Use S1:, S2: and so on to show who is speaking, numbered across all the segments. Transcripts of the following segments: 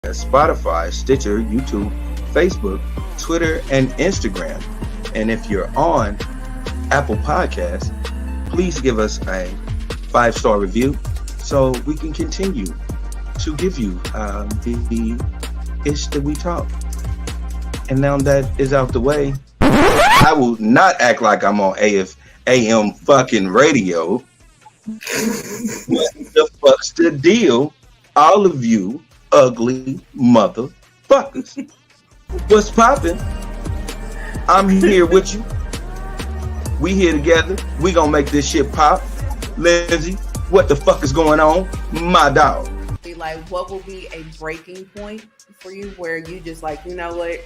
S1: Spotify, Stitcher, YouTube, Facebook, Twitter, and Instagram. And if you're on Apple Podcasts, please give us a 5-star review so we can continue to give you the ish that we talk. And now that is out the way, I will not act like I'm on AM fucking radio. What the fuck's the deal? All of you ugly motherfuckers. What's poppin'? I'm here with you. We here together. We gonna make this shit pop. Lindsay, what the fuck is going on? My dog.
S2: Like, what will be a breaking point for you where you just like, you know what?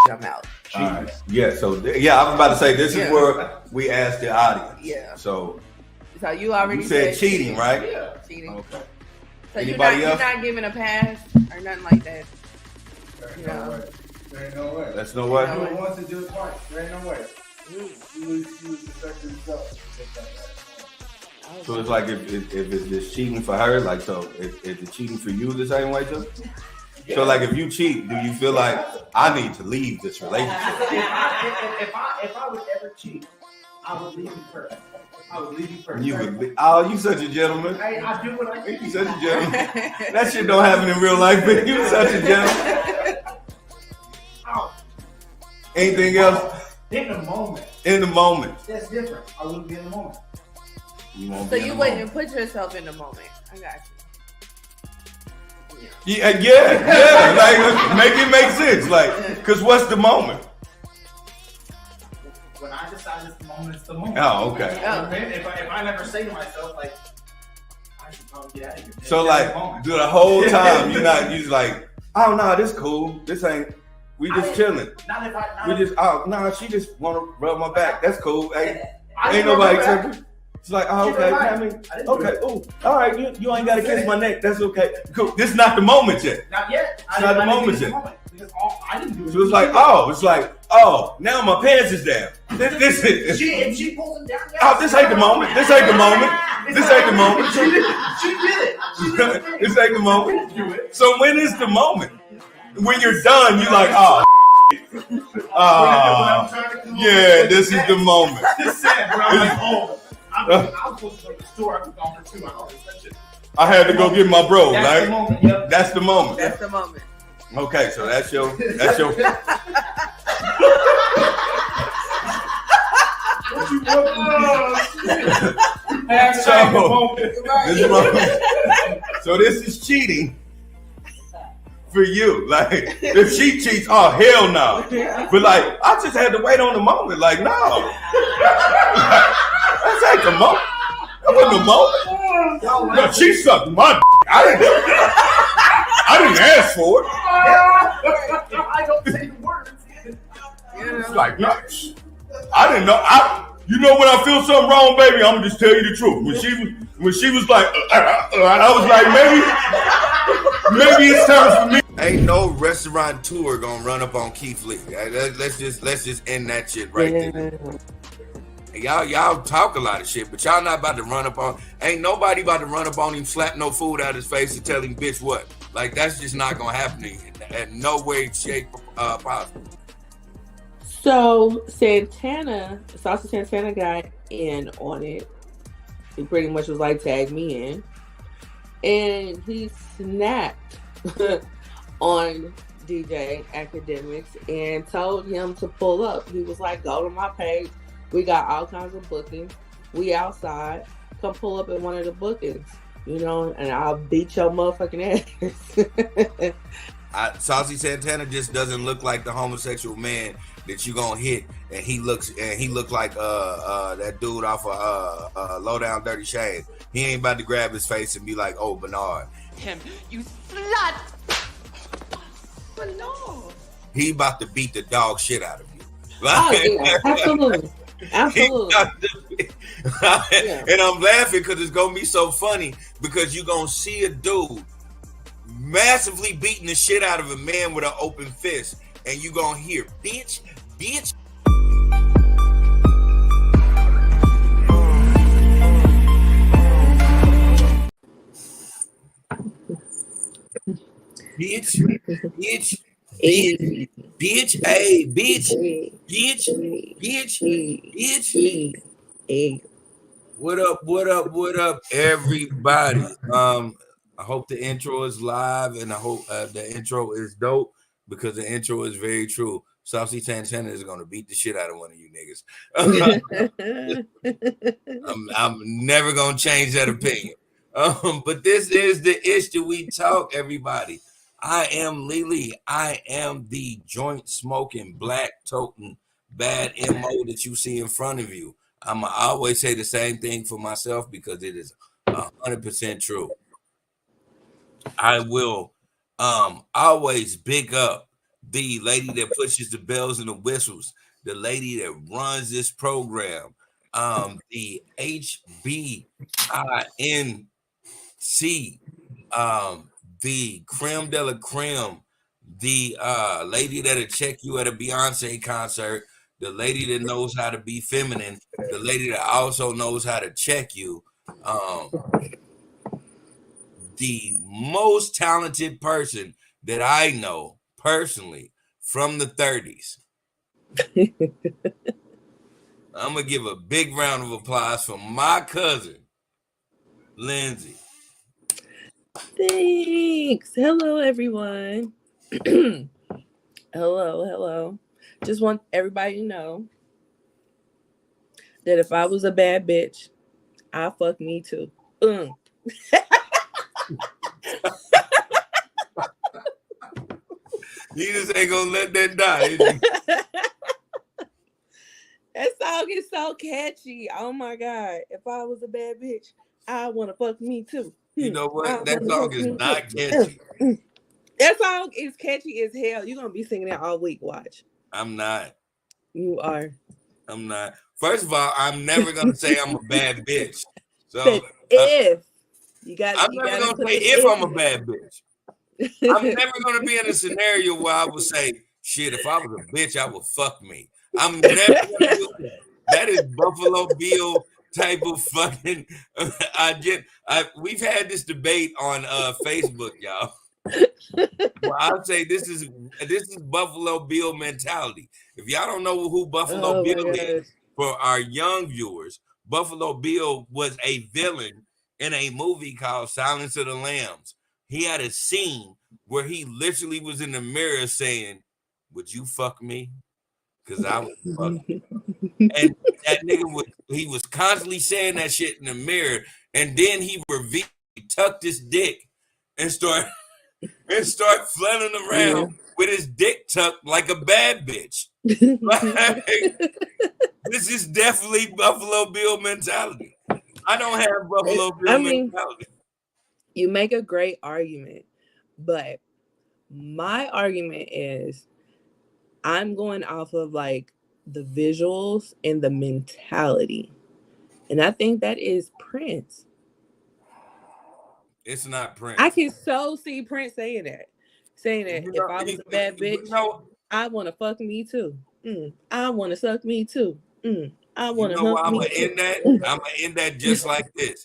S2: I'm out.
S3: All right. Yeah, so I was about to say this is where we asked the audience.
S2: Yeah.
S3: So
S2: you already
S3: said cheating, right?
S2: Yeah. Cheating.
S3: Okay.
S2: So
S3: Anybody
S2: you're not giving a pass or nothing like that.
S4: There ain't no way.
S3: That's no way.
S4: Do it once and do it twice. There ain't no way. You lose respect to yourself.
S3: So it's like if it's just cheating for her, like so if it's cheating for you the same way too? Yeah. So like if you cheat, do you feel like I need to leave this relationship?
S4: If I would ever cheat, I would leave you first. I would leave you first.
S3: You such a gentleman.
S4: I do what I think.
S3: You such a gentleman. That shit don't happen in real life, but you such a gentleman. Anything else?
S4: In the moment.
S3: In the moment.
S4: That's different. I wouldn't be in the moment.
S2: So you wouldn't put yourself in the moment. I got you.
S3: Yeah. Like, make it make sense. Like, cause what's the moment?
S4: When I decide it's the moment, it's the moment.
S3: Oh, okay.
S4: If I never say to myself, like, I should probably get out of here.
S3: So like, do the whole time you just like, oh no, this cool. This ain't. We just chilling. She just wanna rub my back. That's cool. Ain't nobody tripping. It's like, oh, okay, okay, oh, all right, you ain't gotta kiss my neck. That's okay. Cool. This is not the moment yet.
S4: Not yet.
S3: It's not the moment yet.
S4: I didn't do it.
S3: So it's like, now my pants is down. This is.
S4: If she pulls them down.
S3: Oh, this ain't the moment. This ain't the moment. This ain't the moment.
S4: She did it.
S3: This ain't the moment. So when is the moment? When you're done, you're like, yeah, this is the moment.
S4: Just said, bro. I'm like, I was supposed to go to the store. I was gone for 2 hours.
S3: I had to go get my bro.
S4: That's
S3: right?
S4: the moment. Yep.
S3: That's the moment.
S2: That's the moment.
S3: Okay, so that's your.
S4: What you
S3: So this is cheating for you. Like if she cheats, oh hell no. But like I just had to wait on the moment. Like no. That's ain't the moment. That wasn't the moment. No, she sucked my d. I didn't ask for it.
S4: I don't say the words.
S3: It's like, no, I didn't know. You know when I feel something wrong, baby, I'm gonna just tell you the truth. When she was like, I was like, maybe it's time for me. Ain't no restaurateur gonna run up on Keith Lee. Let's just end that shit right there. Y'all talk a lot of shit, but y'all not about to run up on. Ain't nobody about to run up on him, slap no food out of his face, and tell him, bitch, what? Like that's just not gonna happen to you in no way, shape, possible.
S5: So Saucy Santana got in on it. He pretty much was like, tag me in, and he snapped on DJ Academics and told him to pull up. He was like, go to my page. We got all kinds of bookings. We outside. Come pull up at one of the bookings, and I'll beat your motherfucking
S3: ass. Saucy Santana just doesn't look like the homosexual man that you gonna hit, and he looks like that dude off of Low Down Dirty Shades. He ain't about to grab his face and be like, "Oh, Bernard."
S6: Him, you slut. Bernard.
S3: He about to beat the dog shit out of you.
S5: Yeah, absolutely. Absolutely.
S3: And I'm laughing because it's gonna be so funny because you're gonna see a dude massively beating the shit out of a man with an open fist, and you gonna hear bitch.
S7: bitch, bitch, bitch, bitch, hey, bitch, bitch, bitch, bitch. What up, what up, what up, everybody? I hope the intro is live and I hope the intro is dope because the intro is very true. Saucy Santana is gonna beat the shit out of one of you niggas. I'm never gonna change that opinion. But this is the issue we talk, everybody. I am Lily. I am the joint smoking, black toting, bad MO that you see in front of you. I always say the same thing for myself because it is 100% true. I will always big up the lady that pushes the bells and the whistles, the lady that runs this program, the HBINC, the creme de la creme, the lady that'll check you at a Beyonce concert, the lady that knows how to be feminine, the lady that also knows how to check you, the most talented person that I know personally from the 30s. I'm going to give a big round of applause for my cousin, Lindsay.
S5: Thanks. Hello, everyone. Hello. Just want everybody to know that if I was a bad bitch, I'd fuck me too.
S7: You just ain't gonna let that die.
S5: That song is so catchy. Oh my God. If I was a bad bitch, I want to fuck me too.
S7: You know what? That song is not catchy.
S5: That song is catchy as hell. You're going to be singing it all week. Watch.
S7: I'm not.
S5: You are.
S7: I'm not. First of all, I'm never going to say I'm a bad bitch. So
S5: if. You got
S7: I'm never going to say if I'm a bad bitch. I'm never going to be in a scenario where I would say, shit, if I was a bitch, I would fuck me. I'm never going to do that. That is Buffalo Bill type of fucking. We've had this debate on Facebook, y'all. Well, I'd say this is Buffalo Bill mentality. If y'all don't know who Buffalo Bill is, for our young viewers, Buffalo Bill was a villain in a movie called Silence of the Lambs. He had a scene where he literally was in the mirror saying, "Would you fuck me? Because I would fuck you." And that nigga was constantly saying that shit in the mirror, and then he tucked his dick and start flailing around with his dick tucked like a bad bitch. Like, this is definitely Buffalo Bill mentality. I don't have Buffalo Bill mentality.
S5: You make a great argument, but my argument is I'm going off of like the visuals and the mentality. And I think that is Prince.
S7: It's not Prince.
S5: I can so see Prince saying that. If I was a bad bitch, I want to fuck me too. I want to suck me too. I want to hump me too.
S7: I'm gonna end that just like this.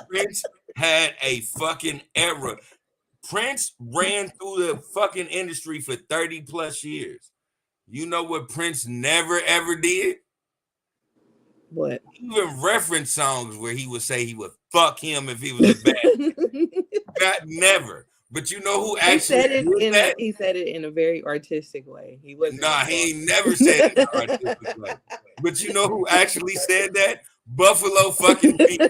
S7: Prince had a fucking era. Prince ran through the fucking industry for 30 plus years. You know what Prince never ever did?
S5: What?
S7: He even referenced songs where he would say he would fuck him if he was a bad bitch. God, never. But you know who actually did that?
S5: He said it in a very artistic way. He wasn't.
S7: Nah, he ain't never said it in an artistic way. But you know who actually said that? Buffalo fucking Bill.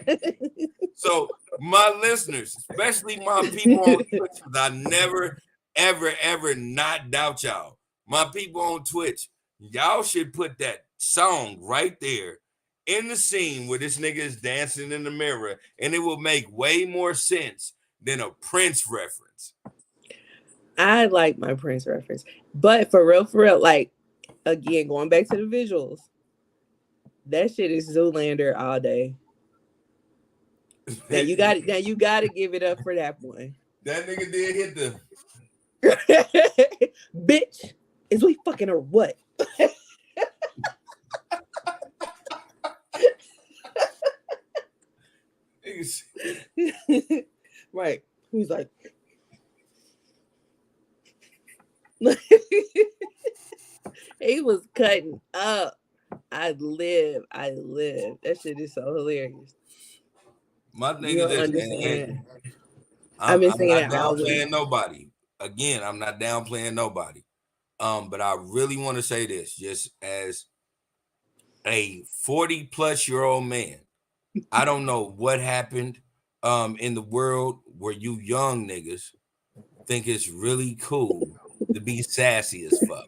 S7: So my listeners, especially my people on Twitch, I never, ever not doubt y'all. My people on Twitch, y'all should put that song right there in the scene where this nigga is dancing in the mirror, and it will make way more sense than a Prince reference.
S5: I like my Prince reference, but for real, like, again, going back to the visuals, that shit is Zoolander all day. Now you got to give it up for that one.
S7: That nigga did hit the
S5: bitch. Is we fucking or what? Right. He's like, He was cutting up. I live. That shit is so hilarious.
S7: My thing
S5: You
S7: is
S5: don't
S7: this,
S5: understand.
S7: and
S5: I've been
S7: I'm
S5: singing
S7: not
S5: that all
S7: downplaying
S5: week.
S7: nobody. Again, I'm not downplaying nobody. But I really want to say this, just as a 40-plus-year-old man. I don't know what happened in the world where you young niggas think it's really cool to be sassy as fuck.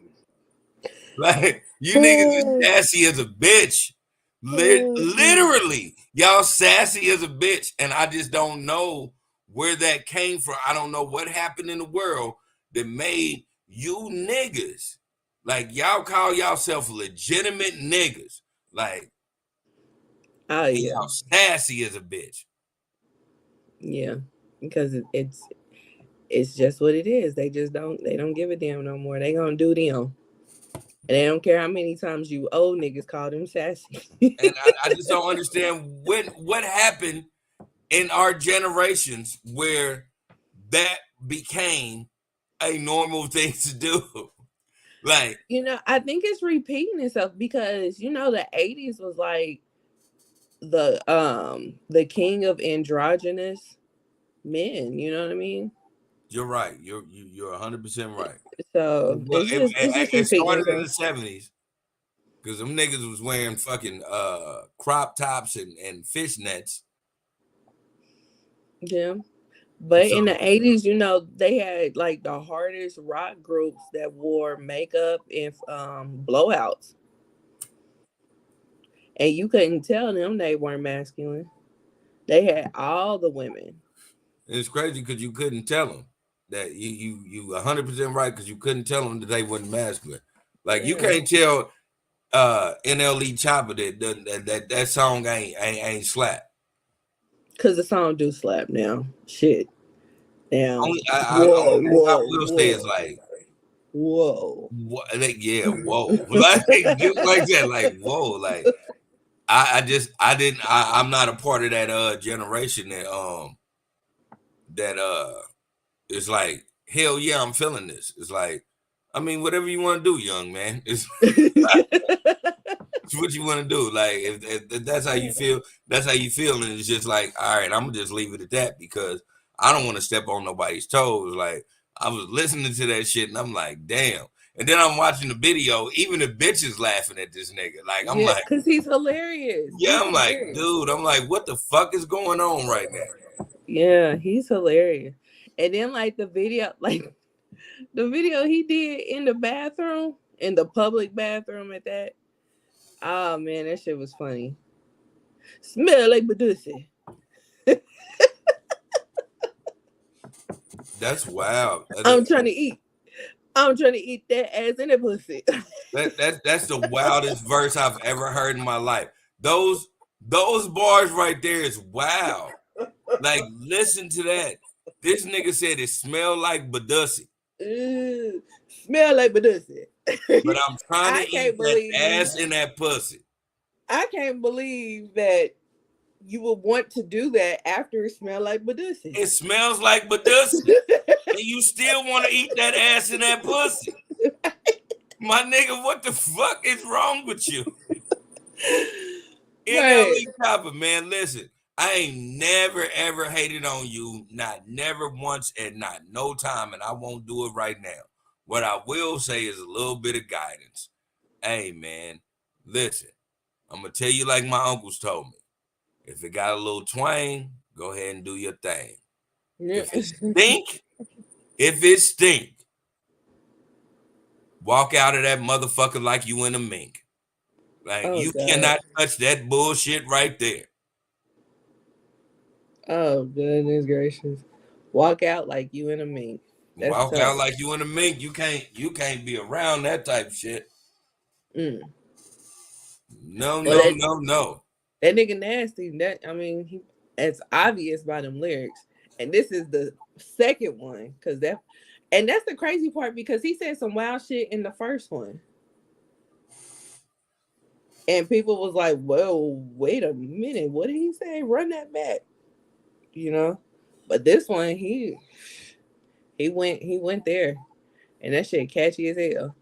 S7: Like, you niggas is sassy as a bitch. Literally, y'all sassy as a bitch. And I just don't know where that came from. I don't know what happened in the world that made you niggas, like, y'all call yourself legitimate niggas. Like,
S5: Oh
S7: and
S5: yeah,
S7: y'all sassy as a bitch.
S5: yeah. Because it's just what it is. They don't give a damn no more. They gonna do them. And they don't care how many times you old niggas call them sassy.
S7: And I just don't understand what happened in our generations where that became a normal thing to do. Like,
S5: I think it's repeating itself because the 80s was like the king of androgynous men, you know what I mean?
S7: you're right. You're 100% right.
S5: So
S7: Well,
S5: it's just
S7: it
S5: repeating
S7: started in
S5: itself.
S7: the 70s because them niggas was wearing fucking crop tops and fishnets.
S5: Yeah. But
S7: So
S5: in the 80s, they had like the hardest rock groups that wore makeup and blowouts. And you couldn't tell them they weren't masculine. They had all the women.
S7: it's crazy because you couldn't tell them that you 100% right because you couldn't tell them that they wasn't masculine. Like, you
S5: Yeah.
S7: can't tell NLE Chopper that song ain't slap.
S5: Cause the song do slap now. Shit. Now.
S7: Only
S5: Whoa,
S7: only thing I
S5: whoa,
S7: will say is
S5: whoa.
S7: like,
S5: Whoa.
S7: what, like, yeah, whoa, like, just like that, like, whoa, like, I'm not a part of that generation that it's like, hell yeah, I'm feeling this. It's like, I mean, whatever you want to do, young man. It's what you want to do. Like, if that's how you feel, that's how you feel, and it's just like, all right, I'm gonna just leave it at that because I don't want to step on nobody's toes. Like, I was listening to that shit, and I'm like, damn. And then I'm watching the video, even the bitches laughing at this nigga. Like, I'm
S5: Yeah,
S7: like,
S5: because he's hilarious.
S7: yeah,
S5: He's
S7: I'm like,
S5: hilarious.
S7: dude, I'm like, what the fuck is going on right now?
S5: Yeah, he's hilarious. And then like the video, like the video he did in the bathroom, in the public bathroom at that. Oh man, that shit was funny. Smell like Badusi.
S7: That's wild.
S5: I'm trying to eat. I'm trying to eat that ass in that pussy.
S7: That's the wildest verse I've ever heard in my life. Those bars right there is wild. Like, listen to that. This nigga said it smelled like Badusi.
S5: Smell like Badusi.
S7: But I'm trying to eat that ass in that pussy.
S5: I can't believe that you would want to do that after it smell like Badusi.
S7: It smells like Badusi. And you still want to eat that ass in that pussy. My nigga, what the fuck is wrong with you? NLE Chopper, man, listen. I ain't never ever hated on you, not never once and not no time, and I won't do it right now. What I will say is a little bit of guidance. Hey, man, listen, I'm gonna tell you like my uncles told me. If it got a little twang, go ahead and do your thing. If it stink, walk out of that motherfucker like you in a mink. Like, you cannot touch that bullshit right there.
S5: Oh, goodness gracious. Walk out like you in a mink. That's
S7: Walk
S5: tough.
S7: out like you in a mink. You can't be around that type of shit.
S5: Mm.
S7: No.
S5: That nigga nasty. It's obvious by them lyrics. And this is the second one. And that's the crazy part because he said some wild shit in the first one. And people was like, well, wait a minute. What did he say? Run that back. But this one, he went there. And that shit catchy as hell.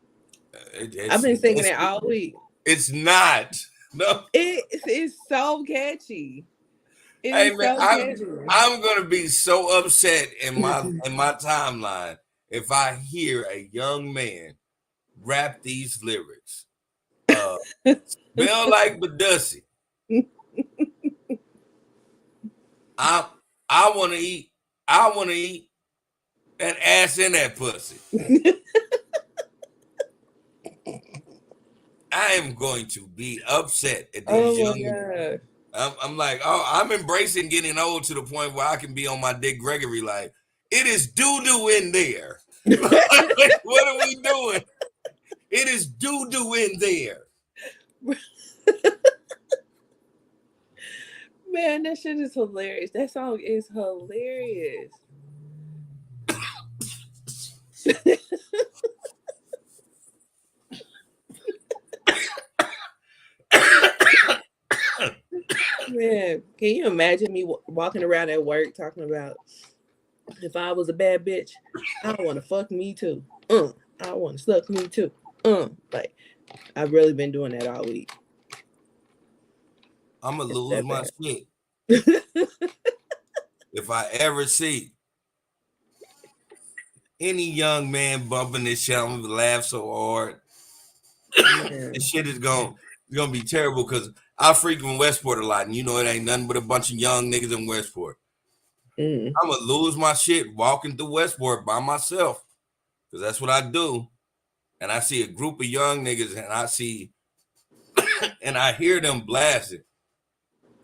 S5: I've been singing it all week.
S7: It's not. No.
S5: It's so catchy.
S7: Hey man, I'm gonna be so upset in my timeline if I hear a young man rap these lyrics. Smell like Badussi. I want to eat. I want to eat that ass in that pussy. I am going to be upset at these young men. I'm like, I'm embracing getting old to the point where I can be on my Dick Gregory like, it is doo-doo in there. What are we doing? It is doo-doo in there.
S5: Man, that shit is hilarious. That song is hilarious. Man, can you imagine me walking around at work talking about if I was a bad bitch, I want to fuck me too. I want to suck me too. Like I've really been doing that all week.
S7: I'm gonna lose my shit if I ever see any young man bumping this shit. I'm gonna laugh so hard. This shit is gonna be terrible because I frequent Westport a lot, and you know it ain't nothing but a bunch of young niggas in Westport. I'm gonna lose my shit walking through Westport by myself because that's what I do. And I see a group of young niggas, and I see, and I hear them blasting.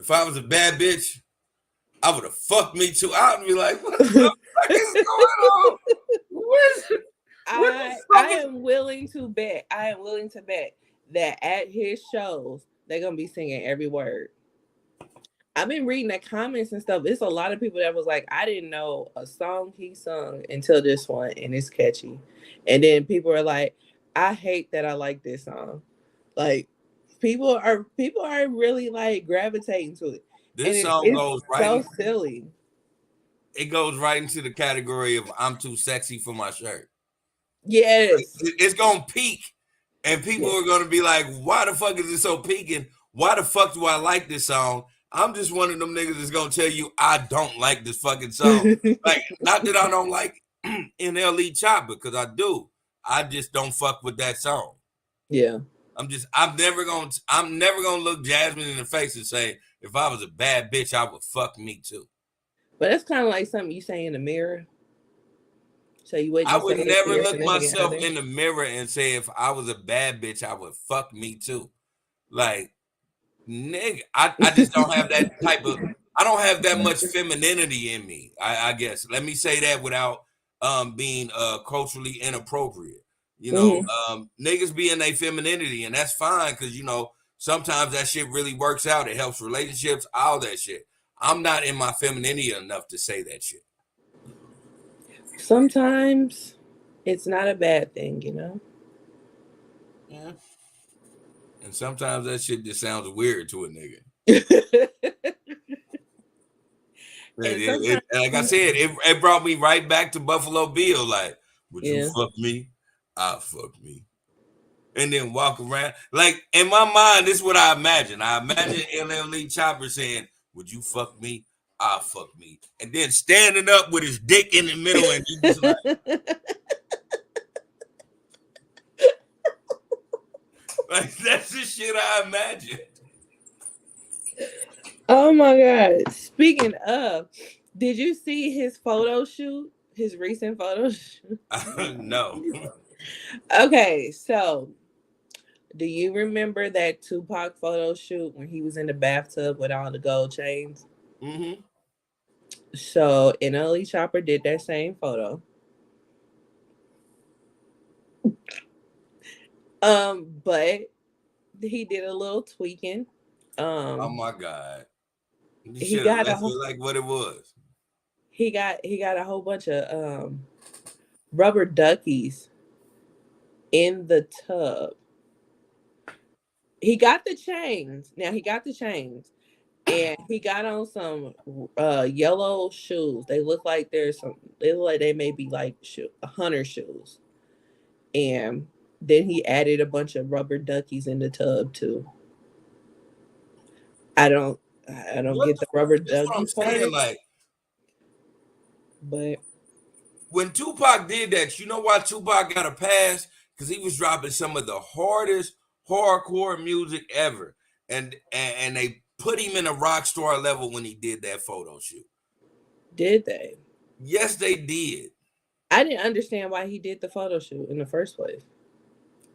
S7: If I was a bad bitch, I would have fucked me too. I would be like, what the fuck is going on?
S5: I am willing to bet that at his shows, they're going to be singing every word. I've been reading the comments and stuff. It's a lot of people that was like, I didn't know a song he sung until this one, and it's catchy. And then people are like, I hate that I like this song. Like, people are really like gravitating to it.
S7: This song goes right.
S5: So silly.
S7: It goes right into the category of I'm too sexy for my shirt.
S5: Yes.
S7: It's gonna peak, and people are gonna be like, why the fuck is it so peaking? Why the fuck do I like this song? I'm just one of them niggas that's gonna tell you I don't like this fucking song. Like, not that I don't like NLE Chopper, because I do. I just don't fuck with that song.
S5: Yeah.
S7: I'm never gonna look Jasmine in the face and say, if I was a bad bitch, I would fuck me too.
S5: But that's kind of like something you say in the mirror. So you wait.
S7: I would never look myself in the mirror and say, if I was a bad bitch, I would fuck me too. Like, nigga, I just don't have that type of. I don't have that much femininity in me. I guess. Let me say that without being culturally inappropriate. You know, niggas be in their femininity, and that's fine because you know sometimes that shit really works out. It helps relationships, all that shit. I'm not in my femininity enough to say that shit.
S5: Sometimes it's not a bad thing, you know?
S7: Yeah. And sometimes that shit just sounds weird to a nigga. Like I said, it brought me right back to Buffalo Bill. Like, would you fuck me? I'll fuck me. And then walk around. Like, in my mind, this is what I imagine. I imagine LL Chopper saying, would you fuck me? I'll fuck me. And then standing up with his dick in the middle and he just like, like, that's the shit I imagine.
S5: Oh my God. Speaking of, did you see his photo shoot? His recent photo shoot?
S7: No.
S5: Okay, so do you remember that Tupac photo shoot when he was in the bathtub with all the gold chains?
S7: Mm-hmm.
S5: So NLE Chopper did that same photo. But he did a little tweaking.
S7: Oh my God.
S5: He got
S7: like what it was.
S5: He got a whole bunch of rubber duckies in the tub. He got the chains. Now he got the chains. And he got on some yellow shoes. They look like they may be like hunter shoes. And then he added a bunch of rubber duckies in the tub too. I don't get the rubber ducky part.
S7: Like,
S5: but
S7: when Tupac did that, you know why Tupac got a pass? Because he was dropping some of the hardest hardcore music ever, and they put him in a rock star level when he did that photo shoot.
S5: Did they?
S7: Yes, they did.
S5: I didn't understand why he did the photo shoot in the first place.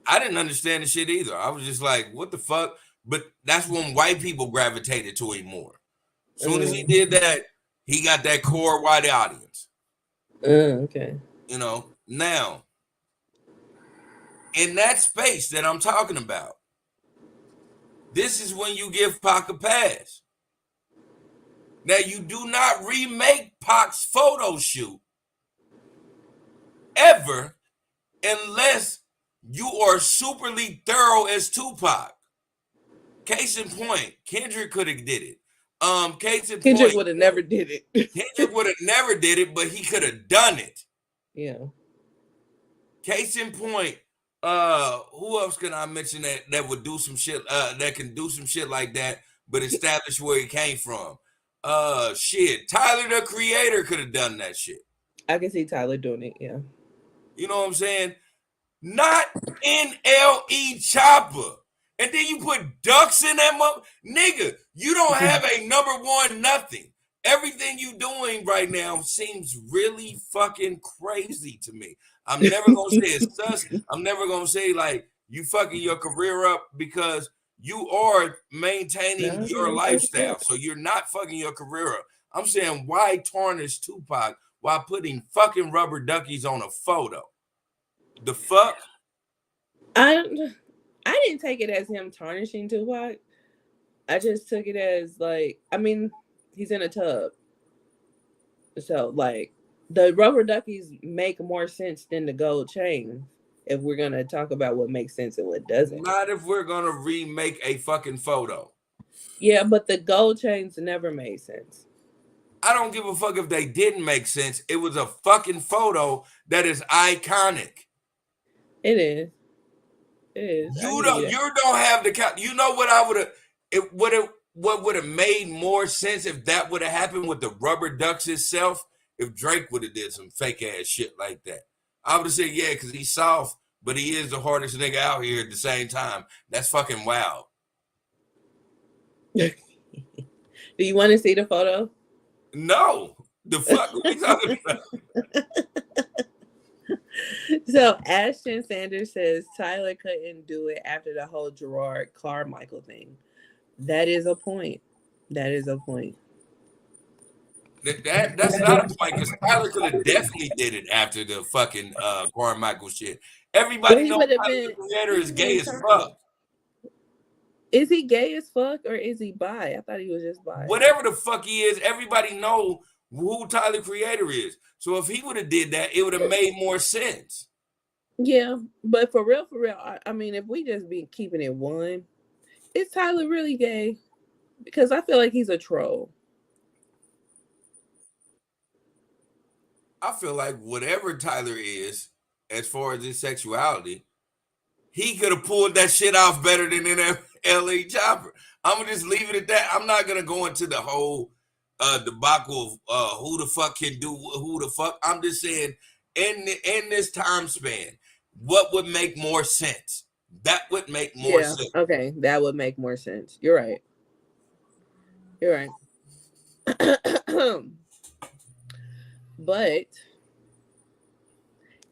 S7: I didn't understand the shit either. I was just like, what the fuck? But that's when white people gravitated to him more. As soon as he did that, he got that core white audience.
S5: Okay.
S7: You know, now, in that space that I'm talking about, this is when you give Pac a pass. Now, you do not remake Pac's photo shoot ever unless you are superly thorough as Tupac. Case in point, Kendrick could have did it.
S5: Kendrick would have never did it.
S7: Kendrick would have never did it, but he could have done it.
S5: Yeah.
S7: Case in point, who else can I mention that would do some shit? That can do some shit like that, but establish where he came from. Shit, Tyler the Creator could have done that shit.
S5: I can see Tyler doing it. Yeah.
S7: You know what I'm saying? Not NLE Chopper. And then you put ducks in that mother. Nigga, you don't have a number one nothing. Everything you doing right now seems really fucking crazy to me. I'm never going to say it's sus. I'm never going to say like you fucking your career up because you are maintaining your lifestyle. So you're not fucking your career up. I'm saying why tarnish Tupac while putting fucking rubber duckies on a photo? The fuck?
S5: I didn't take it as him tarnishing Tupac. I just took it as like, I mean, he's in a tub. So like the rubber duckies make more sense than the gold chain if we're gonna talk about what makes sense and what doesn't.
S7: Not if we're gonna remake a fucking photo.
S5: Yeah, but the gold chains never made sense.
S7: I don't give a fuck if they didn't make sense. It was a fucking photo that is iconic.
S5: It is. It is.
S7: You don't have the count. You know what I would have? What would have made more sense if that would have happened with the rubber ducks itself? If Drake would have did some fake ass shit like that, I would have said yeah, because he's soft, but he is the hardest nigga out here at the same time. That's fucking wild.
S5: Do you want to see the photo?
S7: No, the fuck what are you talking about?
S5: So Ashton Sanders says Tyler couldn't do it after the whole Gerard Carmichael thing. That is a point. That is a point.
S7: That's not a point because Tyler could have definitely did it after the fucking Carmichael shit. Everybody knows Tyler the Creator is gay as fuck.
S5: Is he gay as fuck or is he bi? I thought he was just bi.
S7: Whatever the fuck he is, everybody know who Tyler Creator is. So if he would have did that, it would have made more sense.
S5: Yeah, but for real, I mean, if we just be keeping it one, is Tyler really gay? Because I feel like he's a troll.
S7: I feel like whatever Tyler is, as far as his sexuality, he could have pulled that shit off better than NLE Chopper. I'm gonna just leave it at that. I'm not gonna go into the whole debacle of who the fuck can do who the fuck. I'm just saying in this time span, what would make more sense? That would make more sense.
S5: Okay, that would make more sense. You're right. You're right. But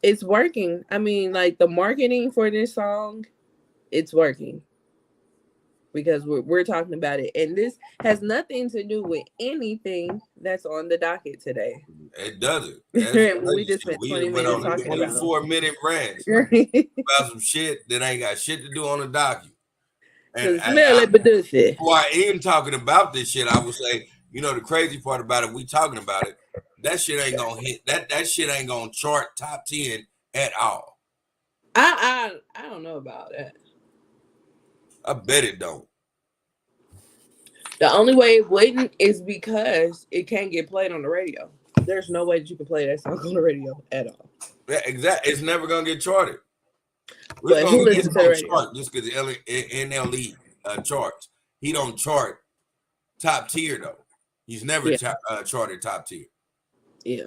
S5: it's working. I mean, like the marketing for this song, it's working. Because we're talking about it. And this has nothing to do with anything that's on the docket today.
S7: It doesn't.
S5: We just spent 20 minutes talking about
S7: 24-minute rant about some shit that ain't got shit to do on the document. And while even talking about this shit, I would say, you know, the crazy part about it, we talking about it, that shit ain't gonna hit. That shit ain't gonna chart top 10 at all.
S5: I don't know about that.
S7: I bet it don't.
S5: The only way it wouldn't is because it can't get played on the radio. There's no way that you can play that song on the radio at all.
S7: Yeah, exactly. It's never gonna get charted. We're
S5: But
S7: gonna
S5: who
S7: get
S5: listens
S7: him
S5: to the
S7: on
S5: radio?
S7: chart just because the NLE charts. He don't chart top tier though. He's never charted top tier.
S5: Yeah.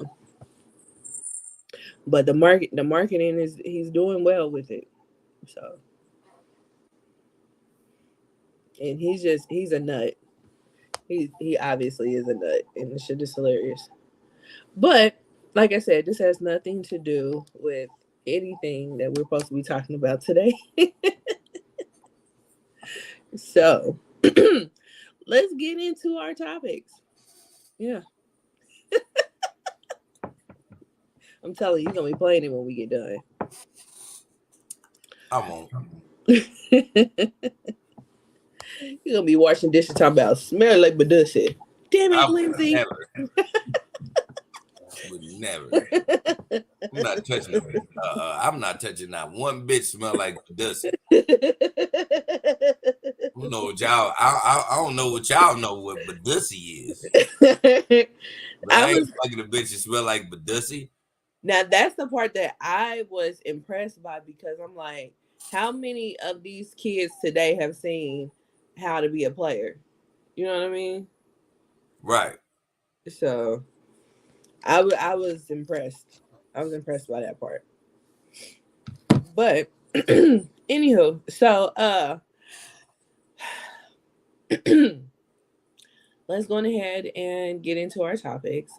S5: But the marketing he's doing well with it. So, and he's a nut. He obviously is a nut, and the shit is hilarious. But like I said, this has nothing to do with anything that we're supposed to be talking about today. So let's get into our topics. Yeah. I'm telling you, you're gonna be playing it when we get done.
S7: I won't.
S5: You're gonna be washing dishes talking about smell like Badussy. Damn it, Lindsay.
S7: Would never. I'm not touching it. I'm not touching that one bitch smell like Badussy. I don't know what y'all. I don't know what y'all know what Badussy is. But I ain't fucking a bitch that smell like Badussy.
S5: Now that's the part that I was impressed by, because I'm like, how many of these kids today have seen How to Be a Player? You know what I mean? Right. So I was impressed. I was impressed by that part. But anywho, so let's go ahead and get into our topics.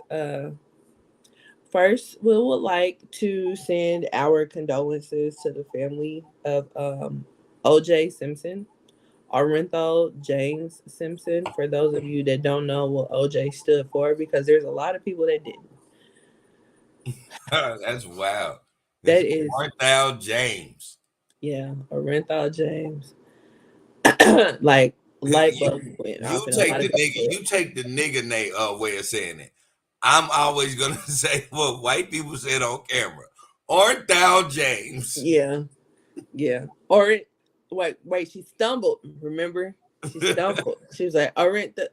S5: First, we would like to send our condolences to the family of O.J. Simpson, Orenthal James Simpson. For those of you that don't know what O.J. stood for, because there's a lot of people that didn't.
S7: That's wild.
S5: That is
S7: Orenthal James.
S5: Yeah, Orenthal James. Like light bulb went off.
S7: You take the nigga way of saying it. I'm always gonna say what white people said on camera. Orenthal James.
S5: Yeah. Or wait, she stumbled. Remember? She stumbled. She was like, Orenthal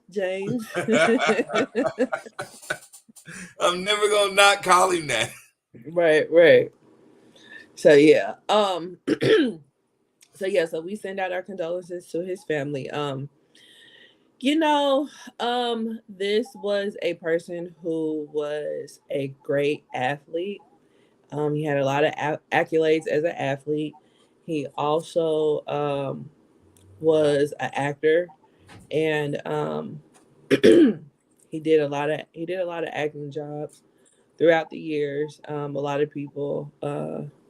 S5: James.
S7: I'm never gonna not call him that.
S5: Right. So yeah. So we send out our condolences to his family. This was a person who was a great athlete. He had a lot of accolades as an athlete. He also was an actor, and he did a lot of acting jobs throughout the years. A lot of people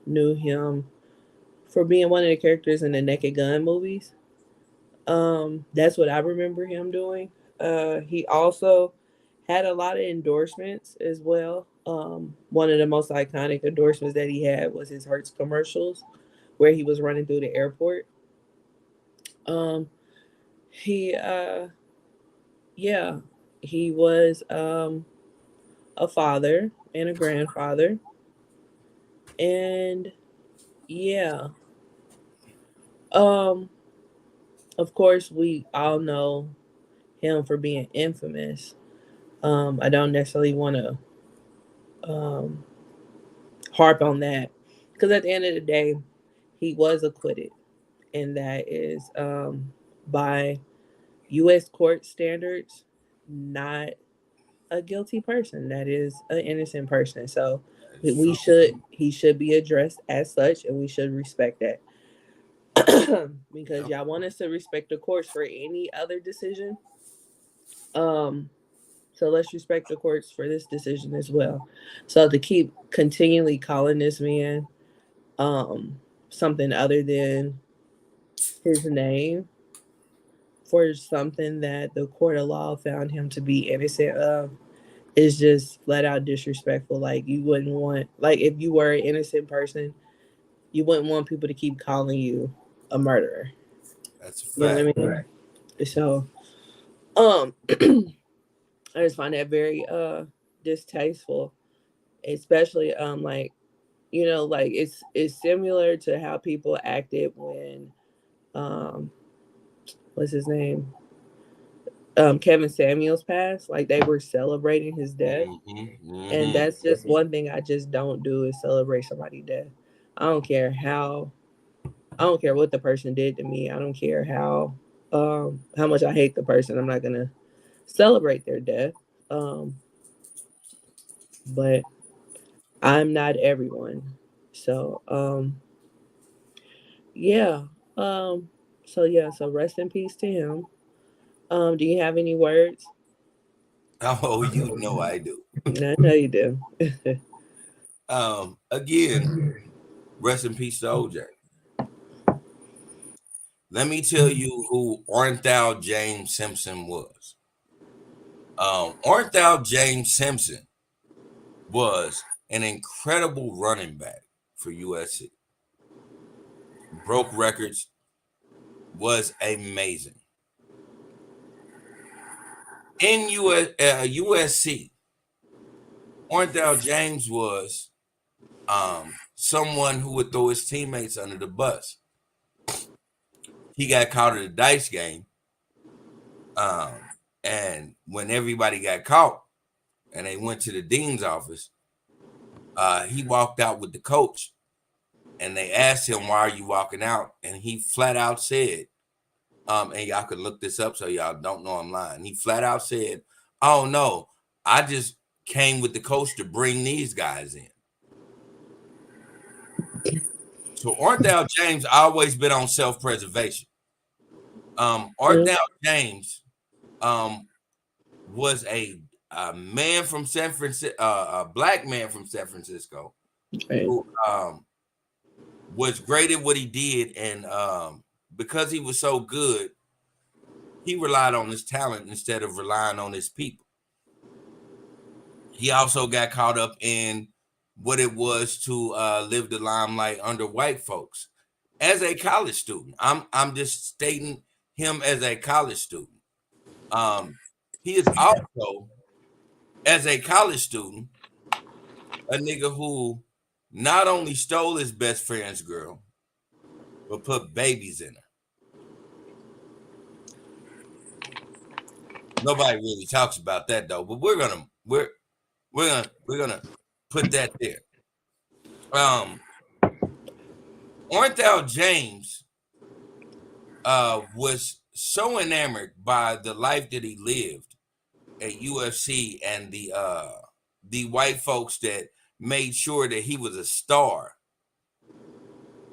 S5: knew him for being one of the characters in the Naked Gun movies. That's what I remember him doing. He also had a lot of endorsements as well. One of the most iconic endorsements that he had was his Hertz commercials, where he was running through the airport. He was a father and a grandfather, and of course we all know him for being infamous. I don't necessarily want to harp on that, because at the end of the day, he was acquitted, and that is by U.S. court standards not a guilty person. That is an innocent person. So he should be addressed as such, and we should respect that. Because y'all want us to respect the courts for any other decision. So let's respect the courts for this decision as well. So to keep continually calling this man something other than his name for something that the court of law found him to be innocent of is just flat out disrespectful. Like, you wouldn't want, like, if you were an innocent person, you wouldn't want people to keep calling you a murderer.
S7: That's a fact.
S5: You know what I mean? Right. So I just find that very distasteful, especially like it's similar to how people acted when what's his name, Kevin Samuels passed. Like, they were celebrating his death, and that's just one thing I just don't do is celebrate somebody's death. I don't care what the person did to me. I don't care how much I hate the person. I'm not gonna celebrate their death. But I'm not everyone. So yeah. So rest in peace to him. Do you have any words?
S7: Oh, you know I do.
S5: I know you do.
S7: Again, rest in peace to OJ. Let me tell you who Ornthal James Simpson was. Ornthal James Simpson was an incredible running back for USC. Broke records, was amazing. In USC, Ornthal James was someone who would throw his teammates under the bus. He got caught at a dice game. And when everybody got caught and they went to the dean's office, he walked out with the coach and they asked him, "Why are you walking out?" And he flat out said, and y'all could look this up so y'all don't know I'm lying. He flat out said, "Oh no, I just came with the coach to bring these guys in." So Ornthal James always been on self-preservation. Ornthal James was a man from San Francisco, a black man from San Francisco, who was great at what he did, and because he was so good, he relied on his talent instead of relying on his people. He also got caught up in what it was to live the limelight under white folks as a college student. I'm just stating him as a college student. He is also, as a college student, a nigga who not only stole his best friend's girl, but put babies in her. Nobody really talks about that though, but we're gonna put that there. Ornthal James was so enamored by the life that he lived at UFC and the white folks that made sure that he was a star,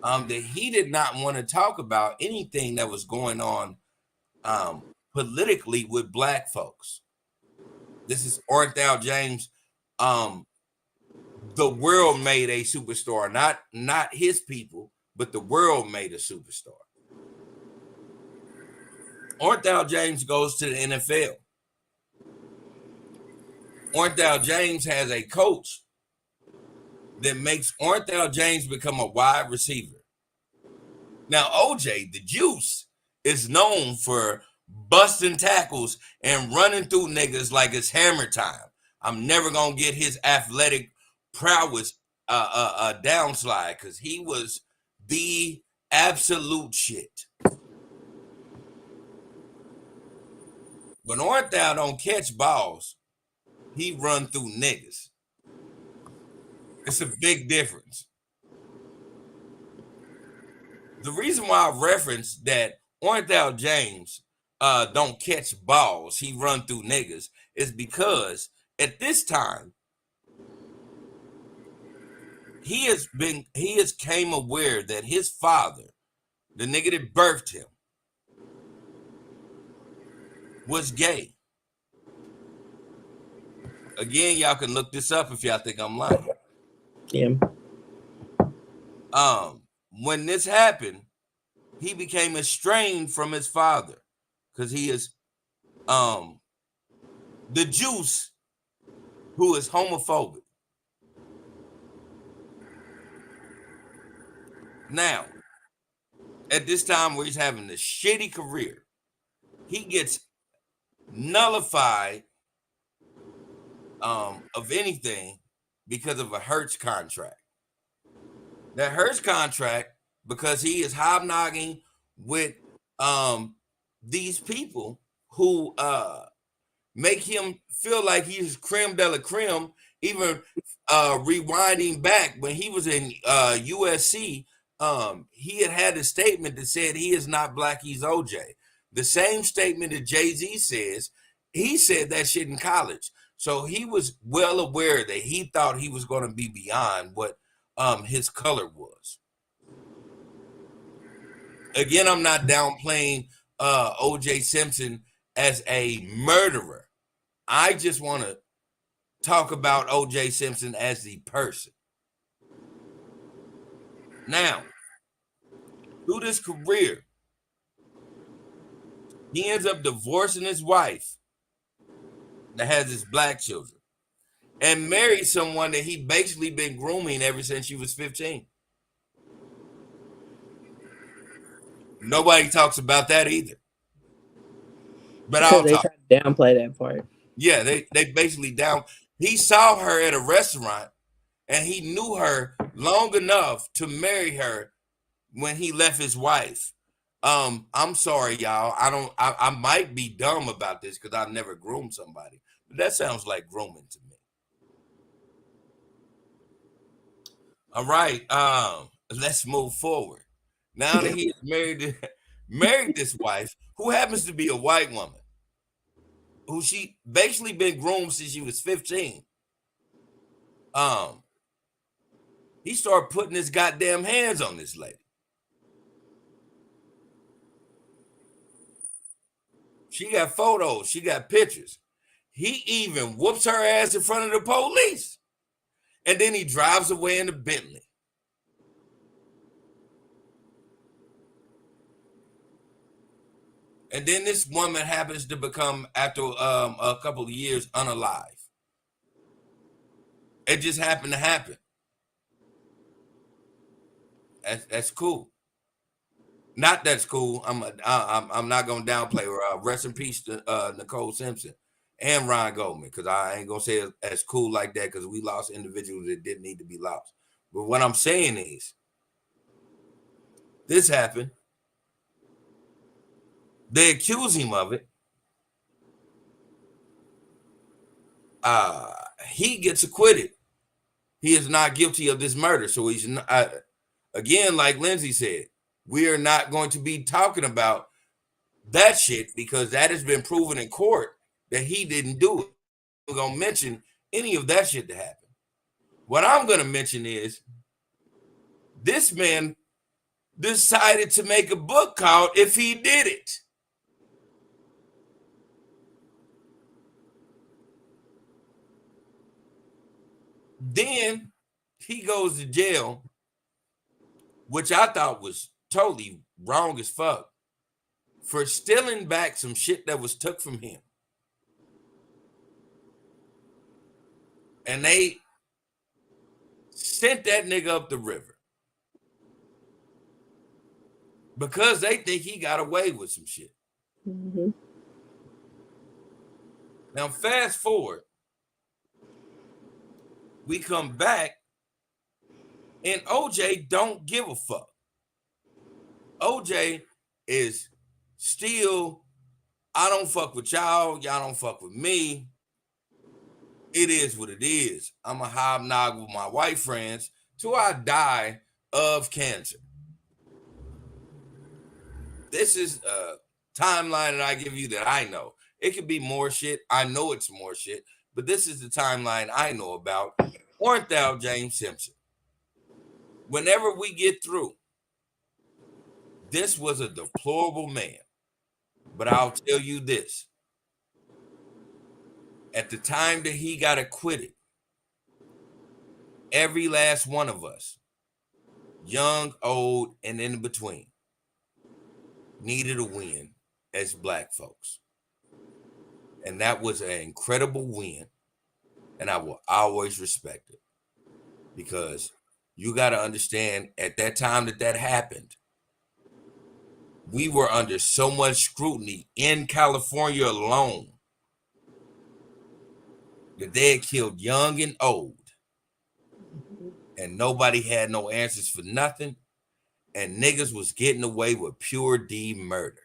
S7: that he did not want to talk about anything that was going on politically with black folks. This is Ornthal James. The world made a superstar, not his people, but the world made a superstar. Ornthal James goes to the NFL. Ornthal James has a coach that makes Ornthal James become a wide receiver. Now, OJ, the Juice, is known for busting tackles and running through niggas like it's hammer time. I'm never gonna get his athletic prowess downslide because he was the absolute shit. When Ornthal don't catch balls, he run through niggas. It's a big difference. The reason why I referenced that Ornthal James don't catch balls, he run through niggas, is because at this time he has came aware that his father, the nigga that birthed him, was gay. Again, y'all can look this up if y'all think I'm lying.
S5: Yeah.
S7: When this happened, he became estranged from his father because he is the Juice who is homophobic. Now, at this time where he's having a shitty career, he gets nullified of anything because of a Hertz contract. That Hertz contract, because he is hobnogging with these people who make him feel like he's creme de la creme even rewinding back when he was in USC, he had a statement that said he is not black, he's OJ. The same statement that Jay-Z says, he said that shit in college. So he was well aware that he thought he was going to be beyond what his color was. Again, I'm not downplaying OJ Simpson as a murderer. I just want to talk about OJ Simpson as the person. Now, through this career, he ends up divorcing his wife that has his black children and married someone that he basically been grooming ever since she was 15. Nobody talks about that either. But
S5: because they try to downplay that part.
S7: Yeah, they basically down. He saw her at a restaurant and he knew her long enough to marry her when he left his wife. I'm sorry, y'all. I might be dumb about this because I've never groomed somebody, but that sounds like grooming to me. All right. Let's move forward. Now that he's married this wife, who happens to be a white woman, who she basically been groomed since she was 15. He started putting his goddamn hands on this lady. She got photos. She got pictures. He even whoops her ass in front of the police. And then he drives away in a Bentley. And then this woman happens to become, after a couple of years, unalive. It just happened to happen. That's cool. Not that's cool. I'm not gonna downplay her. Rest in peace to Nicole Simpson and Ron Goldman, because I ain't gonna say it as cool like that because we lost individuals that didn't need to be lost. But what I'm saying is, this happened. They accuse him of it. He gets acquitted. He is not guilty of this murder. So he's not, again, like Lindsay said, we are not going to be talking about that shit because that has been proven in court that he didn't do it. We're going to mention any of that shit that happened. What I'm going to mention is this man decided to make a book called If He Did It. Then he goes to jail, which I thought was totally wrong as fuck, for stealing back some shit that was took from him. And they sent that nigga up the river because they think he got away with some shit.
S5: Mm-hmm.
S7: Now, fast forward, we come back, and OJ don't give a fuck. OJ is still, I don't fuck with y'all don't fuck with me. It is what it is. I'm a hobnob with my white friends till I die of cancer. This is a timeline that I give you that I know. It could be more shit. I know it's more shit, but this is the timeline I know about. Jontay James Simpson. Whenever we get through, this was a deplorable man. But I'll tell you this. At the time that he got acquitted, every last one of us, young, old, and in between, needed a win as black folks. And that was an incredible win. And I will always respect it. Because you got to understand, at that time that happened, we were under so much scrutiny in California alone that they had killed young and old. And nobody had no answers for nothing. And niggas was getting away with pure D murder.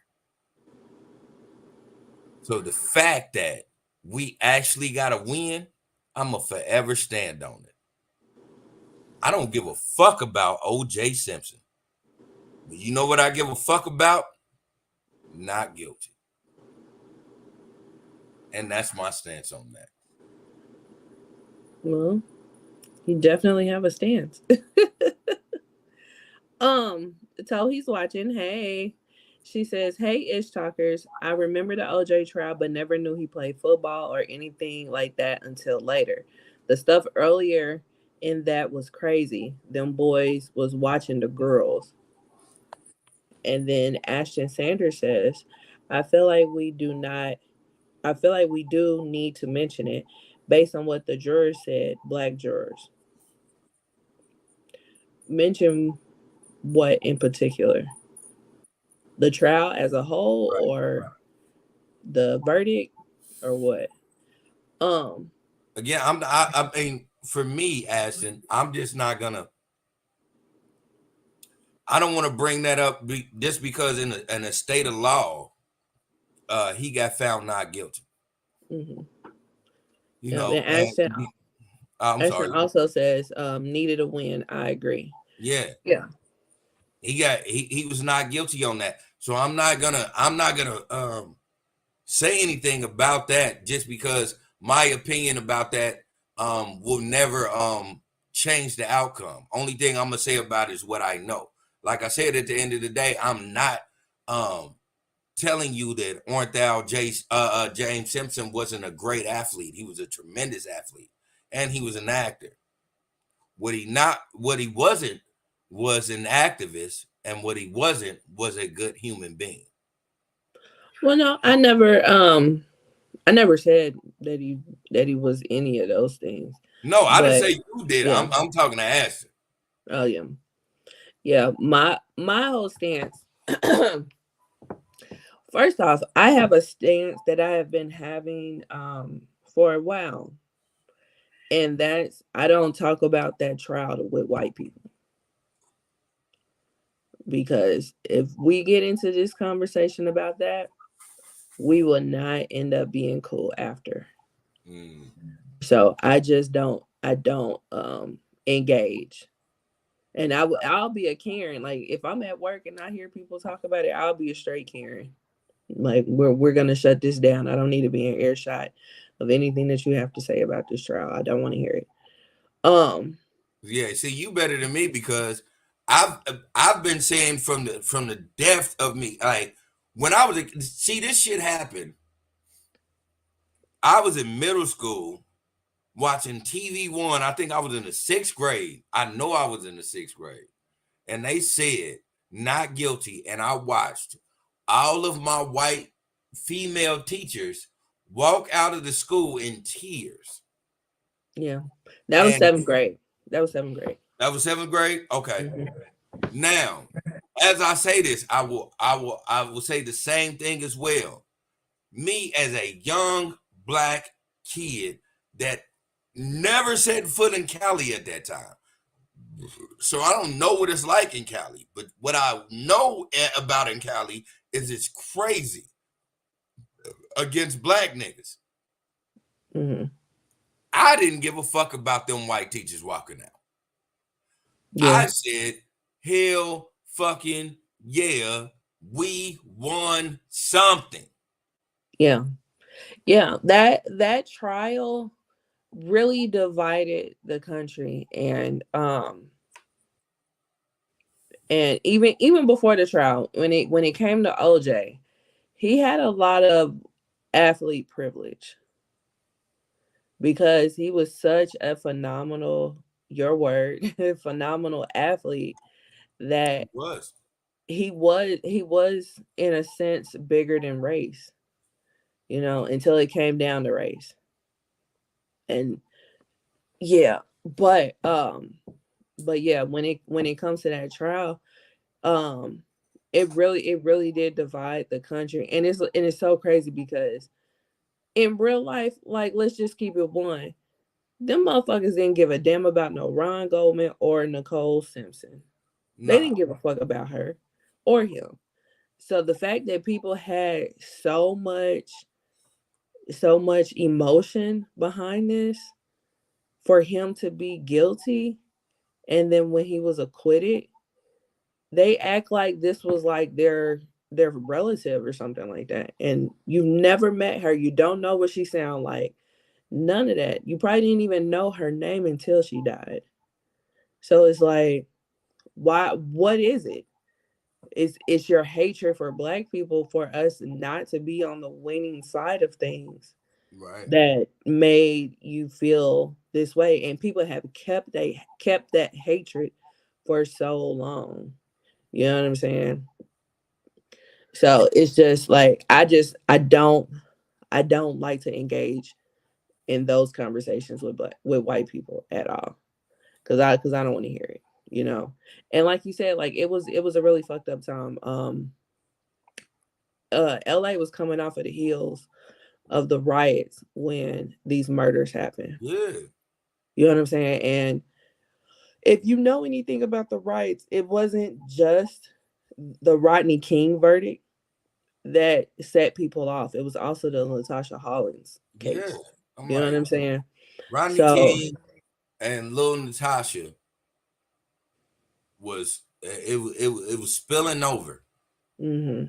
S7: So the fact that we actually got a win I'ma forever stand on it. I don't give a fuck about O.J. Simpson. But you know what I give a fuck about? Not guilty. And that's my stance on that.
S5: Well, you definitely have a stance. So he's watching. Hey, she says, "Hey, Ish Talkers. I remember the OJ trial, but never knew he played football or anything like that until later. The stuff earlier in that was crazy. Them boys was watching the girls." And then Ashton Sanders says, "I feel like we do not. I feel like we do need to mention it, based on what the jurors said. Black jurors mention what in particular." The trial as a whole, or the verdict, or what?
S7: Again, I mean, for me, Ashton, I'm just not gonna. I don't want to bring that up just because in a state of law, he got found not guilty.
S5: Mm-hmm.
S7: You
S5: Yeah,
S7: know,
S5: and
S7: I'm
S5: Ashton
S7: sorry.
S5: also says, needed a win. I agree.
S7: Yeah.
S5: Yeah.
S7: He was not guilty on that. So I'm not gonna say anything about that just because my opinion about that will never change the outcome. Only thing I'm gonna say about it is what I know. Like I said, at the end of the day, I'm not telling you that Ornthal James Simpson wasn't a great athlete. He was a tremendous athlete, and he was an actor. What he wasn't was an activist, and what he wasn't was a good human being.
S5: Well, no, I never said that he was any of those things.
S7: No, I didn't
S5: But
S7: say you did.
S5: yeah.
S7: I'm talking to Ashton.
S5: Oh yeah. Yeah. My whole stance. First off, I have a stance that I have been having for a while. And that's, I don't talk about that trial with white people. Because if we get into this conversation about that, we will not end up being cool after. So I don't engage. And I'll be a Karen. Like if I'm at work and I hear people talk about it, I'll be a straight Karen. Like we're gonna shut this down. I don't need to be in earshot of anything that you have to say about this trial. I don't want to hear it.
S7: Yeah, see, you better than me because I've been saying from the depth of me, like when I was see this shit happened. I was in middle school watching TV One. I think I was in the 6th grade. I know I was in the 6th grade, and they said not guilty, and I watched all of my white female teachers walk out of the school in tears.
S5: Yeah, that was 7th grade. That was 7th grade.
S7: That was 7th grade. Okay.
S5: Mm-hmm.
S7: Now, as I say this, I will say the same thing as well. Me as a young black kid that never set foot in Cali at that time. So I don't know what it's like in Cali, but what I know about in Cali is it's crazy against black niggas.
S5: Mm-hmm.
S7: I didn't give a fuck about them white teachers walking out. Yeah. I said, hell fucking yeah, we won something.
S5: Yeah. Yeah. That trial really divided the country. And even before the trial, when it came to OJ, he had a lot of athlete privilege because he was such a phenomenal, your word, phenomenal athlete that he was in a sense bigger than race, until it came down to race. And yeah, but yeah, when it comes to that trial, it really did divide the country. And it's so crazy because in real life, like, let's just keep it one. Them motherfuckers didn't give a damn about no Ron Goldman or Nicole Simpson. No. They didn't give a fuck about her or him. So the fact that people had so much emotion behind this, for him to be guilty, and then when he was acquitted, they act like this was like their relative or something like that. And you've never met her. You don't know what she sound like. None of that. You probably didn't even know her name until she died. So it's like, why? What is it? It's your hatred for Black people, for us not to be on the winning side of things,
S7: Right.
S5: that made you feel this way. And people have kept that hatred for so long. You know what I'm saying? So it's just like, I don't like to engage in those conversations with white people at all, because I don't want to hear it, you know. And like you said, like it was a really fucked up time. LA was coming off of the heels of the riots when these murders happened.
S7: Yeah.
S5: You know what I'm saying? And if you know anything about the riots, it wasn't just the Rodney King verdict that set people off. It was also the Latasha Hollins case.
S7: Yeah. I'm
S5: You know
S7: like,
S5: what I'm saying?
S7: Rodney
S5: So,
S7: King and Lil Natasha was it was spilling over.
S5: mm-hmm.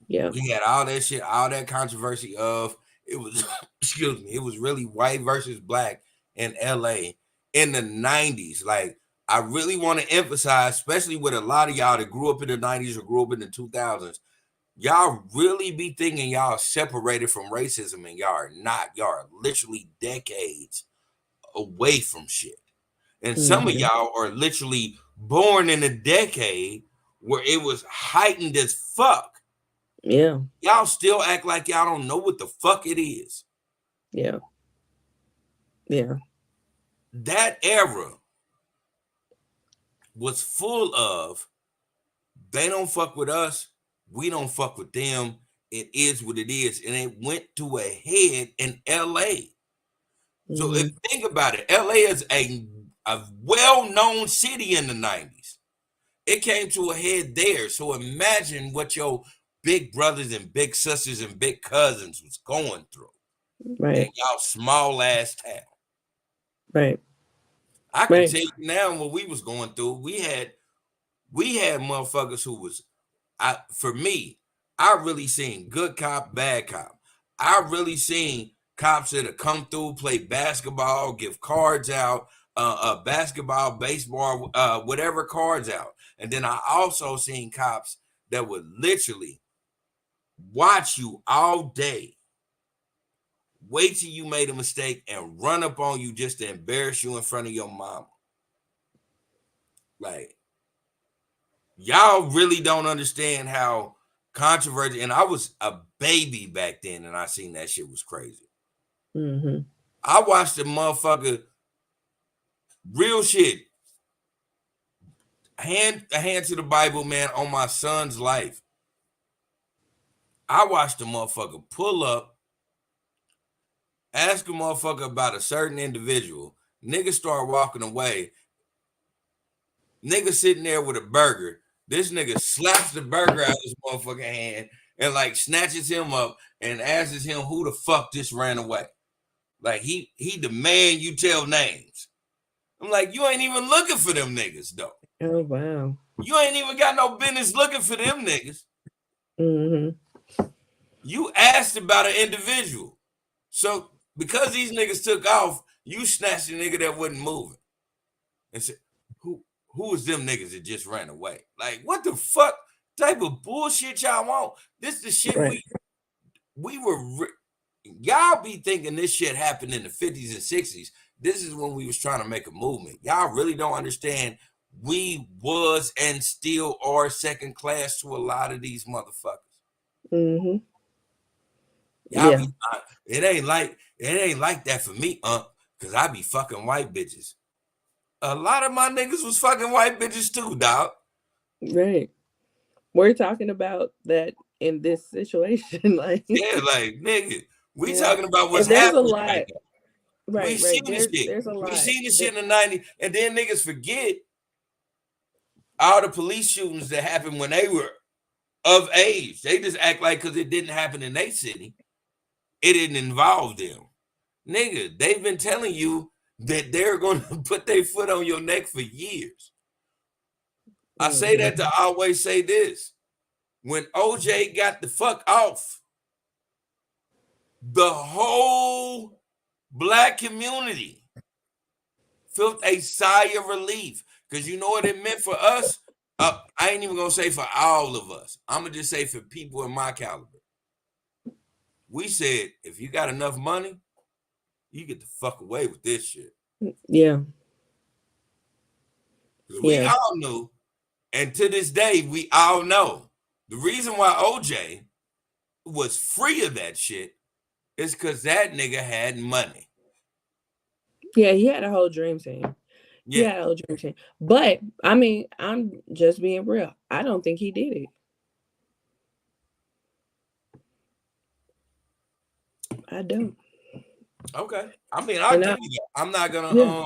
S5: Yeah.
S7: We had all that shit, all that controversy of it was excuse me, it was really white versus Black in LA in the 90s. Like, I really want to emphasize, especially with a lot of y'all that grew up in the 90s or grew up in the 2000s, y'all really be thinking y'all separated from racism, and y'all are not. Y'all are literally decades away from shit. And some of
S5: Mm-hmm.
S7: y'all are literally born in a decade where it was heightened as fuck.
S5: Yeah.
S7: Y'all still act like y'all don't know what the fuck it is.
S5: Yeah. Yeah.
S7: That era was full of, they don't fuck with us, we don't fuck with them. It is what it is. And it went to a head in LA. So if
S5: Mm-hmm.
S7: you think about it, LA is a well-known city in the 90s. It came to a head there. So imagine what your big brothers and big sisters and big cousins was going through in
S5: Right.
S7: y'all small ass town.
S5: Right.
S7: I can
S5: Right.
S7: tell you now what we was going through. We had motherfuckers who was, for me, I really seen good cop, bad cop. I really seen cops that have come through, play basketball, give cards out, basketball, baseball, whatever cards out. And then I also seen cops that would literally watch you all day, wait till you made a mistake, and run up on you just to embarrass you in front of your mama. Like, y'all really don't understand how controversial. And I was a baby back then, and I seen that shit was crazy.
S5: Mm-hmm.
S7: I watched the motherfucker, real shit, a hand to the Bible, man, on my son's life. I watched the motherfucker pull up, ask a motherfucker about a certain individual. Nigga start walking away. Nigga sitting there with a burger. This nigga slaps the burger out of his motherfucking hand and like snatches him up and asks him who the fuck just ran away. Like, he demand you tell names. I'm like, you ain't even looking for them niggas though.
S5: Oh wow.
S7: You ain't even got no business looking for them niggas.
S5: Mm-hmm.
S7: You asked about an individual. So because these niggas took off, you snatched the nigga that wasn't moving and said, who was them niggas that just ran away? Like, what the fuck type of bullshit y'all want? This the shit
S5: Right.
S7: y'all be thinking this shit happened in the 50s and 60s. This is when we was trying to make a movement. Y'all really don't understand. We was and still are second class to a lot of these motherfuckers.
S5: Mm-hmm.
S7: Y'all
S5: Yeah.
S7: it ain't like that for me, because I be fucking white bitches. A lot of my niggas was fucking white bitches too, dog.
S5: Right. We're talking about that in this situation. Like,
S7: Yeah, like, nigga, we
S5: yeah.
S7: talking about what's
S5: And there's a
S7: happening
S5: lot.
S7: right now. We
S5: Right.
S7: seen this shit.
S5: There's a lot.
S7: We seen this shit in the 90s, and then niggas forget all the police shootings that happened when they were of age. They just act like because it didn't happen in their city, it didn't involve them. Nigga, they've been telling you that they're going to put their foot on your neck for years. I say that to always say this. When OJ got the fuck off, the whole black community felt a sigh of relief. Because you know what it meant for us? I ain't even going to say for all of us. I'm going to just say for people in my caliber. We said, if you got enough money, you get the fuck away with this shit.
S5: Yeah.
S7: We all knew, and to this day, we all know the reason why OJ was free of that shit is because that nigga had money.
S5: Yeah, he had a whole dream team.
S7: Yeah.
S5: He had a whole dream team. But I mean, I'm just being real. I don't think he did it. I don't.
S7: Okay. I mean, I'm not gonna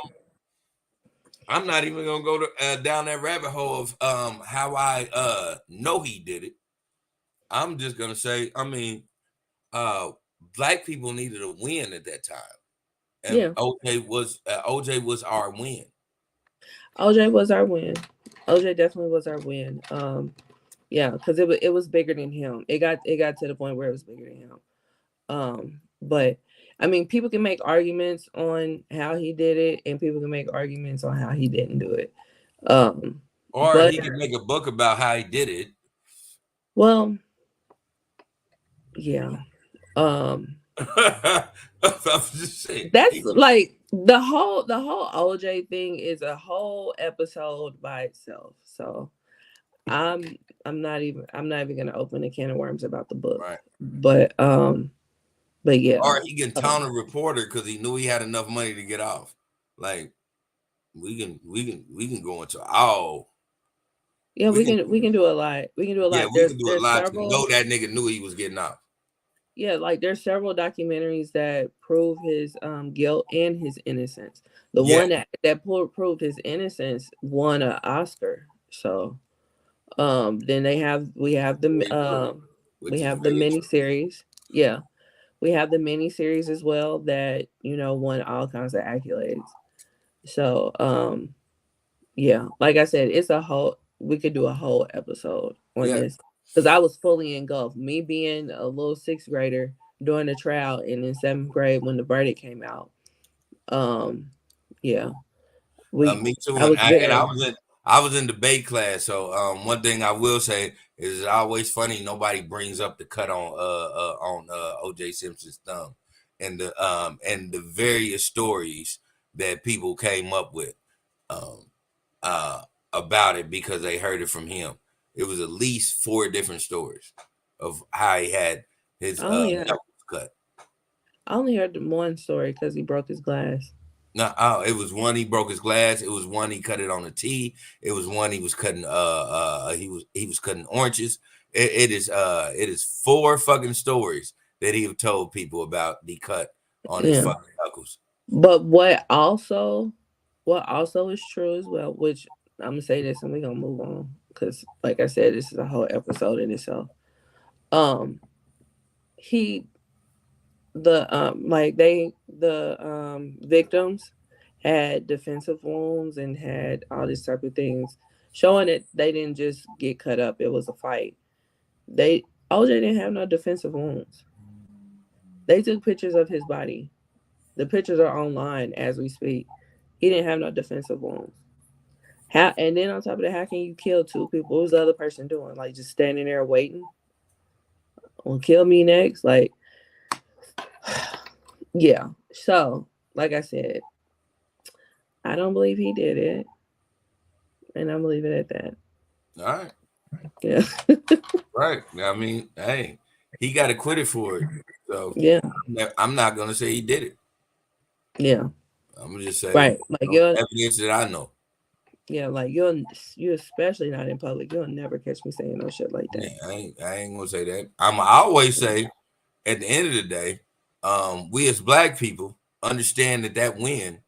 S7: I'm not even gonna go to, down that rabbit hole of how I know he did it. I'm just gonna say, I mean, black people needed a win at that time, and OJ was our win.
S5: OJ was our win. OJ definitely was our win. Yeah, because it was bigger than him. It got to the point where it was bigger than him. But I mean, people can make arguments on how he did it, and people can make arguments on how he didn't do it.
S7: Or he can make a book about how he did it.
S5: Well, yeah.
S7: I'm just saying.
S5: That's like the whole OJ thing is a whole episode by itself. So I'm not even gonna open a can of worms about the book.
S7: Right.
S5: But yeah.
S7: Or he can taunt a reporter because he knew he had enough money to get off. Like we can go into all.
S5: Yeah, we can do a lot. We can do a lot.
S7: Yeah, we can do a lot to know that nigga knew he was getting off.
S5: Yeah, like there's several documentaries that prove his guilt and his innocence. The one that proved his innocence won an Oscar. So then we have the miniseries. Yeah. We have the miniseries as well that, won all kinds of accolades. So yeah, like I said, we could do a whole episode on this. Because I was fully engulfed. Me being a little 6th grader during the trial and in 7th grade when the verdict came out. Yeah.
S7: Me too. I was in debate class. So one thing I will say is it's always funny nobody brings up the cut on OJ Simpson's thumb and the various stories that people came up with about it because they heard it from him. It was at least 4 different stories of how he had his knuckles cut.
S5: I only heard one story because he broke his glass.
S7: No, it was one he broke his glass. It was one he cut it on a tee. It was one he was cutting. He was cutting oranges. It is 4 fucking stories that he have told people about the cut on his fucking knuckles.
S5: But what also is true as well, which I'm gonna say this and we're gonna move on. Because, like I said, this is a whole episode in itself. The victims had defensive wounds and had all these type of things, showing that they didn't just get cut up. It was a fight. OJ didn't have no defensive wounds. They took pictures of his body. The pictures are online as we speak. He didn't have no defensive wounds. And then on top of that, how can you kill 2 people? What was the other person doing? Like just standing there waiting? Will kill me next? Like, yeah. So, like I said, I don't believe he did it. And I'm leaving it at that.
S7: All right.
S5: Yeah.
S7: Right. I mean, hey, he got acquitted for it. So
S5: yeah.
S7: I'm not gonna say he did it.
S5: Yeah.
S7: I'm gonna just say
S5: like
S7: evidence that I know.
S5: Yeah, like you especially not in public. You'll never catch me saying no shit like that.
S7: Yeah, I ain't gonna say that. I always say, at the end of the day, we as black people understand that win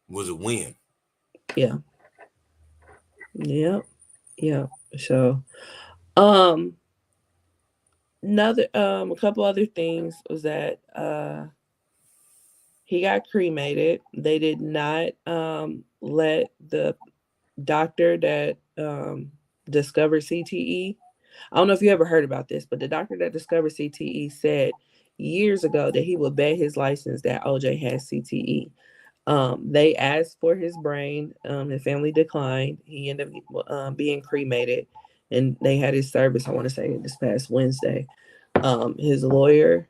S7: was a win.
S5: Yeah. Yep. Yeah. So, a couple other things was that he got cremated. They did not let the doctor that discovered CTE. I don't know if you ever heard about this, but the doctor that discovered CTE said years ago that he would bet his license that OJ has CTE. They asked for his brain. His family declined. He ended up being cremated, and they had his service, I want to say, this past Wednesday. His lawyer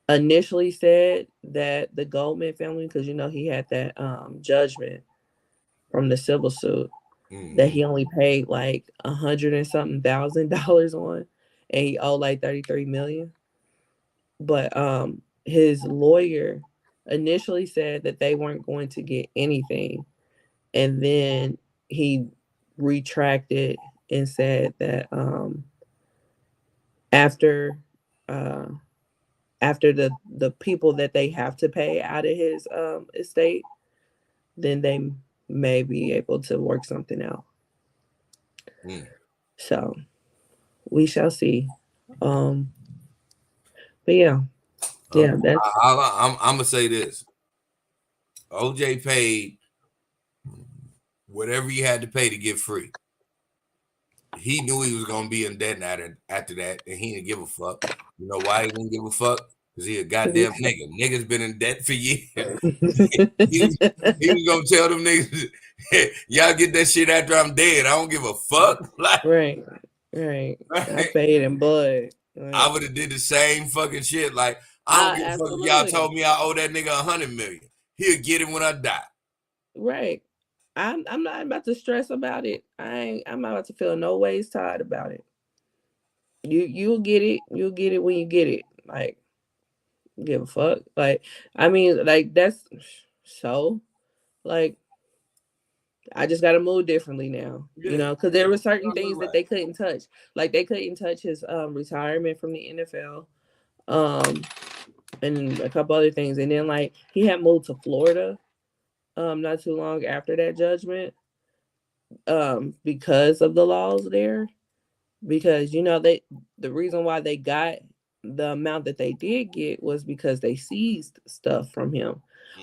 S5: initially said that the Goldman family, because he had that judgment from the civil suit, that he only paid like $100 and something thousand on, and he owed like 33 million. But his lawyer initially said that they weren't going to get anything, and then he retracted and said that after the people that they have to pay out of his estate, then they may be able to work something out. So we shall see. But yeah, that's.
S7: I'm gonna say this: OJ paid whatever he had to pay to get free. He knew he was gonna be in debt after that, and he didn't give a fuck. You know why he didn't give a fuck? Because he a goddamn nigga. Niggas been in debt for years. he was gonna tell them niggas, y'all get that shit after I'm dead. I don't give a fuck. Like,
S5: right. I paid in blood. Right.
S7: I would have did the same fucking shit. Like, I don't give a fuck if y'all told me I owe that nigga $100 million. He'll get it when I die.
S5: Right. I'm not about to stress about it. I'm not about to feel no ways tired about it. You'll get it. You'll get it when you get it. Like, give a fuck. Like, I mean, like, that's so, like, I just gotta move differently now. Because there were certain things that they couldn't touch. Like, they couldn't touch his retirement from the NFL, and a couple other things. And then, like, he had moved to Florida not too long after that judgment, because of the laws there. Because the reason why they got the amount that they did get was because they seized stuff from him,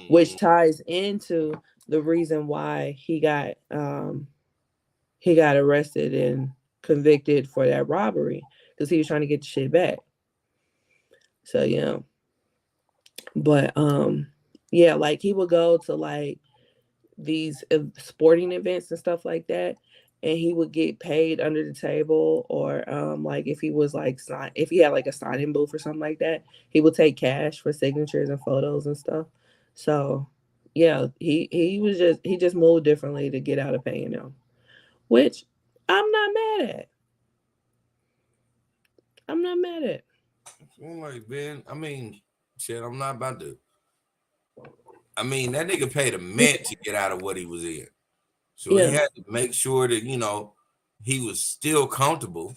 S5: which ties into the reason why he got arrested and convicted for that robbery, because he was trying to get the shit back. So yeah. But yeah, like, he would go to like these sporting events and stuff like that, and he would get paid under the table, or like if he was like if he had like a signing booth or something like that, he would take cash for signatures and photos and stuff. So yeah, he just moved differently to get out of paying them, which I'm not mad at.
S7: Like, Ben, I mean, shit, I'm not about to. I mean, that nigga paid a mint to get out of what he was in. So he had to make sure that, he was still comfortable.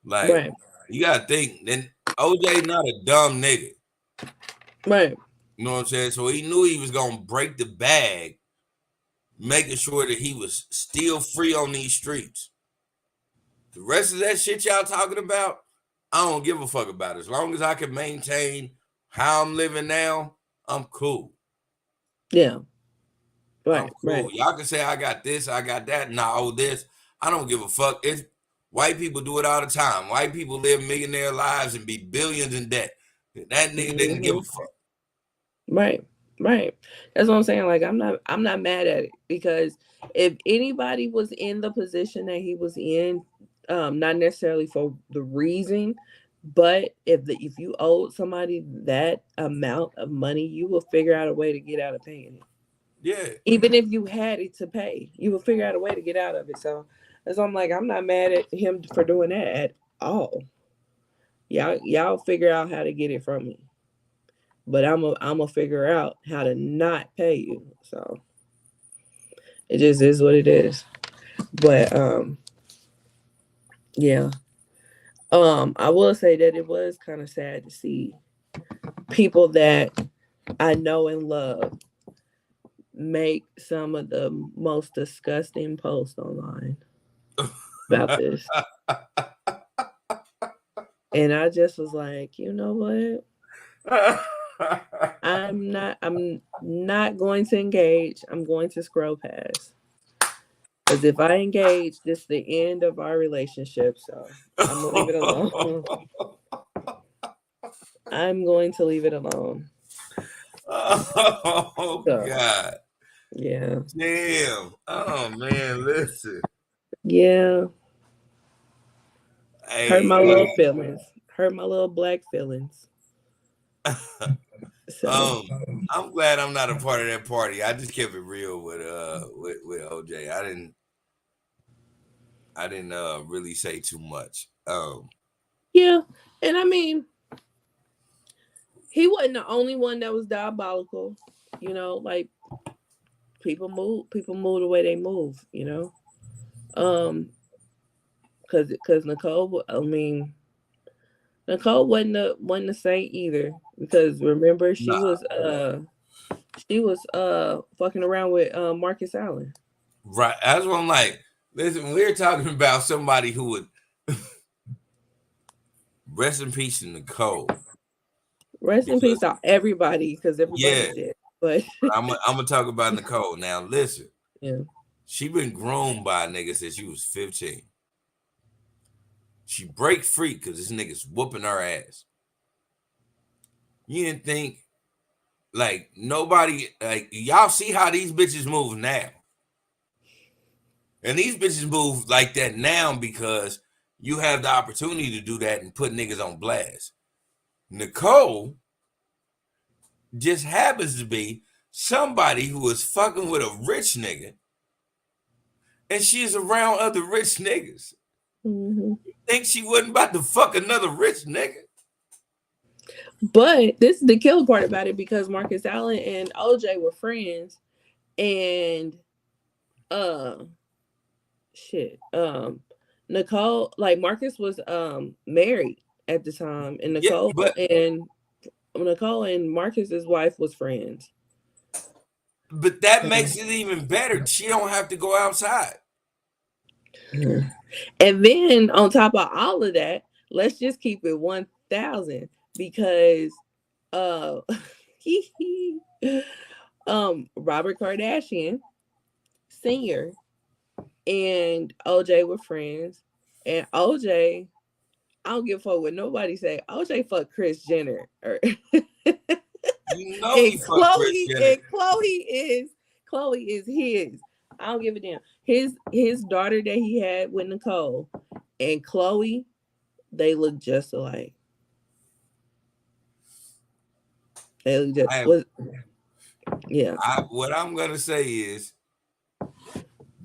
S7: Like, you got to think, then OJ not a dumb nigga.
S5: Right.
S7: You know what I'm saying? So he knew he was going to break the bag, making sure that he was still free on these streets. The rest of that shit y'all talking about, I don't give a fuck about. As long as I can maintain how I'm living now, I'm cool.
S5: Yeah. Right.
S7: I'm cool. Y'all can say I got this, I got that, and I owe this. I don't give a fuck. It's white people do it all the time. White people live millionaire lives and be billions in debt. That nigga didn't give a fuck.
S5: Right. That's what I'm saying. Like, I'm not mad at it, because if anybody was in the position that he was in, not necessarily for the reason, but if you owed somebody that amount of money, you will figure out a way to get out of paying it.
S7: Yeah.
S5: Even if you had it to pay, you will figure out a way to get out of it. So I'm like, I'm not mad at him for doing that at all. Y'all figure out how to get it from me. But I'm gonna figure out how to not pay you. So it just is what it is. But yeah. I will say that it was kind of sad to see people that I know and love make some of the most disgusting posts online about this. And I just was like, you know what? I'm not going to engage. I'm going to scroll past. Because if I engage, this is the end of our relationship. So I'm gonna leave it alone. I'm going to leave it alone.
S7: Oh
S5: So,
S7: God.
S5: yeah.
S7: Damn. Oh man, listen.
S5: Yeah.
S7: Hey,
S5: Hurt my little feelings. Hurt my little black feelings. So
S7: I'm glad I'm not a part of that party. I just kept it real with OJ. I didn't really say too much.
S5: yeah, and I mean, he wasn't the only one that was diabolical. You know, like people move the way they move. You know, because Nicole, I mean, Nicole wasn't the saint either. Because remember, she was fucking around with Marcus Allen.
S7: Right. That's what I'm like. Listen, we're talking about somebody who would rest in peace to Nicole.
S5: Rest in peace to everybody, because everybody's dead. But
S7: I'm gonna talk about Nicole now. Listen,
S5: yeah,
S7: she been groomed by a nigga since she was 15. She break free because this nigga's whooping her ass. You didn't think like nobody like y'all see how these bitches move now, and these bitches move like that now because you have the opportunity to do that and put niggas on blast. Nicole just happens to be somebody who is fucking with a rich nigga, and she's around other rich niggas.
S5: mm-hmm.
S7: Think she wasn't about to fuck another rich nigga?
S5: But this is the killer part about it, because Marcus Allen and OJ were friends, and Nicole, like Marcus was married at the time, and Nicole and Marcus's wife was friends.
S7: But that makes it even better. She don't have to go outside.
S5: Yeah. And then on top of all of that, let's just keep it 1,000, because Robert Kardashian Sr. and OJ were friends, and OJ, I don't give a fuck what nobody say. OJ fucked Kris Jenner.
S7: You know he fucked Kris Jenner.
S5: And Chloe is his. I don't give a damn. His daughter that he had with Nicole and Chloe, they look just alike. They look just yeah.
S7: What I'm gonna say is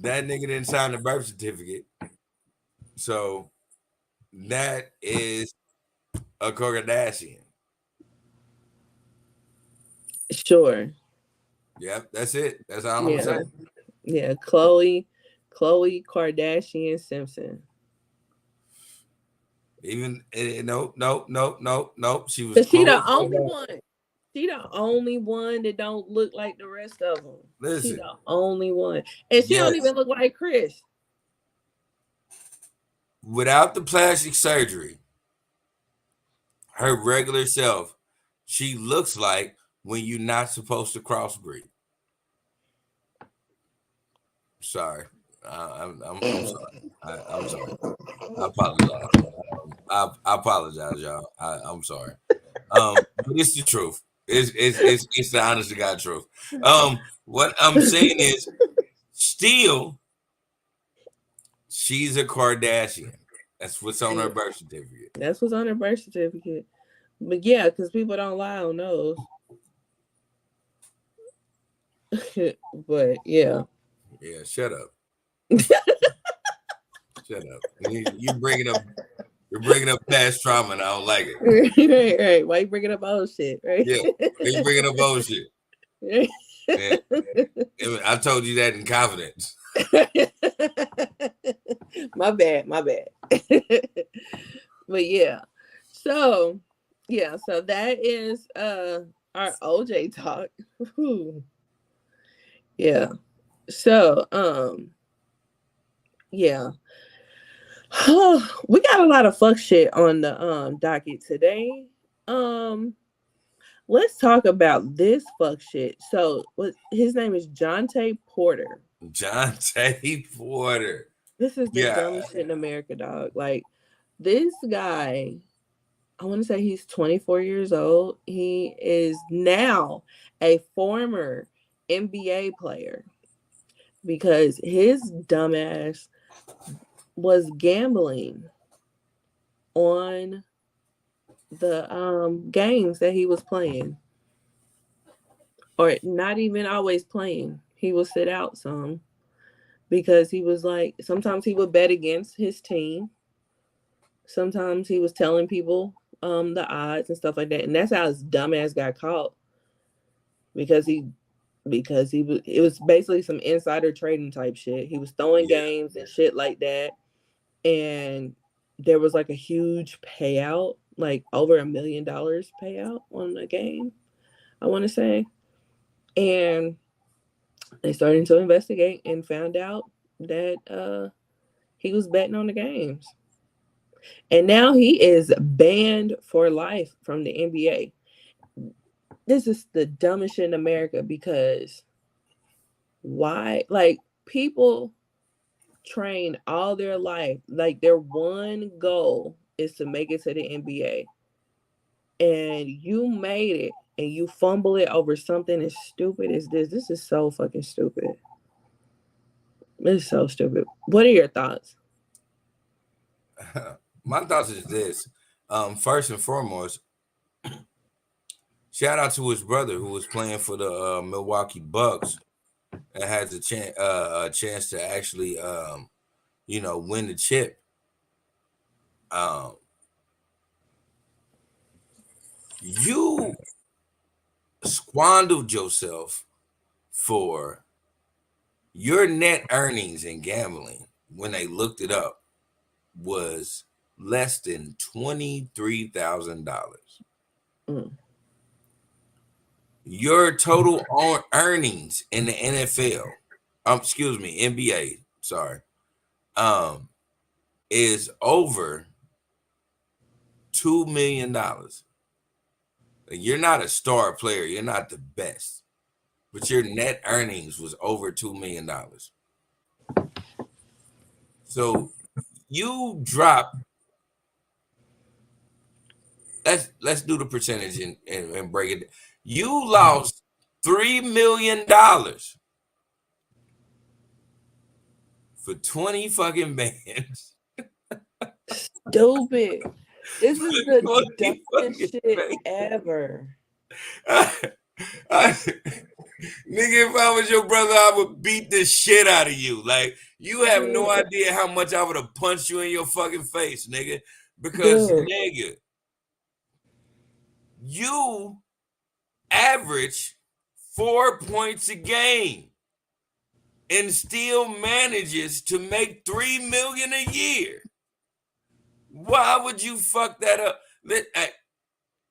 S7: that nigga didn't sign the birth certificate, so that is a Kardashian.
S5: Sure.
S7: Yep, that's it. That's all I'm saying.
S5: Yeah, Chloe Kardashian Simpson.
S7: Even no. She was.
S5: But she the only one. She the only one that don't look like the rest of them.
S7: Listen,
S5: she the only one, and she don't even look like Kris.
S7: Without the plastic surgery, her regular self, she looks like when you're not supposed to crossbreed. Sorry, I'm sorry. I'm sorry. I apologize. I apologize, y'all. I'm sorry. But it's the truth. It's the honest to God truth. What I'm saying is, still, she's a Kardashian. That's what's on her birth certificate.
S5: That's what's on her birth certificate. But yeah, because people don't lie on those. But yeah.
S7: Yeah, shut up. Shut up. You're bringing up past trauma, and I don't like
S5: it. Right. Why you bringing up old shit? Right.
S7: Yeah. You bringing up old shit. Yeah. I told you that in confidence.
S5: My bad. But yeah. So that is our OJ talk. Yeah. So yeah. We got a lot of fuck shit on the docket today. let's talk about this fuck shit. So, his name is Jontay Porter.
S7: Jontay Porter.
S5: This is the dumbest shit in America, dog. Like, this guy, I want to say he's 24 years old. He is now a former NBA player because his dumbass was gambling on the games that he was playing, or not even always playing. He would sit out some because he was like, sometimes he would bet against his team. Sometimes he was telling people the odds and stuff like that, and that's how his dumbass got caught because it was basically some insider trading type shit. He was throwing games and shit like that, and there was like a huge payout, like over $1 million payout on the game, I want to say. And they started to investigate and found out that he was betting on the games. And now he is banned for life from the NBA. This is the dumbest shit in America because why? Like, people train all their life. Like, their one goal is to make it to the NBA. And you made it and you fumble it over something as stupid as this. This is so fucking stupid. This is so stupid. What are your thoughts?
S7: My thoughts is this. First and foremost, shout out to his brother who was playing for the Milwaukee Bucks and has a chance to actually, win the chip. You squandered yourself for your net earnings in gambling when they looked it up was less than $23,000. Your total earnings in the NFL, NBA, is over $2 million. You're not a star player. You're not the best, but your net earnings was over $2 million. So you drop. Let's do the percentage and break it. You lost $3 million for 20 fucking bands.
S5: Stupid. This is the dumbest shit ever.
S7: Nigga, if I was your brother, I would beat the shit out of you. Like, you have no idea how much I would have punched you in your fucking face, nigga. Because, nigga, you average 4 points a game and still manages to make $3 million a year. Why would you fuck that up?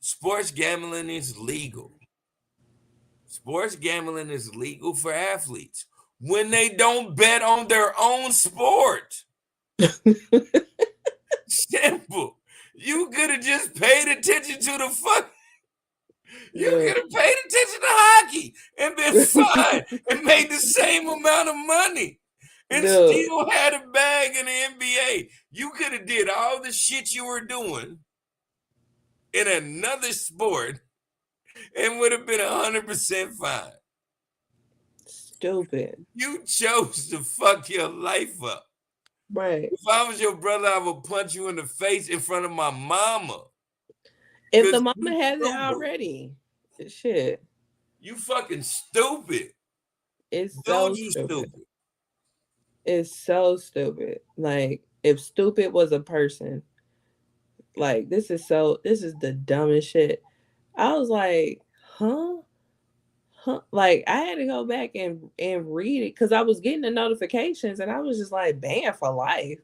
S7: Sports gambling is legal. Sports gambling is legal for athletes when they don't bet on their own sport. Simple. You could have just paid attention to the fuck. You could have paid attention to hockey and been fine and made the same amount of money and still had a bag in the NBA. You could have did all the shit you were doing in another sport and would have been 100% fine.
S5: Stupid.
S7: You chose to fuck your life up.
S5: Right.
S7: If I was your brother, I would punch you in the face in front of my mama.
S5: If the mama has it already, shit.
S7: You fucking stupid.
S5: It's so stupid. It's so stupid. Like, if stupid was a person, like, this is the dumbest shit. I was like, huh? Like, I had to go back and read it because I was getting the notifications and I was just like, banned for life.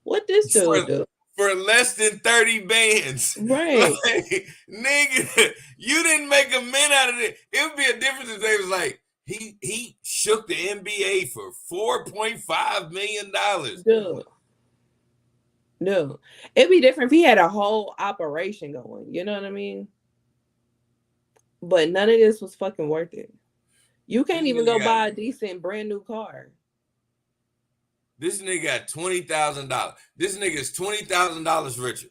S5: What this dude do?
S7: For less than 30 bands.
S5: Right.
S7: Like, nigga, you didn't make a mint out of it. It would be a difference if they was like, he shook the NBA for $4.5 million.
S5: No. It'd be different if he had a whole operation going. You know what I mean? But none of this was fucking worth it. You can't
S7: This
S5: even
S7: nigga
S5: go
S7: got-
S5: buy a decent brand new car.
S7: This nigga got $20,000. This nigga is $20,000 richer.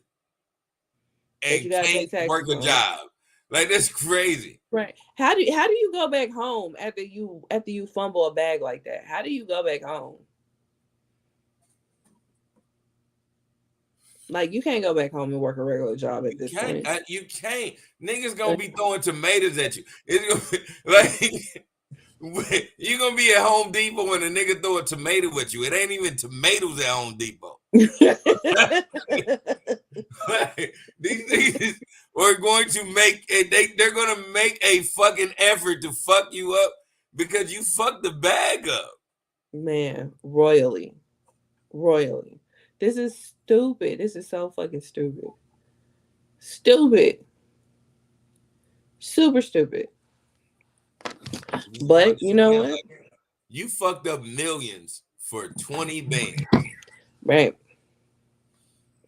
S5: That you
S7: And
S5: gotta pay
S7: can't
S5: taxes
S7: work a
S5: on.
S7: job. Like, that's crazy.
S5: Right. How do you go back home after you fumble a bag like that? How do you go back home? Like, you can't go back home and work a regular job at this point.
S7: You can't. Niggas gonna be throwing tomatoes at you. It's gonna be, like you gonna be at Home Depot when a nigga throw a tomato at you. It ain't even tomatoes at Home Depot. These niggas are going to make they're gonna make a fucking effort to fuck you up because you fucked the bag up.
S5: Man, royally. This is stupid. This is so fucking stupid. Super stupid. But you know what?
S7: You fucked up millions for 20 bands.
S5: Right.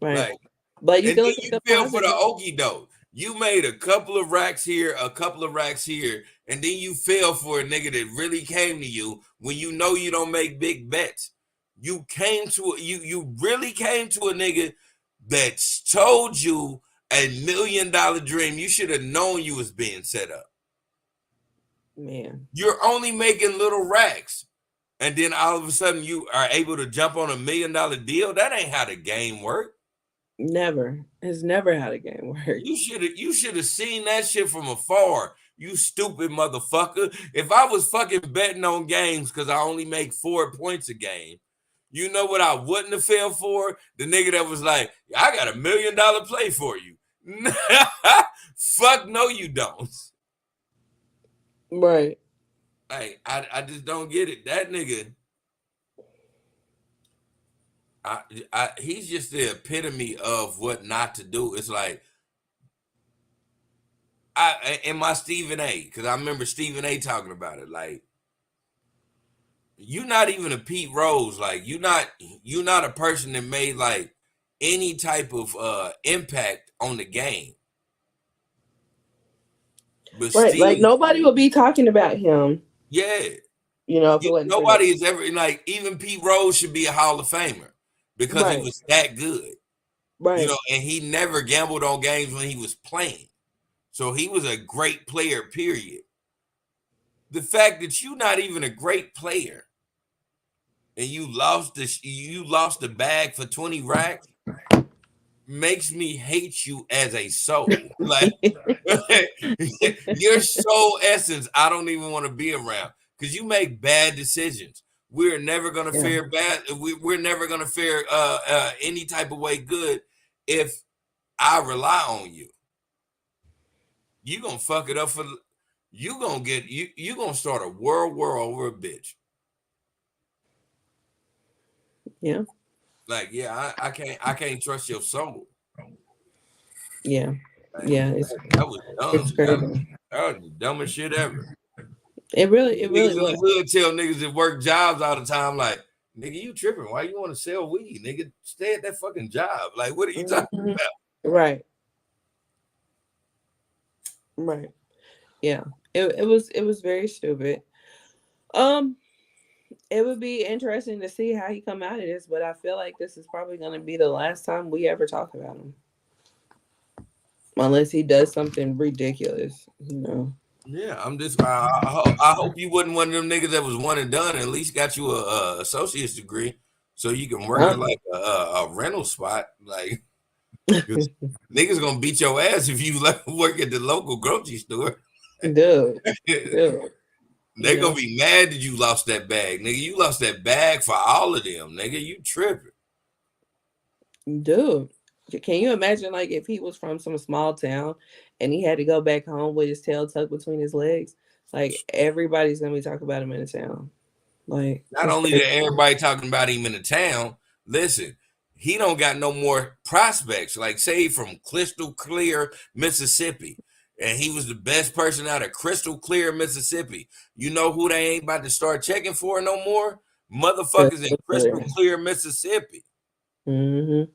S7: Like,
S5: but you
S7: and
S5: can
S7: then
S5: look at
S7: you
S5: the
S7: feel for the
S5: positive.
S7: okie doke. You made a couple of racks here, a couple of racks here, and then you fell for a nigga that really came to you when you know you don't make big bets. You really came to a nigga that told you $1 million dream. You should have known you was being set up.
S5: Man,
S7: you're only making little racks, and then all of a sudden you are able to jump on $1 million deal. That ain't how the game work.
S5: never. It's never how the game works.
S7: You should have seen that shit from afar. You stupid motherfucker. If I was fucking betting on games because I only make 4 points a game, you know what I wouldn't have fell for? The nigga that was like, I got $1 million play for you. Fuck no, you don't.
S5: Right.
S7: Like, I just don't get it. That nigga, he's just the epitome of what not to do. It's like, and my Stephen A, because I remember Stephen A talking about it. Like, you're not even a Pete Rose. Like, you're not a person that made like any type of impact on the game. But
S5: right,
S7: Steve,
S5: like nobody will be talking about him.
S7: Yeah.
S5: You know, if it wasn't
S7: nobody is ever like, even Pete Rose should be a Hall of Famer because he was that good.
S5: Right.
S7: You know, and he never gambled on games when he was playing. So he was a great player, period. The fact that you're not even a great player and you lost the bag for 20 racks makes me hate you as a soul. Like, your soul essence, I don't even want to be around because you make bad decisions. We're never gonna fare bad. We're never gonna fare any type of way good if I rely on you. You gonna fuck it up for. You gonna start a world war over a bitch.
S5: Yeah.
S7: Like, yeah, I can't trust your soul.
S5: Yeah.
S7: Like,
S5: yeah.
S7: That was dumb.
S5: It's crazy.
S7: That was the dumbest shit ever.
S5: It really was.
S7: Would tell niggas that work jobs all the time, like, nigga, you tripping? Why you want to sell weed, nigga? Stay at that fucking job. Like, what are you talking about?
S5: Right. Yeah. It was very stupid. It would be interesting to see how he come out of this, but I feel like this is probably going to be the last time we ever talk about him, unless he does something ridiculous, you know.
S7: Yeah, I'm just. I hope you wasn't one of them niggas that was one and done. At least got you a associate's degree, so you can work at like a rental spot. Like, niggas gonna beat your ass if you work at the local grocery store.
S5: Dude.
S7: They're gonna be mad that you lost that bag, nigga. You lost that bag for all of them, nigga. You tripping,
S5: dude. Can you imagine, like, if he was from some small town and he had to go back home with his tail tucked between his legs? Like, everybody's gonna be talking about him in the town. Like,
S7: not only that everybody talking about him in the town, listen, he don't got no more prospects. Like, say from Crystal Clear, Mississippi, and he was the best person out of Crystal Clear, Mississippi. You know who they ain't about to start checking for no more? Motherfuckers in Crystal Clear, Mississippi.
S5: Mm-hmm.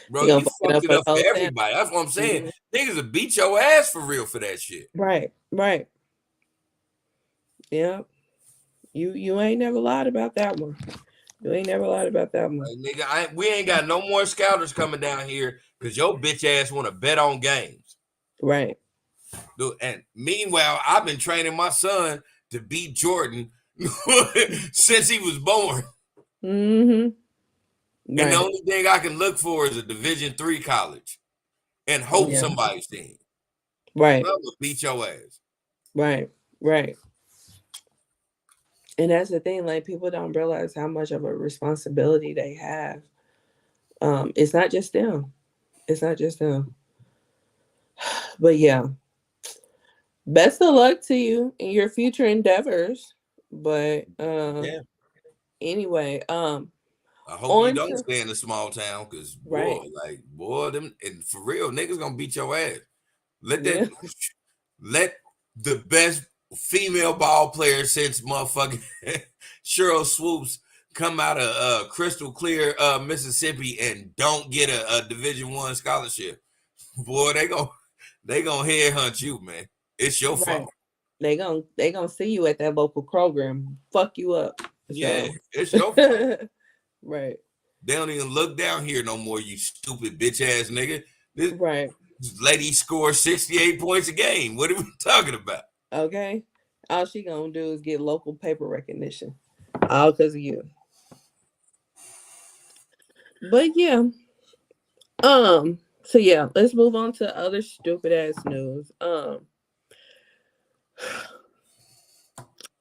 S7: Bro,
S5: He gonna
S7: you
S5: fuck it
S7: fucked
S5: up
S7: it
S5: for the
S7: up for
S5: whole family.
S7: everybody. That's what I'm saying.
S5: Mm-hmm.
S7: Niggas will beat your ass for real for that shit.
S5: Right. Yeah. You ain't never lied about that one. You ain't never lied about that one.
S7: Like, nigga, we ain't got no more scouters coming down here because your bitch ass want to bet on games.
S5: Right.
S7: Dude, and meanwhile, I've been training my son to beat Jordan since he was born.
S5: Mm-hmm.
S7: And the
S5: Right.
S7: only thing I can look for is a Division III college and hope
S5: Yeah.
S7: somebody's in.
S5: Right.
S7: I'm gonna beat your ass.
S5: Right. And that's the thing, like people don't realize how much of a responsibility they have. It's not just them. But yeah. Best of luck to you in your future endeavors. But
S7: Yeah.
S5: anyway,
S7: I hope you
S5: on
S7: don't
S5: to
S7: stay in a small town because
S5: right.
S7: boy, them and for real, niggas gonna beat your ass. Let
S5: Yeah.
S7: the best female ball player since motherfucking Cheryl Swoops come out of crystal clear Mississippi and don't get a Division I scholarship. Boy, they gonna headhunt you, man. It's your
S5: Right.
S7: fault.
S5: They gonna see you at that local program, fuck you up.
S7: Yeah,
S5: So
S7: it's your fault.
S5: right.
S7: They don't even look down here no more, you stupid bitch ass nigga. This
S5: Right.
S7: lady scores 68 points a game. What are we talking about?
S5: Okay. All she gonna do is get local paper recognition. All because of you. But yeah. So yeah, let's move on to other stupid ass news.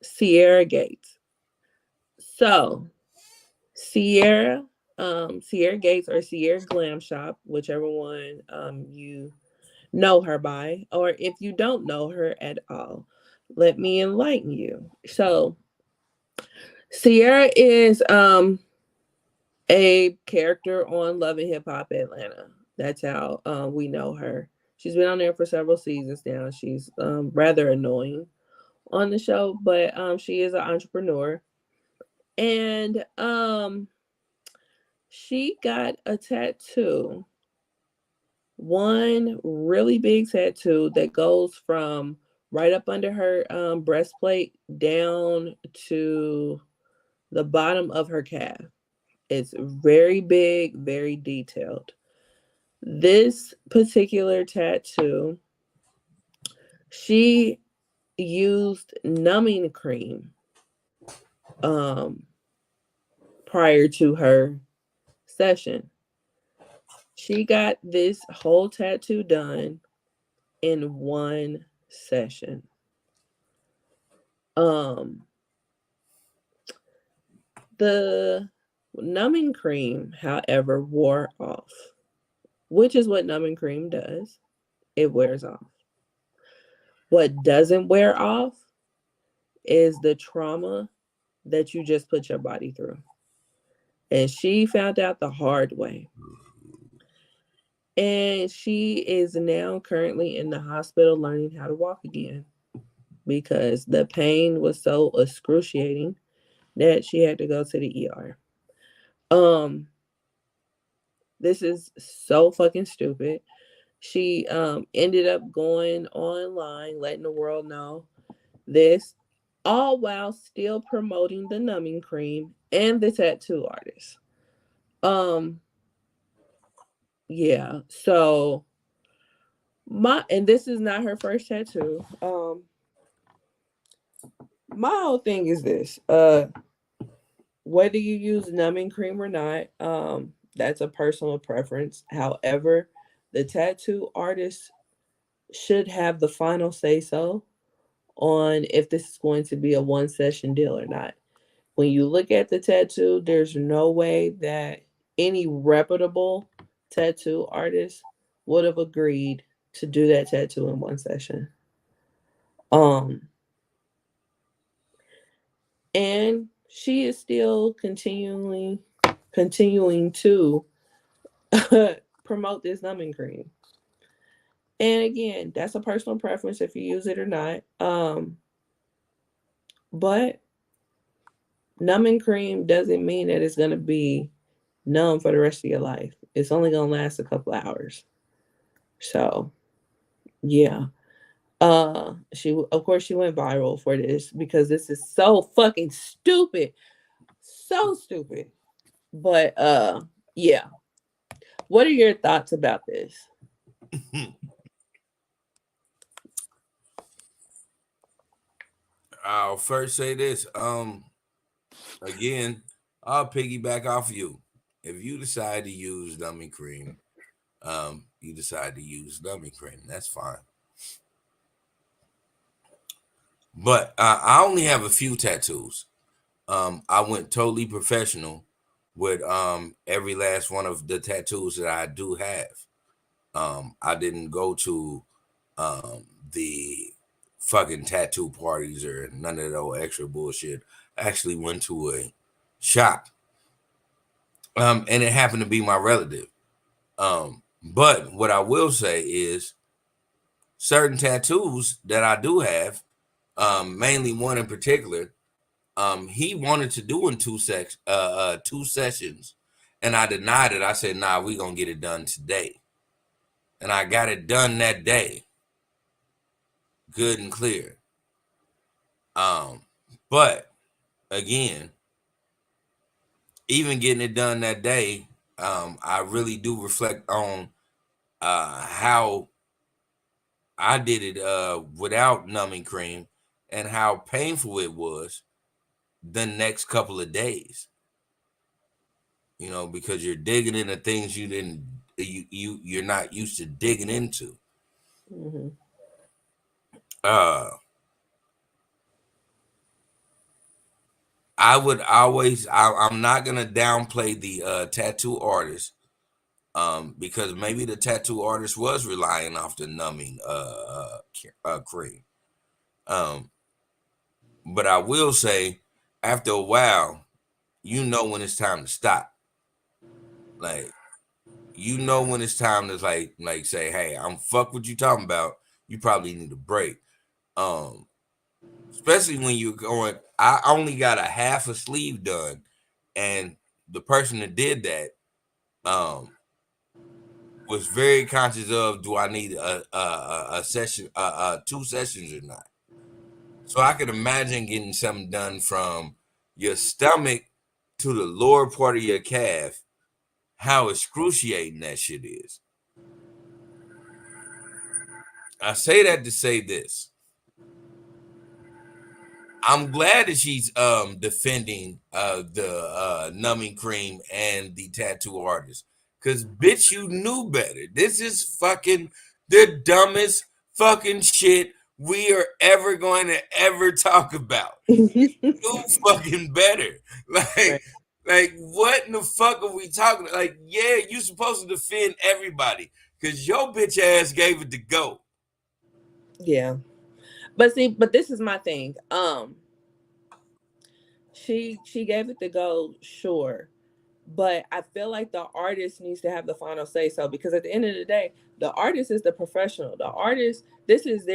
S5: Sierra Gates. So Sierra, Sierra Gates or Sierra Glam Shop, whichever one you know her by, or if you don't know her at all, let me enlighten you. So Sierra is a character on Love and Hip Hop Atlanta. That's how we know her. She's been on there for several seasons now. She's rather annoying on the show, but she is an entrepreneur. And she got a tattoo, one really big tattoo that goes from right up under her breastplate down to the bottom of her calf. It's very big, very detailed. This particular tattoo, she used numbing cream um prior to her session. She got this whole tattoo done in one session. Um the numbing cream, however, wore off, which is what numbing cream does. It wears off. What doesn't wear off is the trauma that you just put your body through. And she found out the hard way. And she is now currently in the hospital learning how to walk again because the pain was so excruciating that she had to go to the ER. This is so fucking stupid. She ended up going online, letting the world know this, all while still promoting the numbing cream and the tattoo artist. Yeah, so and this is not her first tattoo. My whole thing is this. Whether you use numbing cream or not, that's a personal preference. However, the tattoo artist should have the final say so on if this is going to be a one session deal or not. When you look at the tattoo, there's no way that any reputable tattoo artist would have agreed to do that tattoo in one session. And she is still continuing to promote this numbing cream. And again, that's a personal preference if you use it or not. But numbing cream doesn't mean that it's going to be numb for the rest of your life. It's only gonna last a couple hours. So yeah. She of course she went viral for this because this is so fucking stupid. So stupid. But yeah. What are your thoughts about this?
S7: I'll first say this. Again, I'll piggyback off you. If you decide to use dummy cream, you decide to use dummy cream. That's fine. But I only have a few tattoos. I went totally professional with every last one of the tattoos that I do have. I didn't go to the fucking tattoo parties or none of that extra bullshit. I actually went to a shop. And it happened to be my relative. But what I will say is certain tattoos that I do have, mainly one in particular, he wanted to do in two sessions, and I denied it. I said, "Nah, we gonna get it done today," and I got it done that day, good and clear. But again, even getting it done that day, I really do reflect on how I did it without numbing cream and how painful it was the next couple of days. You know, because you're digging into things you're not used to digging into.
S5: Mm-hmm.
S7: I would always I'm not gonna downplay the tattoo artist, because maybe the tattoo artist was relying off the numbing cream. But I will say, after a while, you know when it's time to stop. Like, you know when it's time to like say, hey, I'm fuck what you talking about. You probably need a break. Especially when you're going, I only got a half a sleeve done, and the person that did that was very conscious of, do I need a session, two sessions or not? So I could imagine getting something done from your stomach to the lower part of your calf, how excruciating that shit is. I say that to say this. I'm glad that she's defending the numbing cream and the tattoo artist. Cause bitch, you knew better. This is fucking the dumbest fucking shit we are ever going to ever talk about. You knew fucking better.
S5: Right.
S7: Like what in the fuck are we talking about? Like, yeah, you supposed to defend everybody. Cause your bitch ass gave it to go.
S5: Yeah. But see, but this is my thing. She gave it the go, sure. But I feel like the artist needs to have the final say so, because at the end of the day, the artist is the professional. The artist, this is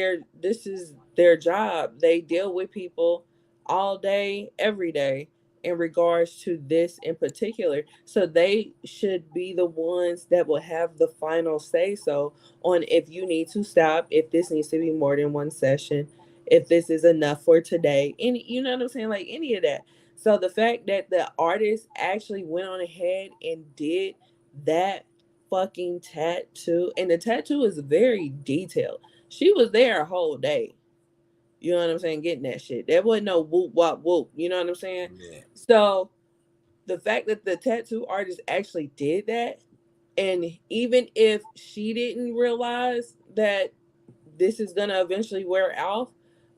S5: their job. They deal with people all day, every day in regards to this in particular. So they should be the ones that will have the final say so on if you need to stop, if this needs to be more than one session, if this is enough for today. Any, you know what I'm saying? Like any of that. So the fact that the artist actually went on ahead and did that fucking tattoo, and the tattoo is very detailed. She was there a whole day. You know what I'm saying? Getting that shit. There wasn't no whoop wop whoop. You know what I'm saying?
S7: Yeah.
S5: So the fact that the tattoo artist actually did that, and even if she didn't realize that this is gonna eventually wear off,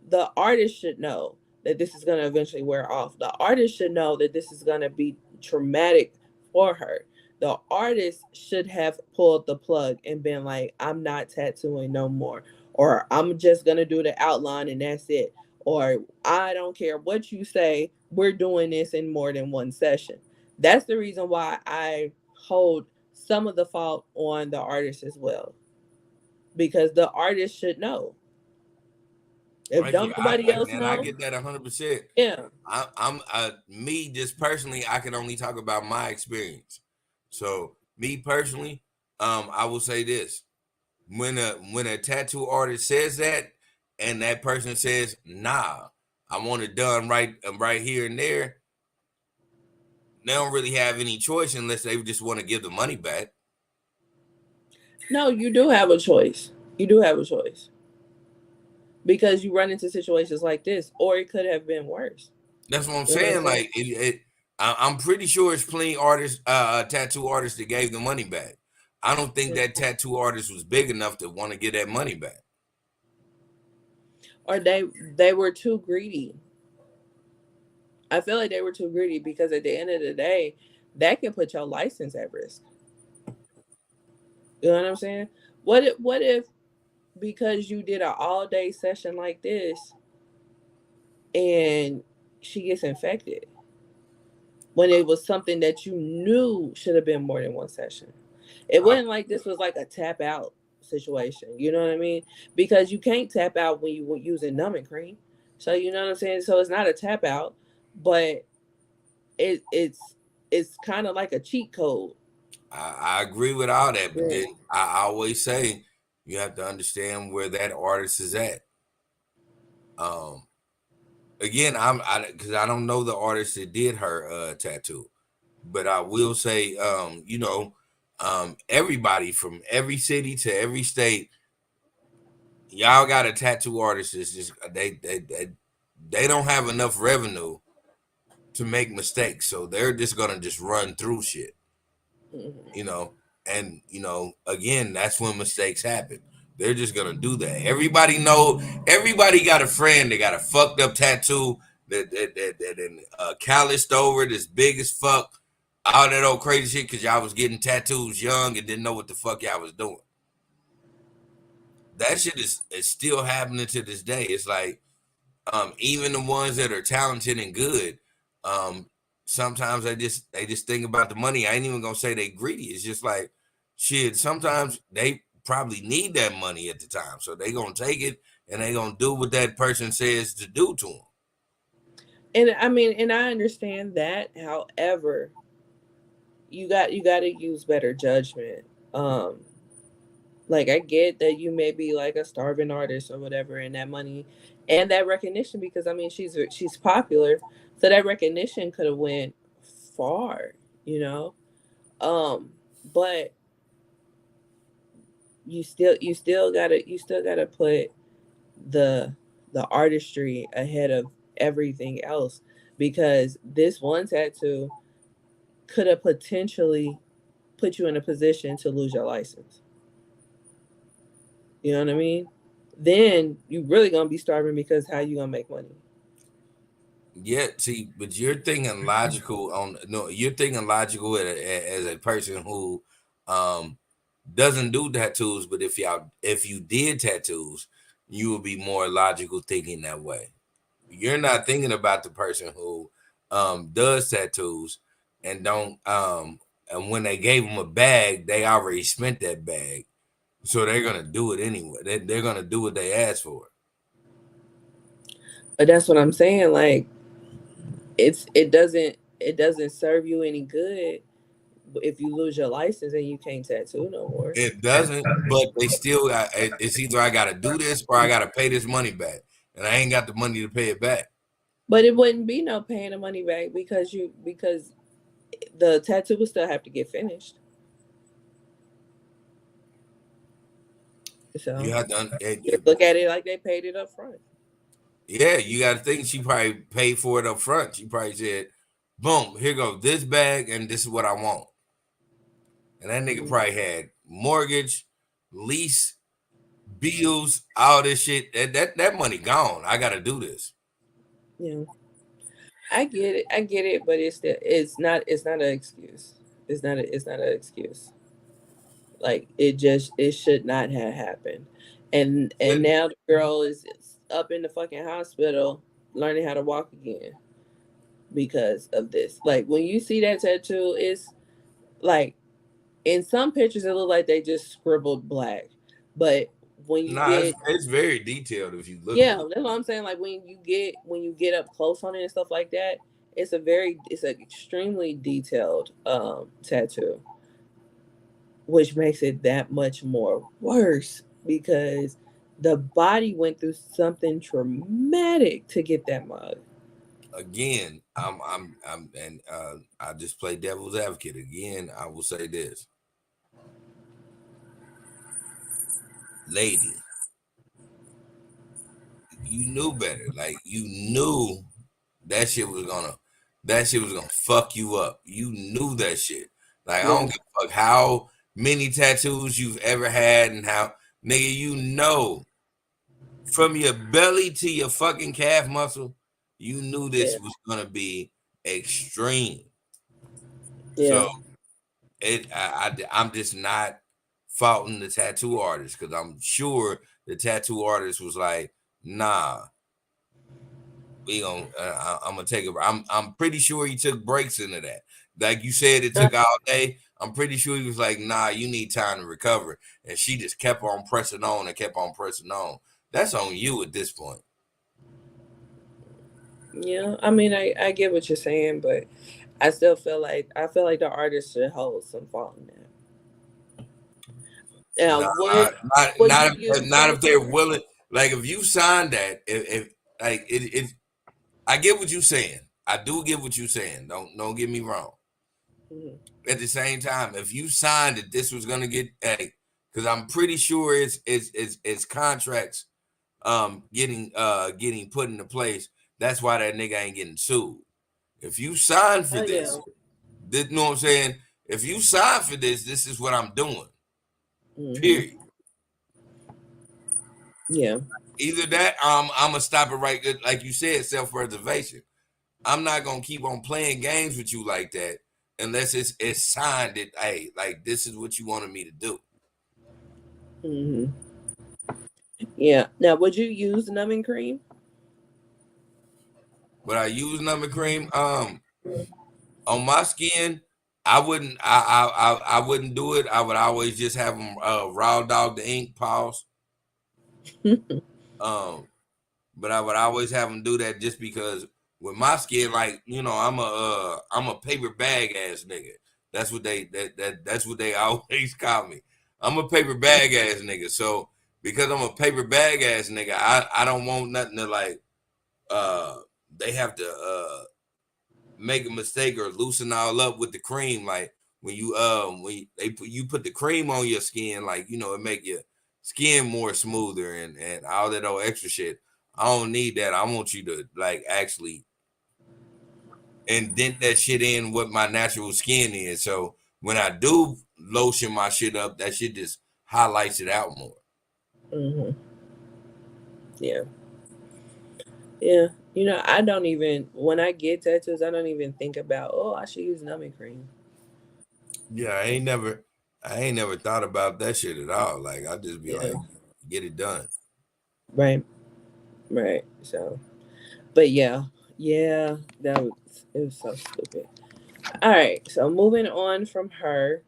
S5: the artist should know that this is gonna eventually wear off. The artist should know that this is gonna be traumatic for her. The artist should have pulled the plug and been like, I'm not tattooing no more. Or I'm just gonna do the outline and that's it. Or I don't care what you say, we're doing this in more than one session. That's the reason why I hold some of the fault on the artist as well, because the artist should know. If don't nobody else
S7: And I
S5: know,
S7: get that 100%.
S5: yeah,
S7: I'm me just personally, I can only talk about my experience. So Me personally, I will say this: when a tattoo artist says that, and that person says, "Nah, I want it done right here and there," they don't really have any choice unless they just want to give the money back.
S5: No, you do have a choice. You do have a choice because you run into situations like this, or it could have been worse.
S7: That's what I'm
S5: You know what
S7: saying.
S5: I'm saying?
S7: Like I'm pretty sure it's plenty artists, tattoo artists that gave the money back. I don't think that tattoo artist was big enough to want to get that money back.
S5: Or they were too greedy. I feel like they were too greedy because at the end of the day, that can put your license at risk. You know what I'm saying? What if because you did an all day session like this and she gets infected when it was something that you knew should have been more than one session? It wasn't like this was like a tap out situation. You know what I mean? Because you can't tap out when you were using numbing cream. So you know what I'm saying? So it's not a tap out, but it's kind of like a cheat code.
S7: I agree with all that, but
S5: Yeah.
S7: then I always say you have to understand where that artist is at. Um, Again, because I don't know the artist that did her tattoo, but I will say, everybody from every city to every state, y'all got a tattoo artist that's just they don't have enough revenue to make mistakes, so they're just gonna just run through shit,
S5: Mhm.
S7: you know. And again, that's when mistakes happen. They're just gonna do that. Everybody got a friend that got a fucked up tattoo that calloused over this big as fuck, all that old crazy shit because y'all was getting tattoos young and didn't know what the fuck y'all was doing. That shit is still happening to this day. It's like even the ones that are talented and good, um, sometimes they just think about the money. I ain't even gonna say they greedy. It's just like shit. Sometimes they probably need that money at the time, so they gonna take it and they gonna do what that person says to do to them.
S5: And I mean, and I understand that. However, you got to use better judgment. Um, like I get that you may be like a starving artist or whatever, and that money and that recognition because I mean she's popular, so that recognition could have went far, you know. But you still gotta put the the artistry ahead of everything else because this one tattoo could have potentially put you in a position to lose your license. You know what I mean? Then you really gonna be starving because how you gonna make money?
S7: Yeah, see, but you're thinking logical on no, you're thinking logical as a person who um doesn't do tattoos, but if you did tattoos, you would be more logical thinking that way. You're not thinking about the person who does tattoos and don't and when they gave them a bag, they already spent that bag. So they're gonna do it anyway. They're gonna do what they asked for.
S5: But that's what I'm saying. Like it doesn't serve you any good if you lose your license and you can't tattoo no more.
S7: It doesn't, but they still got it's either I gotta do this or I gotta pay this money back. And I ain't got the money to pay it back.
S5: But it wouldn't be no paying the money back because the tattoo would still have to get finished.
S7: You
S5: So
S7: have to
S5: just look at it like they paid it up front.
S7: yeah, you gotta think she probably paid for it up front. She probably said, boom, here goes this bag and this is what I want. And that nigga probably had mortgage, lease, bills, all this shit. That money gone. I gotta do this.
S5: Yeah, I get it, but it's not an excuse. It's not an excuse. Like it should not have happened. And
S7: But
S5: now the girl is up in the fucking hospital learning how to walk again because of this. Like when you see that tattoo, it's like in some pictures it look like they just scribbled black. But when you
S7: nah,
S5: get
S7: it's very detailed if you look at
S5: yeah,
S7: it.
S5: that's what I'm saying. Like when you get up close on it and stuff like that, it's an extremely detailed tattoo. which makes it that much more worse because the body went through something traumatic to get that mug.
S7: Again, and I just play devil's advocate. Again, I will say this. Lady, you knew better. Like, you knew that shit was gonna fuck you up. You knew that shit. Like, I don't give a fuck how many tattoos you've ever had and how, nigga, you know, from your belly to your fucking calf muscle, you knew this was gonna be extreme.
S5: Yeah.
S7: So I'm just not faulting the tattoo artist, because I'm sure the tattoo artist was like, nah, I'm gonna take it. I'm pretty sure he took breaks into that. Like you said, it took all day. I'm pretty sure he was like, nah, you need time to recover. And she just kept on pressing on and kept on pressing on. That's on you at this point.
S5: Yeah, I mean, I get what you're saying, but I still feel like the artist should hold some fault in that. Now,
S7: Not if they're willing. Like, if you signed that, if like it, I get what you're saying. I do get what you're saying. Don't get me wrong.
S5: Mm-hmm.
S7: At the same time, if you signed that this was gonna get, because I'm pretty sure it's contracts getting put into place. That's why that nigga ain't getting sued. If you sign for this, you know what I'm saying? If you sign for this, this is what I'm doing.
S5: Mm-hmm.
S7: Period.
S5: Yeah.
S7: Either that, I'm gonna stop it right. Like you said, self-preservation. I'm not gonna keep on playing games with you like that unless it's signed that, hey, like, this is what you wanted me to do.
S5: Mm-hmm. Yeah. Now, would you use numbing cream?
S7: But I use numbing cream on my skin. I wouldn't. I wouldn't do it. I would always just have them raw dog the ink, pause. But I would always have them do that just because with my skin, like, you know, I'm a paper bag ass nigga. That's what that's what they always call me. I'm a paper bag ass nigga. So because I'm a paper bag ass nigga, I don't want nothing to, like, they have to make a mistake or loosen all up with the cream. Like, when you put the cream on your skin, like, you know, it make your skin more smoother and all that old extra shit. I don't need that. I want you to, like, actually indent that shit in what my natural skin is. So when I do lotion my shit up, that shit just highlights it out more.
S5: Mm-hmm. Yeah. Yeah. You know, I don't even, when I get tattoos, I don't even think about, oh, I should use numbing cream.
S7: Yeah, I ain't never thought about that shit at all. Like, I just be like, get it done.
S5: Right. So, but yeah, it was so stupid. All right, so moving on from her,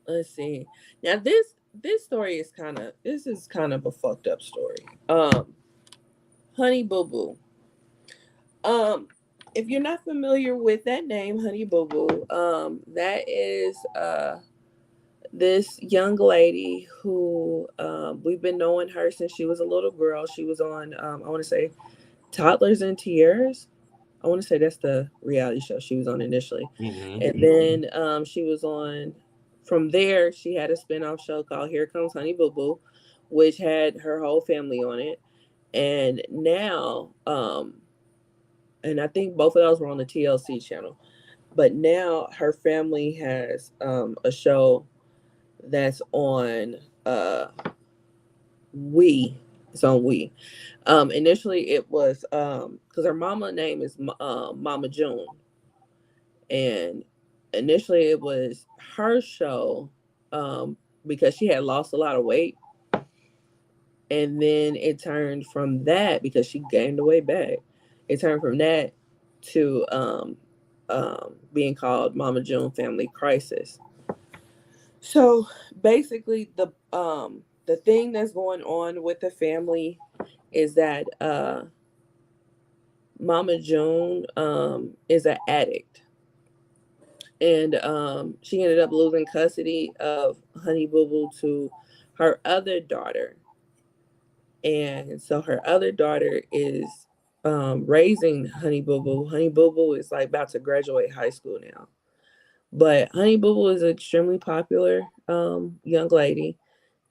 S5: let's see. Now this story is kind of a fucked up story. Honey Boo Boo. If you're not familiar with that name, Honey Boo Boo, that is this young lady who we've been knowing her since she was a little girl. She was on I want to say Toddlers and Tears. I want to say that's the reality show she was on initially.
S7: Mm-hmm.
S5: And then she was on, from there, she had a spinoff show called Here Comes Honey Boo Boo, which had her whole family on it. And now, and I think both of those were on the TLC channel. But now her family has a show that's on We. It's on We. Initially it was because her mama name is Mama June, and initially it was her show because she had lost a lot of weight, and then it turned from that because she gained the weight back. It turned from that to being called Mama June Family Crisis. So basically, the thing that's going on with the family is that Mama June is an addict, And she ended up losing custody of Honey Boo Boo to her other daughter. And so her other daughter is raising Honey Boo Boo. Honey Boo Boo is like about to graduate high school now. But Honey Boo Boo is an extremely popular young lady.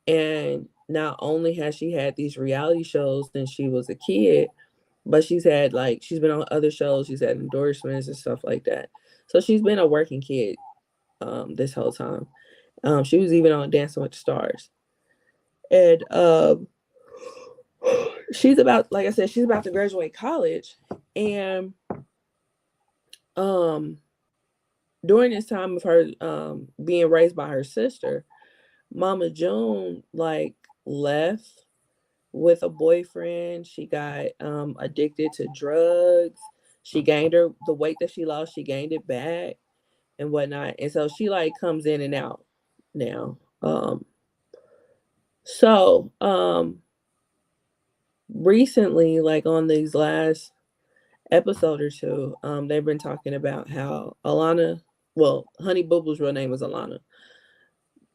S5: And not only has she had these reality shows since she was a kid, but she's been on other shows, she's had endorsements and stuff like that. So she's been a working kid this whole time. She was even on Dancing with the Stars. And she's about, like I said, she's about to graduate college. And during this time of her being raised by her sister, Mama June like left with a boyfriend. She got addicted to drugs. She gained the weight that she lost, she gained it back and whatnot. And so she like comes in and out now. Recently, like on these last episode or two, they've been talking about how Honey Boo Boo's real name is Alana.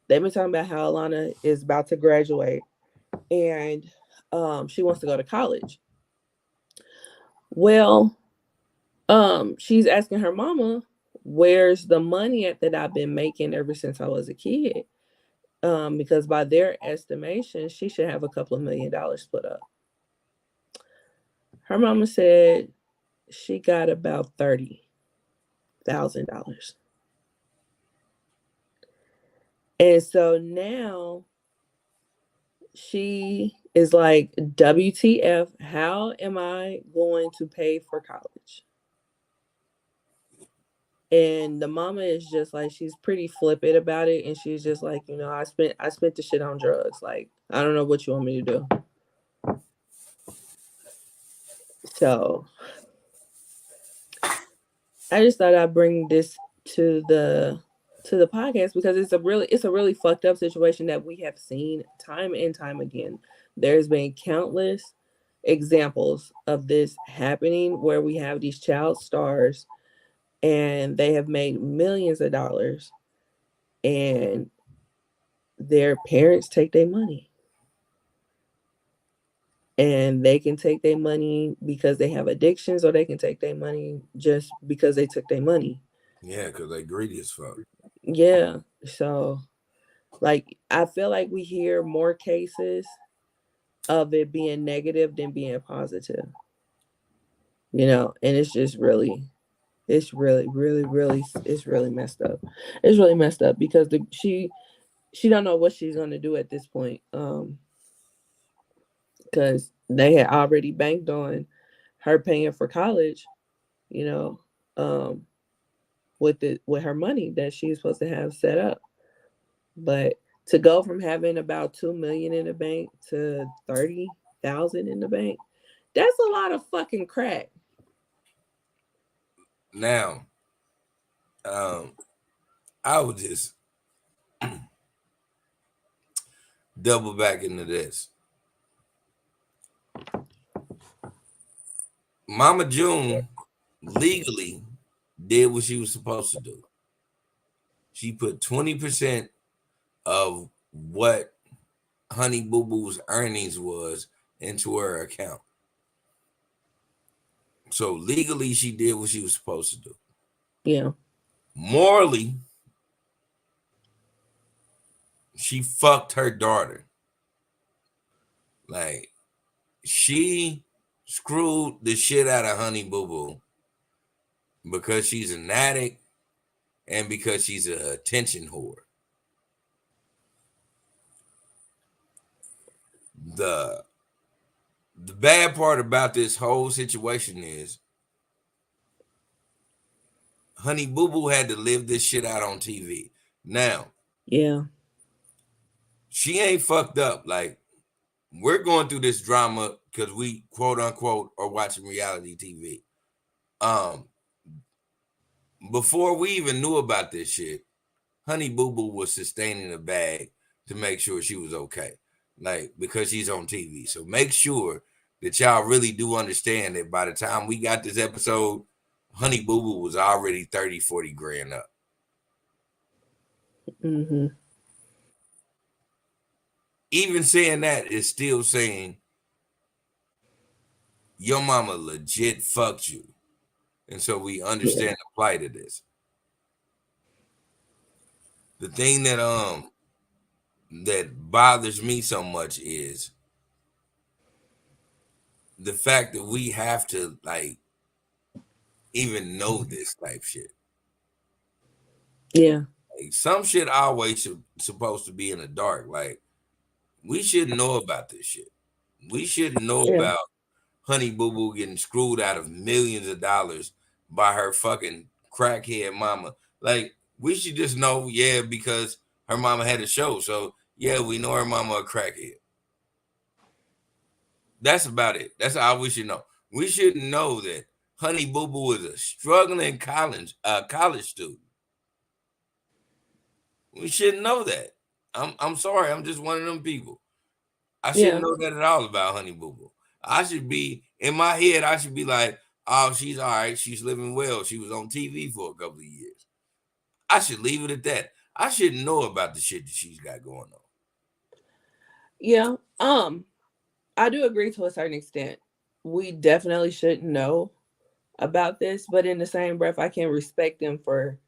S5: They've been talking about how Alana is about to graduate and she wants to go to college. Well, she's asking her mama, where's the money at that I've been making ever since I was a kid? Because by their estimation, she should have a couple of $1 million put up. Her mama said she got about $30,000. And so now she is like, WTF, how am I going to pay for college? And the mama is just like, she's pretty flippant about it. And she's just like, I spent the shit on drugs. Like, I don't know what you want me to do. So I just thought I'd bring this to the podcast because it's a really fucked up situation that we have seen time and time again. There's been countless examples of this happening where we have these child stars and they have made millions of dollars and their parents take their money. And they can take their money because they have addictions, or they can take their money just because they took their money.
S7: Yeah, because they greedy as fuck.
S5: Yeah. So, like, I feel like we hear more cases of it being negative than being positive. And it's just really, it's really messed up. It's really messed up because she don't know what she's gonna do at this point. Because they had already banked on her paying for college, with her money that she's supposed to have set up. But to go from having about $2 million in the bank to $30,000 in the bank, that's a lot of fucking crack.
S7: Now, I would just double back into this. Mama June legally did what she was supposed to do. She put 20% of what Honey Boo Boo's earnings was into her account. So legally, she did what she was supposed to do.
S5: Yeah.
S7: Morally, she fucked her daughter. Like, she screwed the shit out of Honey Boo Boo because she's an addict and because she's an attention whore. The bad part about this whole situation is Honey Boo Boo had to live this shit out on TV. Now,
S5: yeah,
S7: she ain't fucked up. Like, we're going through this drama because we, quote unquote, are watching reality TV. Before we even knew about this shit, Honey Boo Boo was sustaining a bag to make sure she was okay. Like, because she's on TV. So make sure that y'all really do understand that by the time we got this episode, Honey Boo Boo was already 30, 40 grand up.
S5: Mm-hmm.
S7: Even saying that is still saying your mama legit fucked you. And so we understand the plight of this. The thing that bothers me so much is the fact that we have to like even know this type shit.
S5: Yeah.
S7: Like, some shit always supposed to be in the dark. Like we should know about this shit. We should know
S5: Yeah.
S7: about Honey Boo Boo getting screwed out of millions of dollars by her fucking crackhead mama. Like we should just know, yeah, because her mama had a show. So yeah, we know her mama a crackhead. That's about it. That's all we should know. We should know that Honey Boo Boo is a struggling college student. We shouldn't know that. I'm sorry. I'm just one of them people. I shouldn't
S5: Yeah.
S7: know that at all about Honey Boo Boo. I should be in my head. I should be like, oh, she's all right. She's living well. She was on TV for a couple of years. I should leave it at that. I shouldn't know about the shit that she's got going on.
S5: Yeah. I do agree to a certain extent. We definitely shouldn't know about this, but in the same breath, I can respect them for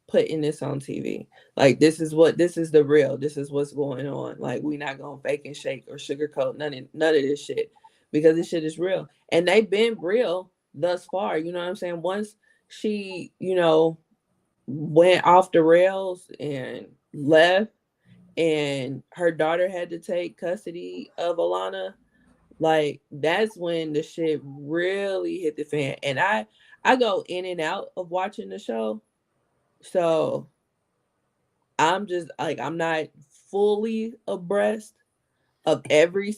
S5: putting this on TV. Like this is the real. This is what's going on. Like we not gonna fake and shake or sugarcoat none of this shit because this shit is real. And they've been real thus far. You know what I'm saying? Once she, went off the rails and left and her daughter had to take custody of Alana, like that's when the shit really hit the fan. And I go in and out of watching the show. So I'm just like I'm not fully abreast of every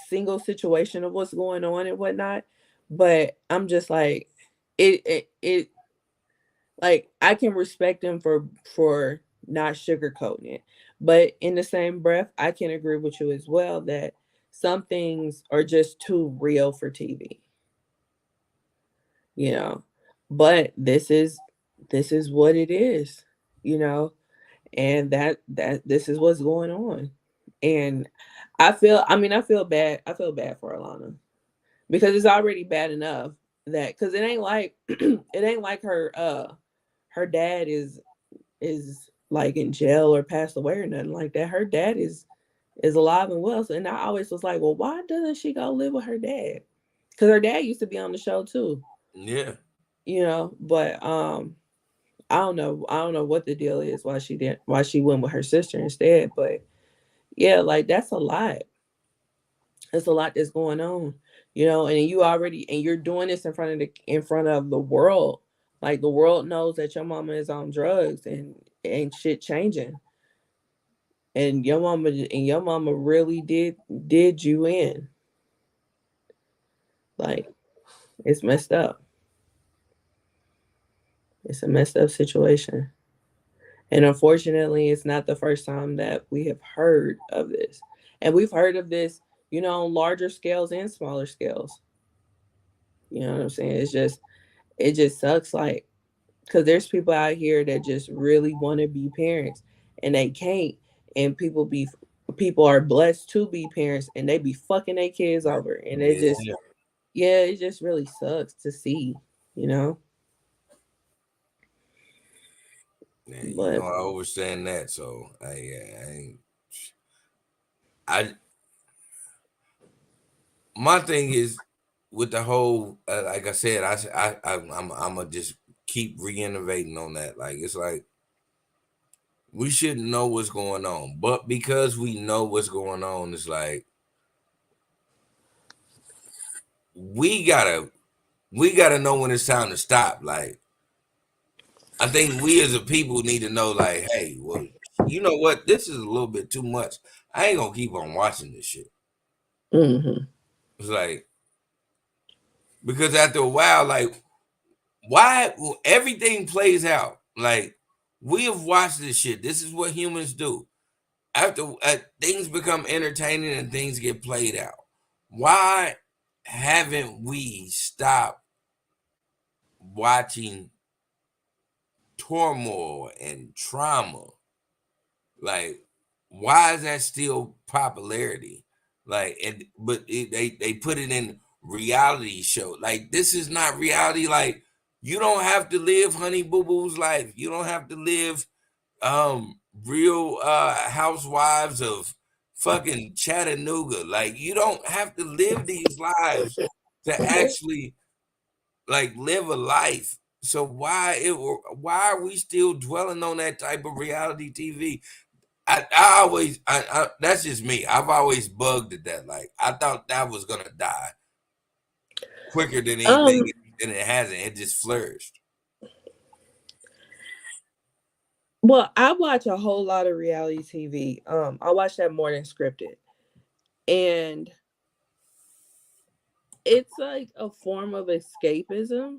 S5: single situation of what's going on and whatnot, but I'm just like it like I can respect them for not sugarcoating it. But in the same breath, I can agree with you as well that some things are just too real for TV, you know. But this is what it is, you know, and that this is what's going on. And I feel bad for Alana because it's already bad enough that because it ain't like it ain't like her dad is like in jail or passed away or nothing like that. Her dad is alive and well. So, and I always was like, well, why doesn't she go live with her dad? Because her dad used to be on the show too.
S7: Yeah.
S5: But I don't know what the deal is why she went with her sister instead. But yeah, like that's a lot. It's a lot that's going on, and you're doing this in front of the world. Like the world knows that your mama is on drugs and ain't shit changing. And your mama really did you in. Like it's messed up. It's a messed up situation. And unfortunately, it's not the first time that we have heard of this. And we've heard of this, on larger scales and smaller scales. You know what I'm saying? It just sucks like because there's people out here that just really want to be parents and they can't. And people are blessed to be parents and they be fucking their kids over. And
S7: Yeah.
S5: it just really sucks to see, you know.
S7: Yeah,
S5: But
S7: I understand that. So I my thing is with the whole like I said, I'm gonna just keep reinnovating on that. Like it's like we shouldn't know what's going on, but because we know what's going on, it's like we gotta know when it's time to stop. Like I think we as a people need to know, like, hey, well, you know what? This is a little bit too much. I ain't gonna keep on watching this shit.
S5: mhm.
S7: It's like because after a while, like, why everything plays out? Like we have watched this shit. This is what humans do. After things become entertaining and things get played out, why haven't we stopped watching turmoil and trauma Like, why is that still popularity? Like, they put it in reality show. Like, this is not reality. Like, you don't have to live Honey Boo Boo's life. You don't have to live real housewives of fucking Chattanooga. Like, you don't have to live these lives to actually like live a life. So why are we still dwelling on that type of reality TV? I always that's just me. I've always bugged at that. Like, I thought that was gonna die quicker than anything, and it hasn't. It just flourished.
S5: Well, I watch a whole lot of reality TV. I watch that more than scripted. And it's like a form of escapism.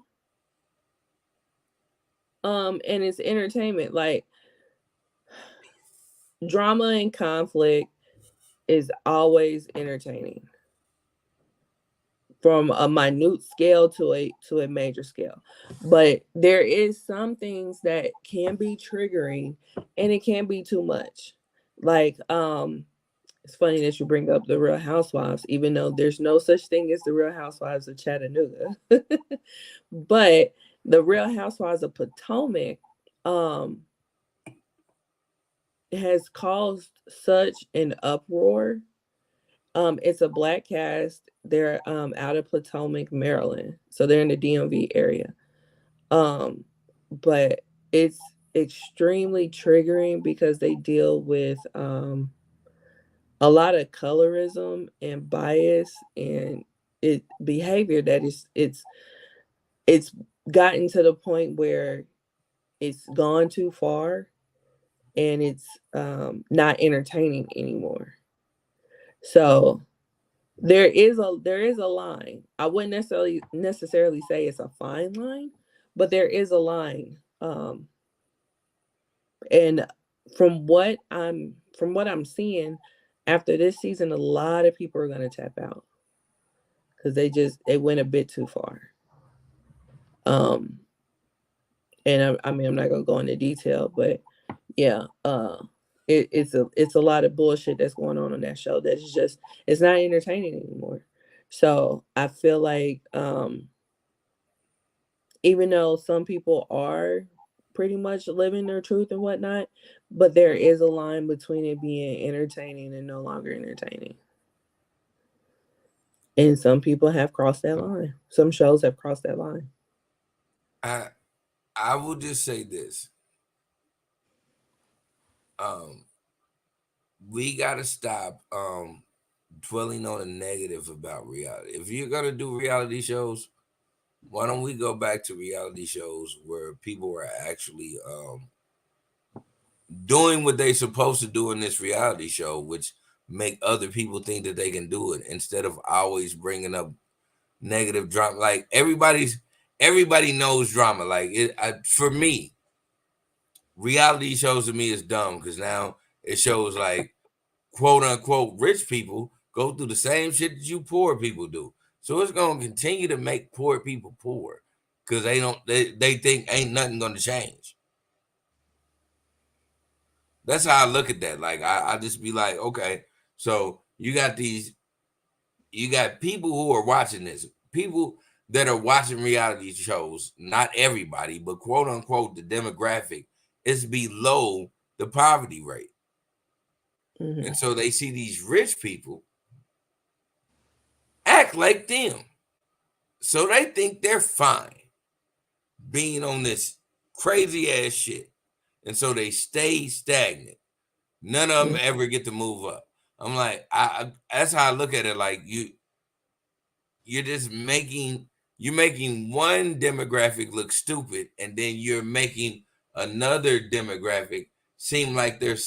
S5: And it's entertainment. Like, drama and conflict is always entertaining. From a minute scale to a major scale. But there is some things that can be triggering, and it can be too much. Like, it's funny that you bring up the Real Housewives, even though there's no such thing as the Real Housewives of Chattanooga. But the Real Housewives of Potomac has caused such an uproar. It's a black cast. They're out of Potomac, Maryland. So they're in the DMV area. But it's extremely triggering because they deal with a lot of colorism and bias and behavior that it's gotten to the point where it's gone too far, and it's not entertaining anymore. So there is a line. I wouldn't necessarily say it's a fine line, but there is a line. And from what I'm seeing, after this season, a lot of people are going to tap out because they went a bit too far. And I mean, I'm not going to go into detail, but yeah, it's a lot of bullshit that's going on that show that's just, it's not entertaining anymore. So I feel like even though some people are pretty much living their truth and whatnot, but there is a line between it being entertaining and no longer entertaining. And some people have crossed that line. Some shows have crossed that line.
S7: I will just say this. We gotta stop dwelling on the negative about reality. If you're gonna do reality shows, why don't we go back to reality shows where people are actually doing what they're supposed to do in this reality show, which make other people think that they can do it, instead of always bringing up negative drama. Like, everybody knows drama. Like, for me, reality shows to me is dumb because now it shows like quote unquote rich people go through the same shit that you poor people do. So it's gonna continue to make poor people poor because they think ain't nothing gonna change. That's how I look at that. Like, I just be like, okay, so you got people who are watching this, people that are watching reality shows, not everybody, but quote unquote the demographic is below the poverty rate. Mm-hmm. And so they see these rich people act like them. So they think they're fine being on this crazy ass shit. And so they stay stagnant. None of them ever get to move up. I'm like, that's how I look at it. Like, you're just making one demographic look stupid, and then you're making another demographic seem like they're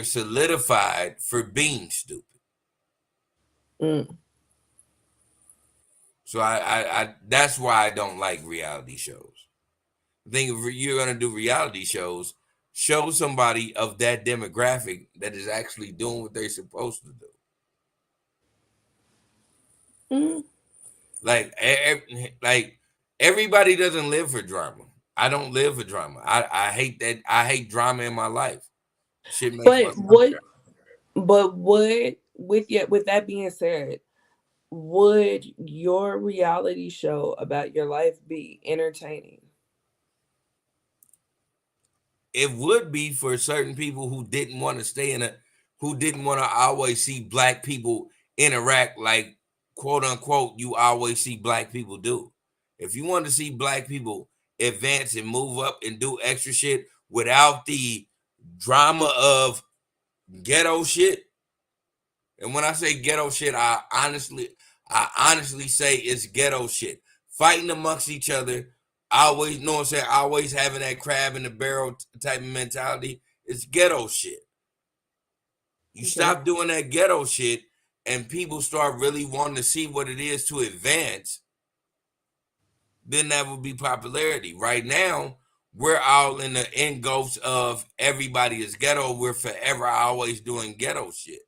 S7: solidified for being stupid. So I that's why I don't like reality shows. I think if you're gonna do reality shows, show somebody of that demographic that is actually doing what they're supposed to do. Like everybody doesn't live for drama. I don't live for drama. I hate that. I hate drama in my life. Shit makes my
S5: But
S7: stomach hurt.
S5: with that being said, would your reality show about your life be entertaining?
S7: It would be for certain people who didn't want to who didn't want to always see black people interact like quote unquote you always see black people do. If you want to see black people advance and move up and do extra shit without the drama of ghetto shit, and when I say ghetto shit, I honestly say it's ghetto shit. Fighting amongst each other, always, know what I'm saying, always having that crab in the barrel type of mentality. It's ghetto shit. You
S5: Okay.
S7: stop doing that ghetto shit and people start really wanting to see what it is to advance, then that would be popularity. Right now, we're all in the engulfs of everybody is ghetto. We're forever always doing ghetto shit.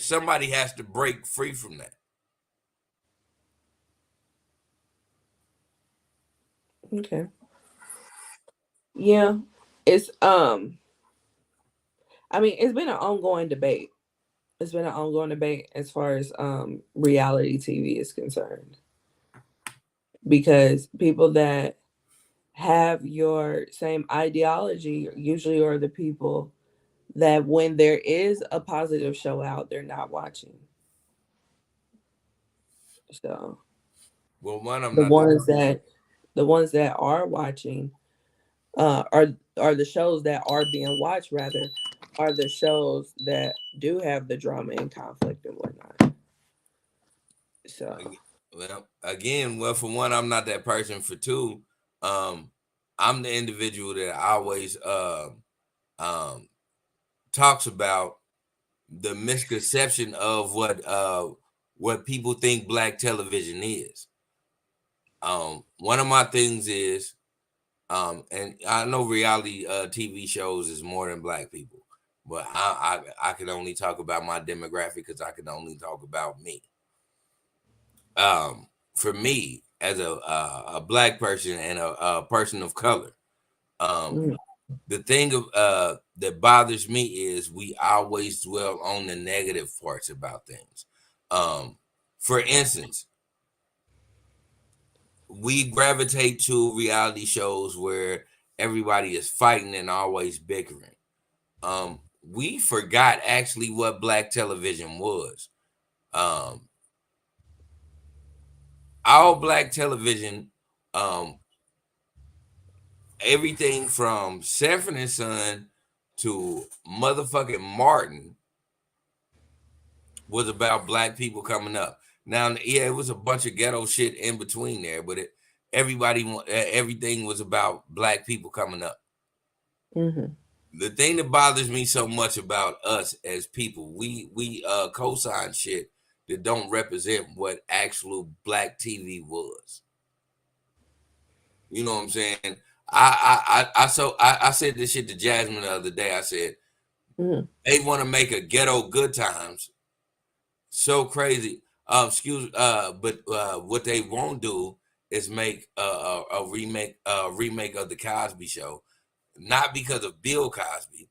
S7: Somebody has to break free from that.
S5: Okay. Yeah. It's I mean, it's been an ongoing debate. It's been an ongoing debate as far as reality TV is concerned. Because people that have your same ideology usually are the people that when there is a positive show out, they're not watching. So
S7: Well, one, I'm
S5: the
S7: not that
S5: ones
S7: person.
S5: that are watching are the shows that are being watched rather are the shows that do have the drama and conflict and whatnot. So
S7: Well, again, well, for one, I'm not that person. For two, um, I'm the individual that always um talks about the misconception of what people think black television is. One of my things is and I know reality TV shows is more than black people, but I can only talk about my demographic because I can only talk about me. For me as a black person and a person of color, um,
S5: mm,
S7: the thing of that bothers me is we always dwell on the negative parts about things. Um, for instance, we gravitate to reality shows where everybody is fighting and always bickering. We forgot actually what black television was. Um, all black television, um, everything from Sanford and Son to motherfucking Martin was about black people coming up. Now, yeah, it was a bunch of ghetto shit in between there, but everything was about black people coming up.
S5: mhm.
S7: The thing that bothers me so much about us as people, we co-sign shit that don't represent what actual black TV was. You know what I'm saying? I said this shit to Jasmine the other day. I said
S5: Mhm.
S7: they want to make a ghetto good times so crazy. But what they won't do is make a remake of the Cosby Show, not because of Bill Cosby,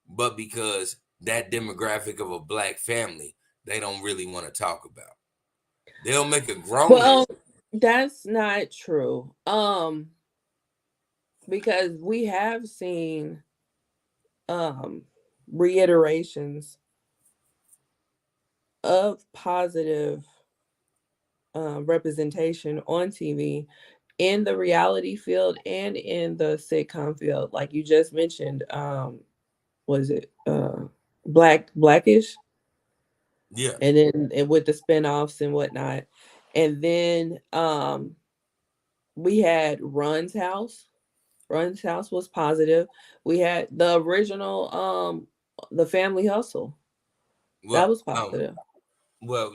S7: but because that demographic of a black family they don't really want to talk about. They'll make a grown.
S5: Well, that's not true. Because we have seen um reiterations of positive representation on TV in the reality field and in the sitcom field. Like you just mentioned, was it Blackish?
S7: Yeah.
S5: And then and with the spinoffs and whatnot. And then we had Run's House. Run's House was positive. We had the original The Family Hustle. That
S7: Well,
S5: was positive.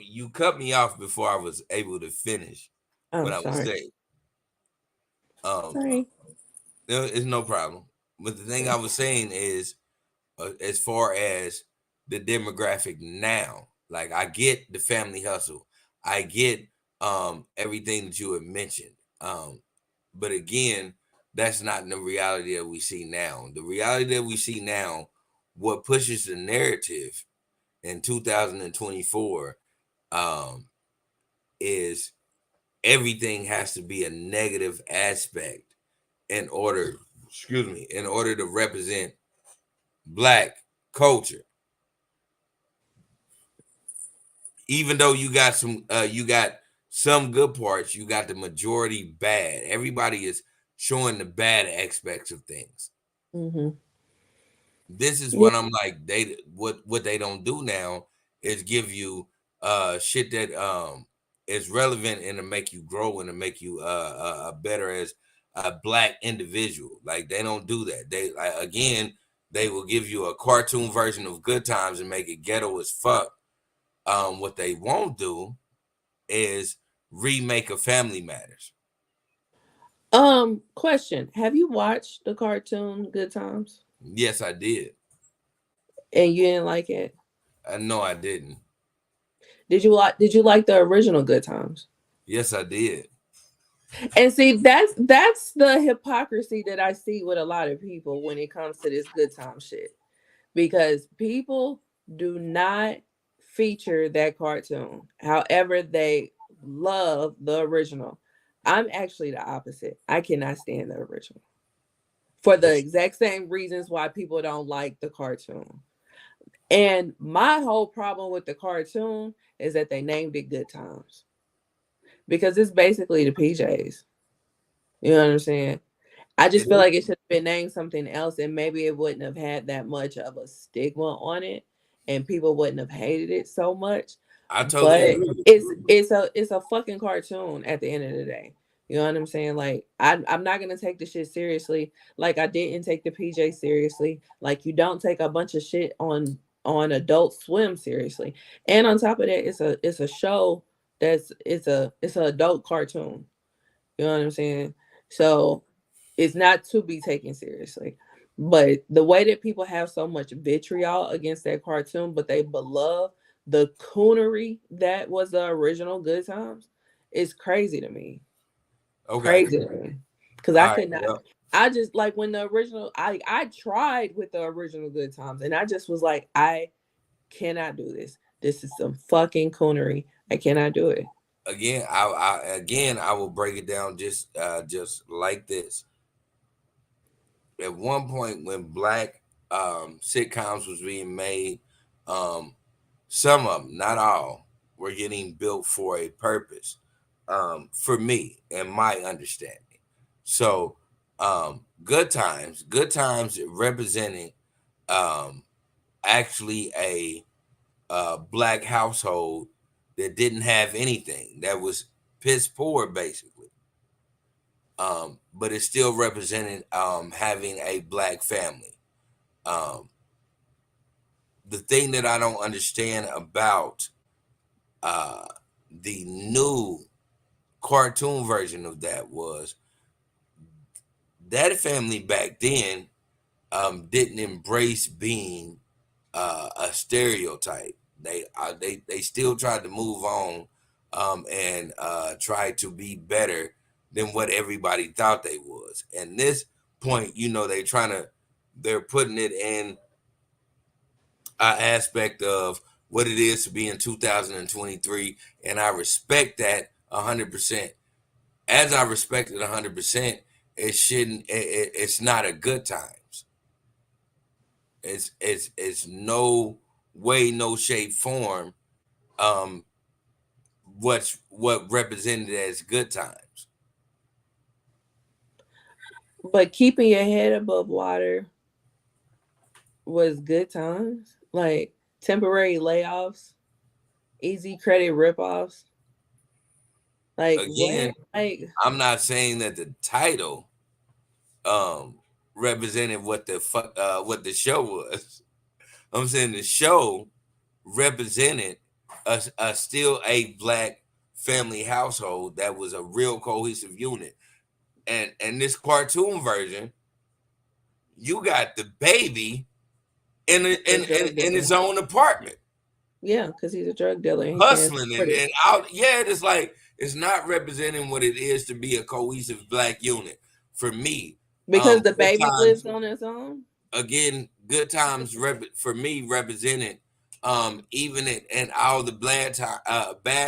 S7: you cut me off before I was able to finish what
S5: I'm
S7: I was
S5: sorry.
S7: saying. Um,
S5: Sorry.
S7: it's no problem. But the thing I was saying is, as far as the demographic now, like I get the family hustle, I get everything that you have mentioned. But again, that's not the reality that we see now. The reality that we see now, what pushes the narrative in 2024, is everything has to be a negative aspect in order, in order to represent Black culture. Even though you got some good parts, you got the majority bad. Everybody is showing the bad aspects of things.
S5: Mm-hmm.
S7: This is
S5: Yeah.
S7: what I'm like. What they don't do now is give you shit that is relevant and to make you grow and to make you better as a Black individual. Like they don't do that. They again, they will give you a cartoon version of Good Times and make it ghetto as fuck. What they won't do is remake a Family Matters.
S5: Question. Have you watched the cartoon Good Times?
S7: Yes, I did.
S5: And you didn't like it?
S7: No, I didn't.
S5: Did you like the original Good Times?
S7: Yes, I did.
S5: And see, that's the hypocrisy that I see with a lot of people when it comes to this Good Time shit. Because people do not feature that cartoon. However, they love the original. I'm actually the opposite. I cannot stand the original for the exact same reasons why people don't like the cartoon. And my whole problem with the cartoon is that they named it Good Times because it's basically the PJs. You know what I'm saying? I just feel like it should have been named something else, and maybe it wouldn't have had that much of a stigma on it, and people wouldn't have hated it so much.
S7: I totally
S5: But
S7: agree.
S5: it's a fucking cartoon at the end of the day. You know what I'm saying? Like I'm not gonna take the shit seriously. Like I didn't take the PJ seriously. Like you don't take a bunch of shit on Adult Swim seriously. And on top of that, it's a show it's an adult cartoon. You know what I'm saying? So it's not to be taken seriously. But the way that people have so much vitriol against that cartoon, but they beloved the coonery that was the original Good Times, is crazy to me.
S7: Okay.
S5: Crazy to me. Because
S7: All
S5: I
S7: right.
S5: could not.
S7: Well,
S5: I just like when the original. I tried with the original Good Times, and I just was like, I cannot do this. This is some fucking coonery. I cannot do it.
S7: again, I will break it down just like this. At one point, when Black sitcoms was being made, um, some of them, not all, were getting built for a purpose. For me and my understanding. So, Good Times representing um, actually a Black household that didn't have anything, that was piss poor basically. But it still represented having a Black family. Um, the thing that I don't understand about uh, the new cartoon version of that was that family back then didn't embrace being a stereotype. They still tried to move on and try to be better than what everybody thought they was. And this point, they're putting it in an aspect of what it is to be in 2023, and I respect that 100%. As I respect it 100%, it shouldn't. It's not a good times. It's no way, no shape, form. Um, what represented as good times.
S5: But keeping your head above water was Good Times. Like temporary layoffs, easy credit ripoffs. Like what?
S7: Again,
S5: Like
S7: I'm not saying that the title um represented what what the show was. I'm saying the show represented a still a Black family household that was a real cohesive unit. And this cartoon version, you got the baby in his own apartment,
S5: yeah, because he's a drug dealer and he can't
S7: hustling
S5: afford it.
S7: and out. Yeah, it's like It's not representing what it is to be a cohesive black unit. For me,
S5: Because the
S7: Good
S5: baby
S7: Times,
S5: lives on its own.
S7: again, Good Times for me represented even in all the bad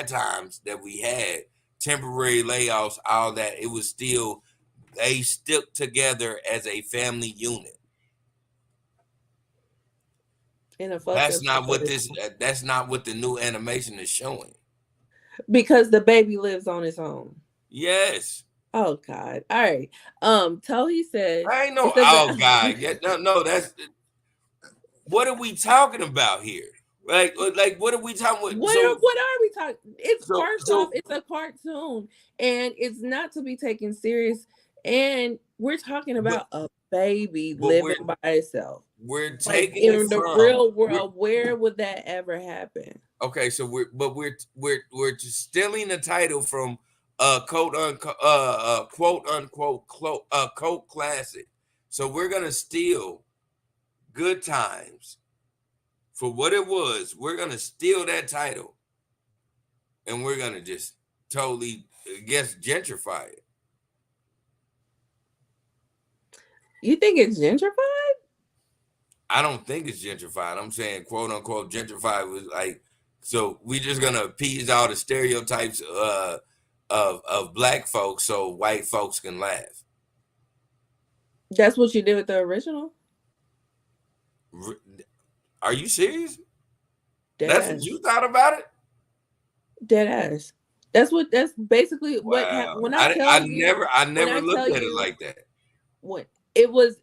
S7: times that we had, temporary layoffs, all that. It was still they stuck together as a family unit.
S5: In a fucked
S7: That's
S5: up
S7: not what
S5: situation.
S7: That's not what the new animation is showing.
S5: Because the baby lives on its own.
S7: Yes.
S5: Oh God. All right. Tohy said
S7: I ain't no.
S5: it's about
S7: Oh God. Yeah, no. That's what are we talking about here? Like what are we talking about?
S5: what are we talking? It's first off,
S7: So
S5: it's a cartoon and it's not to be taken serious. And we're talking about a baby
S7: but
S5: living by itself.
S7: we're
S5: Like
S7: taking it
S5: in the
S7: from
S5: real world, where would that ever happen?
S7: okay. So we're just stealing the title from quote unquote cult classic. So we're gonna steal Good Times for what it was. We're gonna steal that title, and we're gonna just totally, gentrify it.
S5: You think it's gentrified?
S7: I don't think it's gentrified. I'm saying quote unquote gentrified was like, so we just gonna appease all the stereotypes of black folks so white folks can laugh.
S5: That's what you did with the original?
S7: Are you serious?
S5: Dead
S7: That's
S5: ass.
S7: what you thought about it?
S5: Dead ass. That's basically what
S7: Wow.
S5: happened. When I
S7: never looked at it like that.
S5: When it was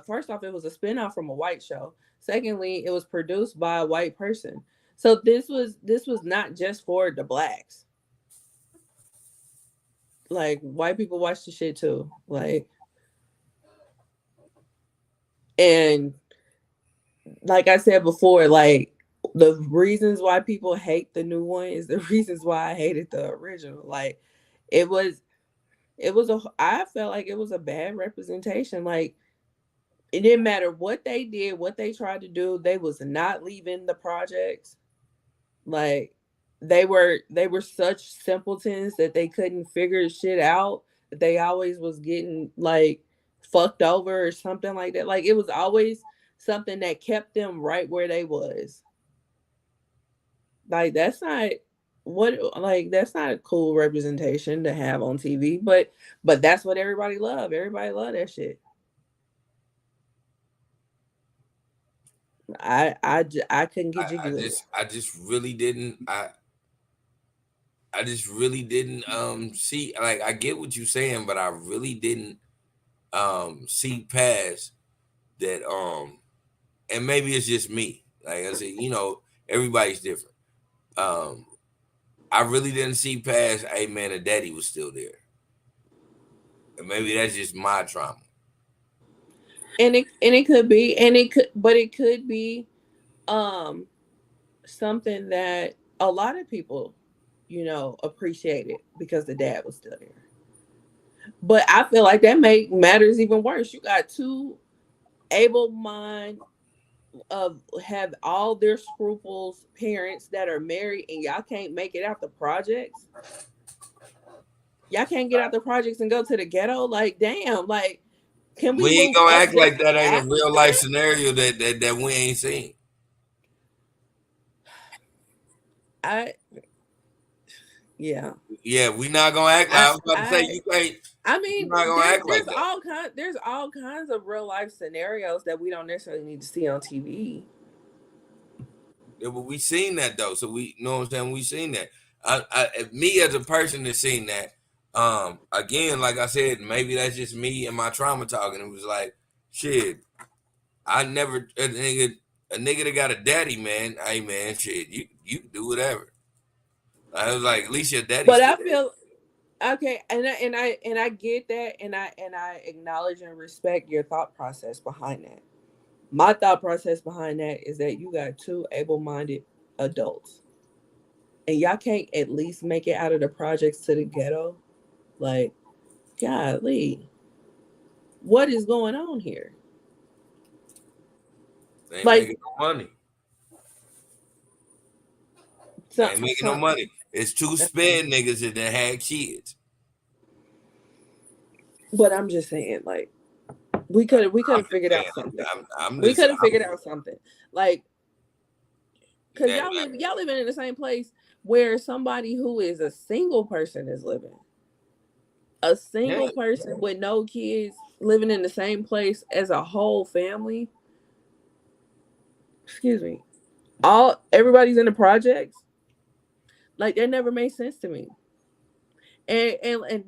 S5: first off, it was a spinoff from a white show. Secondly, it was produced by a white person. So this was not just for the blacks. Like white people watch the shit too. Like, and like I said before, like the reasons why people hate the new one is the reasons why I hated the original. Like it was I felt like it was a bad representation. Like it didn't matter what they did, what they tried to do, they was not leaving the projects. Like they were such simpletons that they couldn't figure shit out. They always was getting like fucked over or something like that. Like it was always something that kept them right where they was. Like that's not that's not a cool representation to have on TV, but that's what everybody love. Everybody love that shit. I couldn't get jiggy with it.
S7: I just really didn't. I just really didn't see, like, I get what you're saying, but I really didn't see past that. And maybe it's just me. Like I said, everybody's different. I really didn't see past, hey man, the daddy was still there. And maybe that's just my trauma.
S5: And it could be, but it could be something that a lot of people, appreciated because the dad was still there. But I feel like that make matters even worse. You got two able mind have all their scruples parents that are married, and y'all can't make it out the projects. Y'all can't get out the projects and go to the ghetto. Like, damn, like, can we
S7: ain't
S5: move
S7: gonna
S5: up
S7: act like that ain't a
S5: after
S7: real life scenario that we ain't seen. Yeah, we not gonna act like I was about to say you can't.
S5: I mean,
S7: not gonna act like
S5: there's all kinds of real life scenarios that we don't necessarily need to see on TV.
S7: Yeah, but we seen that though, so we know what I'm saying. We seen that. Me as a person that's seen that. Again, like I said, maybe that's just me and my trauma talking. It was like, shit. I never a nigga that got a daddy, man. Hey man, shit, you do whatever. I was like, at least your daddy.
S5: But I feel okay, and I get that, and I acknowledge and respect your thought process behind that. My thought process behind that is that you got two able-minded adults, and y'all can't at least make it out of the projects to the ghetto. Like, golly, what is going on here?
S7: They ain't making no money.
S5: They
S7: ain't making no money. It's two spin niggas that done had kids.
S5: But I'm just saying, like, we could have figured out something. We could have figured out something, like, because y'all living in the same place where somebody who is a single person is living. A single person with no kids living in the same place as a whole family. Excuse me. Everybody's in the projects. Like, that never made sense to me. And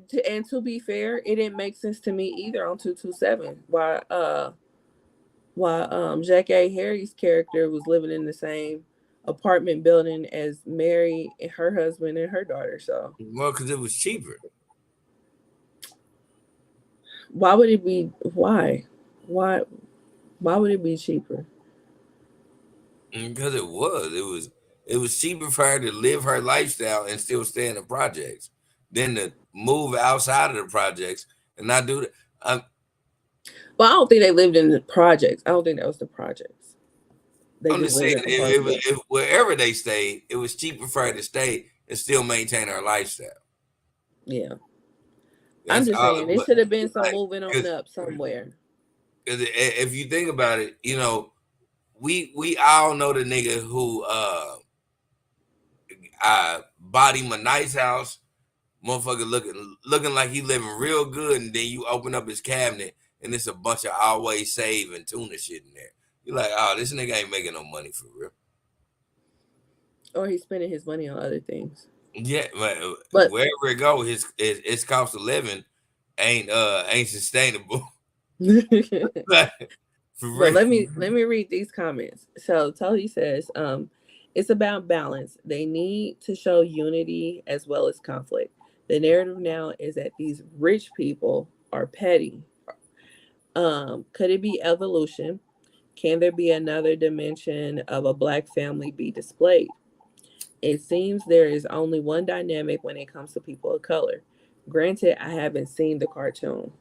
S5: to be fair, it didn't make sense to me either on 227. Why Jack A. Harry's character was living in the same apartment building as Mary and her husband and her daughter. So
S7: because it was cheaper.
S5: Why would it be? Why would it be cheaper?
S7: Because it was cheaper for her to live her lifestyle and still stay in the projects than to move outside of the projects and not do that.
S5: Well, I don't think they lived in the projects. I don't think that was the projects.
S7: I'm just saying, wherever they stayed, it was cheaper for her to stay and still maintain her lifestyle.
S5: Yeah. I'm just saying, it should have been some moving on up somewhere.
S7: If you think about it, you know, we all know the nigga who bought him a nice house, motherfucker looking like he living real good, and then you open up his cabinet and it's a bunch of always save and tuna shit in there. You're like, oh, this nigga ain't making no money for real.
S5: Or he's spending his money on other things.
S7: Yeah, but wherever it go, his cost of living ain't sustainable.
S5: But let me read these comments. So Tully says, it's about balance. They need to show unity as well as conflict. The narrative now is that these rich people are petty. Could it be evolution? Can there be another dimension of a black family be displayed? It seems there is only one dynamic when it comes to people of color. Granted, I haven't seen the cartoon.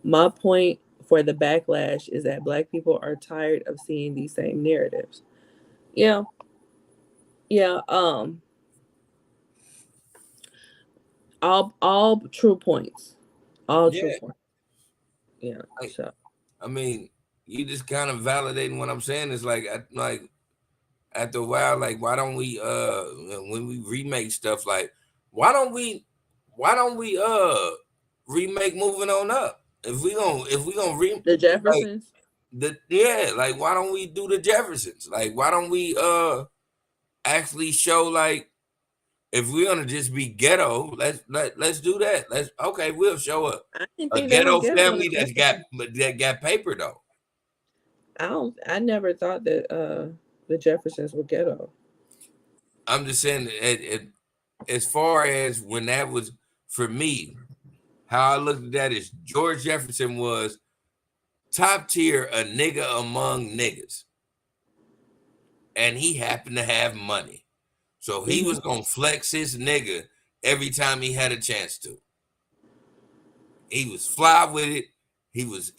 S5: My point for the backlash is that black people are tired of seeing these same narratives. Yeah. All true points. True points. Yeah. So
S7: I mean, you just kind of validating what I'm saying. Is like after a while, like, why don't we when we remake stuff, like why don't we remake Moving On Up? If we gonna remake
S5: the Jeffersons,
S7: like why don't we do the Jeffersons? Like, why don't we actually show, like, if we're gonna just be ghetto, let's do that. We'll show a ghetto family that got paper though.
S5: I never thought that the Jeffersons were ghetto.
S7: I'm just saying, as far as when that was, for me, how I looked at that is George Jefferson was top tier, a nigga among niggas. And he happened to have money. So he was going to flex his nigga every time he had a chance to. He was fly with it. He was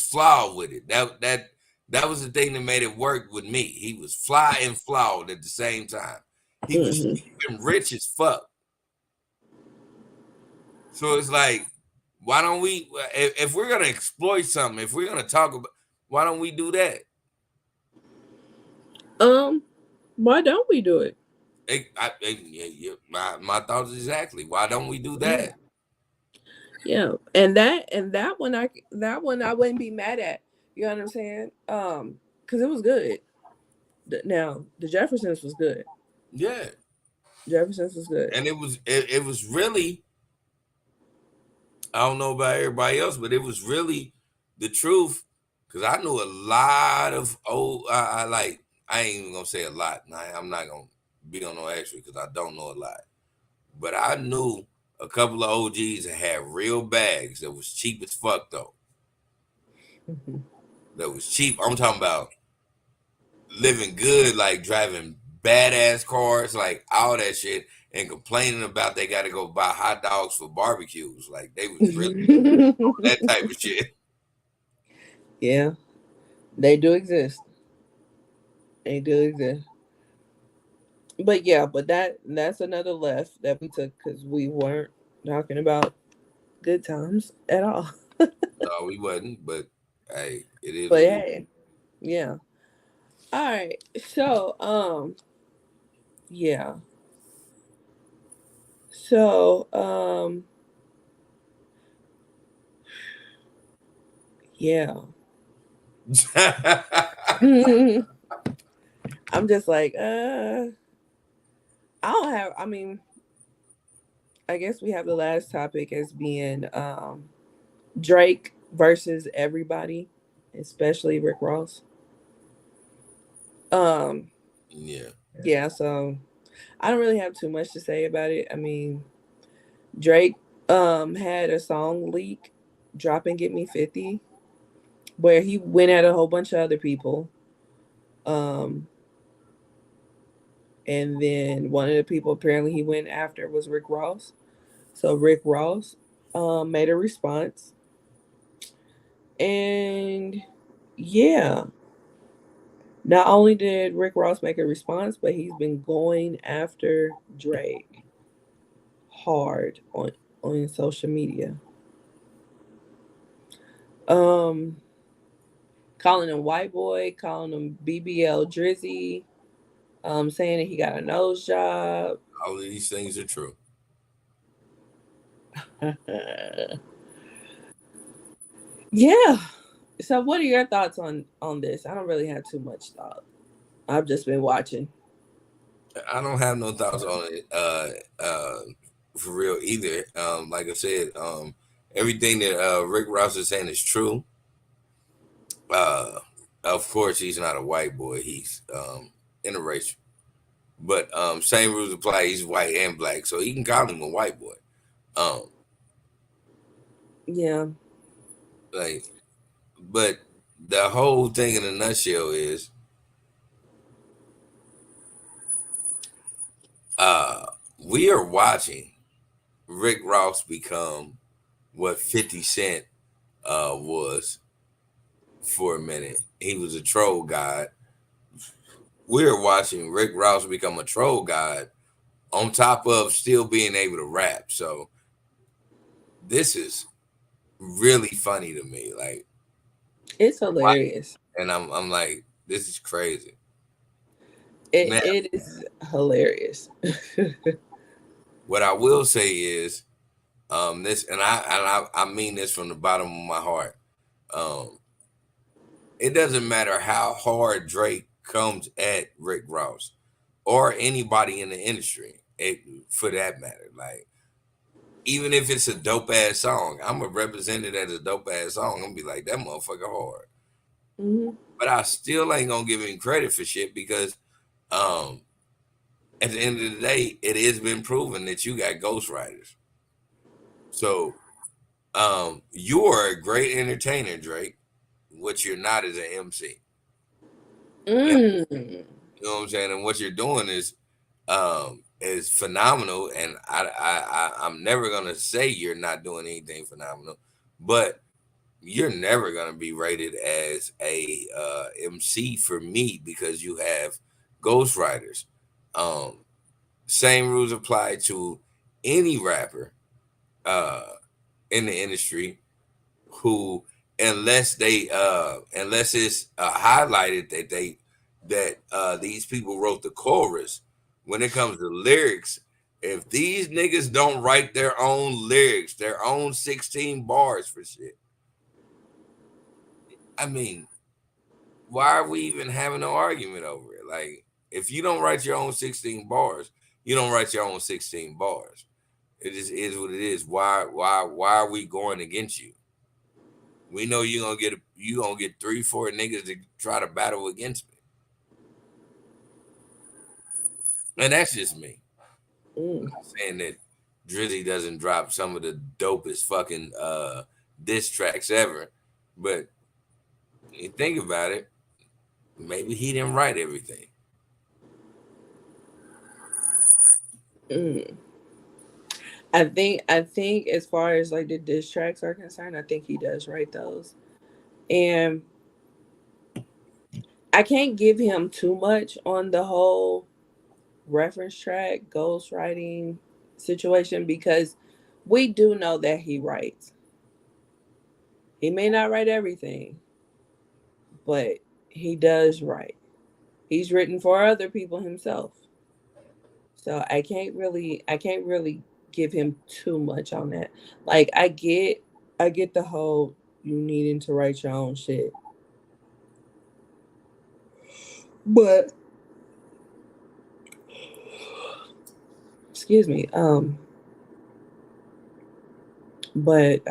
S7: flawed with it. That was the thing that made it work with me. He was fly and flawed at the same time. He was even rich as fuck. So it's like, why don't we, if we're going to exploit something, if we're going to talk about, why don't we do that?
S5: Why don't we do it?
S7: My thoughts exactly. Why don't we do that?
S5: Yeah, and that one I wouldn't be mad at. You know what I'm saying? Because it was good. Now the Jeffersons was good.
S7: Yeah,
S5: Jeffersons was good,
S7: and it was really. I don't know about everybody else, but it was really the truth, because I knew a lot of old. I ain't even gonna say a lot. I'm not gonna be on no extra because I don't know a lot, but I knew a couple of OGs that had real bags that was cheap as fuck though. That was cheap. I'm talking about living good, like driving badass cars, like all that shit, and complaining about they got to go buy hot dogs for barbecues. Like, they was really that type of shit.
S5: Yeah, they do exist. They do exist. But yeah, but that's another left that we took because we weren't talking about good times at all.
S7: No, we wasn't, but hey, it is
S5: But
S7: what it is.
S5: hey, yeah. All right. So, yeah. So, yeah. I'm just like, I don't have. I mean, I guess we have the last topic as being Drake versus everybody, especially Rick Ross. Um,
S7: Yeah.
S5: yeah. So I don't really have too much to say about it. I mean, Drake had a song leak, "Drop and Get Me 50," where he went at a whole bunch of other people. Um, and then one of the people apparently he went after was Rick Ross. So Rick Ross made a response, and yeah, not only did Rick Ross make a response, but he's been going after Drake hard on social media. Um, calling him white boy, calling him BBL Drizzy, saying that he got a nose job.
S7: All of these things are true.
S5: Yeah. So what are your thoughts on this? I don't really have too much thought. I've just been watching.
S7: I don't have no thoughts on it, for real either. Like I said, everything that Rick Ross is saying is true. Uh, of course, he's not a white boy; he's interracial. But same rules apply. He's white and black, so he can call him a white boy. Um,
S5: Yeah.
S7: like, but the whole thing in a nutshell is, uh, we are watching Rick Ross become what 50 Cent was for a minute. He was a troll god. We're watching Rick Ross become a troll god on top of still being able to rap. So this is really funny to me. Like,
S5: It's
S7: why?
S5: hilarious.
S7: And I'm like, this is crazy.
S5: It
S7: Now,
S5: it is hilarious.
S7: what I will say is, this, and I mean this from the bottom of my heart. Um, it doesn't matter how hard Drake comes at Rick Ross or anybody in the industry, for that matter. Like, even if it's a dope ass song, I'm gonna represent it as a dope ass song. I'm gonna be like, that motherfucker hard.
S5: Hmm.
S7: But I still ain't gonna give him credit for shit because um at the end of the day, it has been proven that you got ghostwriters. So you are a great entertainer, Drake. What you're not is an MC. And
S5: Mm.
S7: you know what I'm saying? And what you're doing is phenomenal. And I'm never gonna say you're not doing anything phenomenal, but you're never gonna be rated as a MC for me because you have ghostwriters. Um, Same rules apply to any rapper uh, in the industry who, unless it's highlighted that these people wrote the chorus. When it comes to lyrics, if these niggas don't write their own lyrics, their own 16 bars for shit, I mean, why are we even having an argument over it? Like, if you don't write your own 16 bars, you don't write your own 16 bars. It just is what it is. Why are we going against you? We know you gonna get 3-4 niggas to try to battle against me. And that's just me. I'm
S5: Mm.
S7: not saying that Drizzy doesn't drop some of the dopest fucking diss tracks ever. But you think about it, maybe he didn't write everything.
S5: Mm. I think as far as like the diss tracks are concerned, I think he does write those. And I can't give him too much on the whole reference track, ghostwriting situation because we do know that he writes. He may not write everything, but he does write. He's written for other people himself. So I can't really give him too much on that. Like I get the whole you needing to write your own shit. But excuse me. But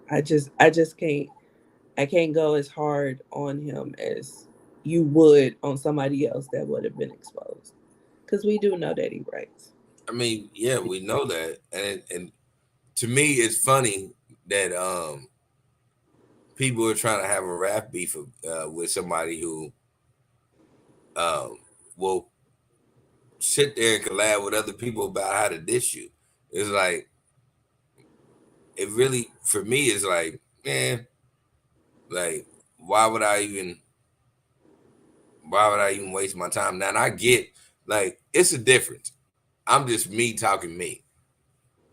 S5: I just can't go as hard on him as you would on somebody else that would have been exposed. Because we do know that he writes.
S7: I mean, yeah, we know that, and to me, it's funny that people are trying to have a rap beef with somebody who um will sit there and collab with other people about how to diss you. It's like it really for me is like, man, like why would I even waste my time? Now and I get like it's a difference. I'm just me talking me.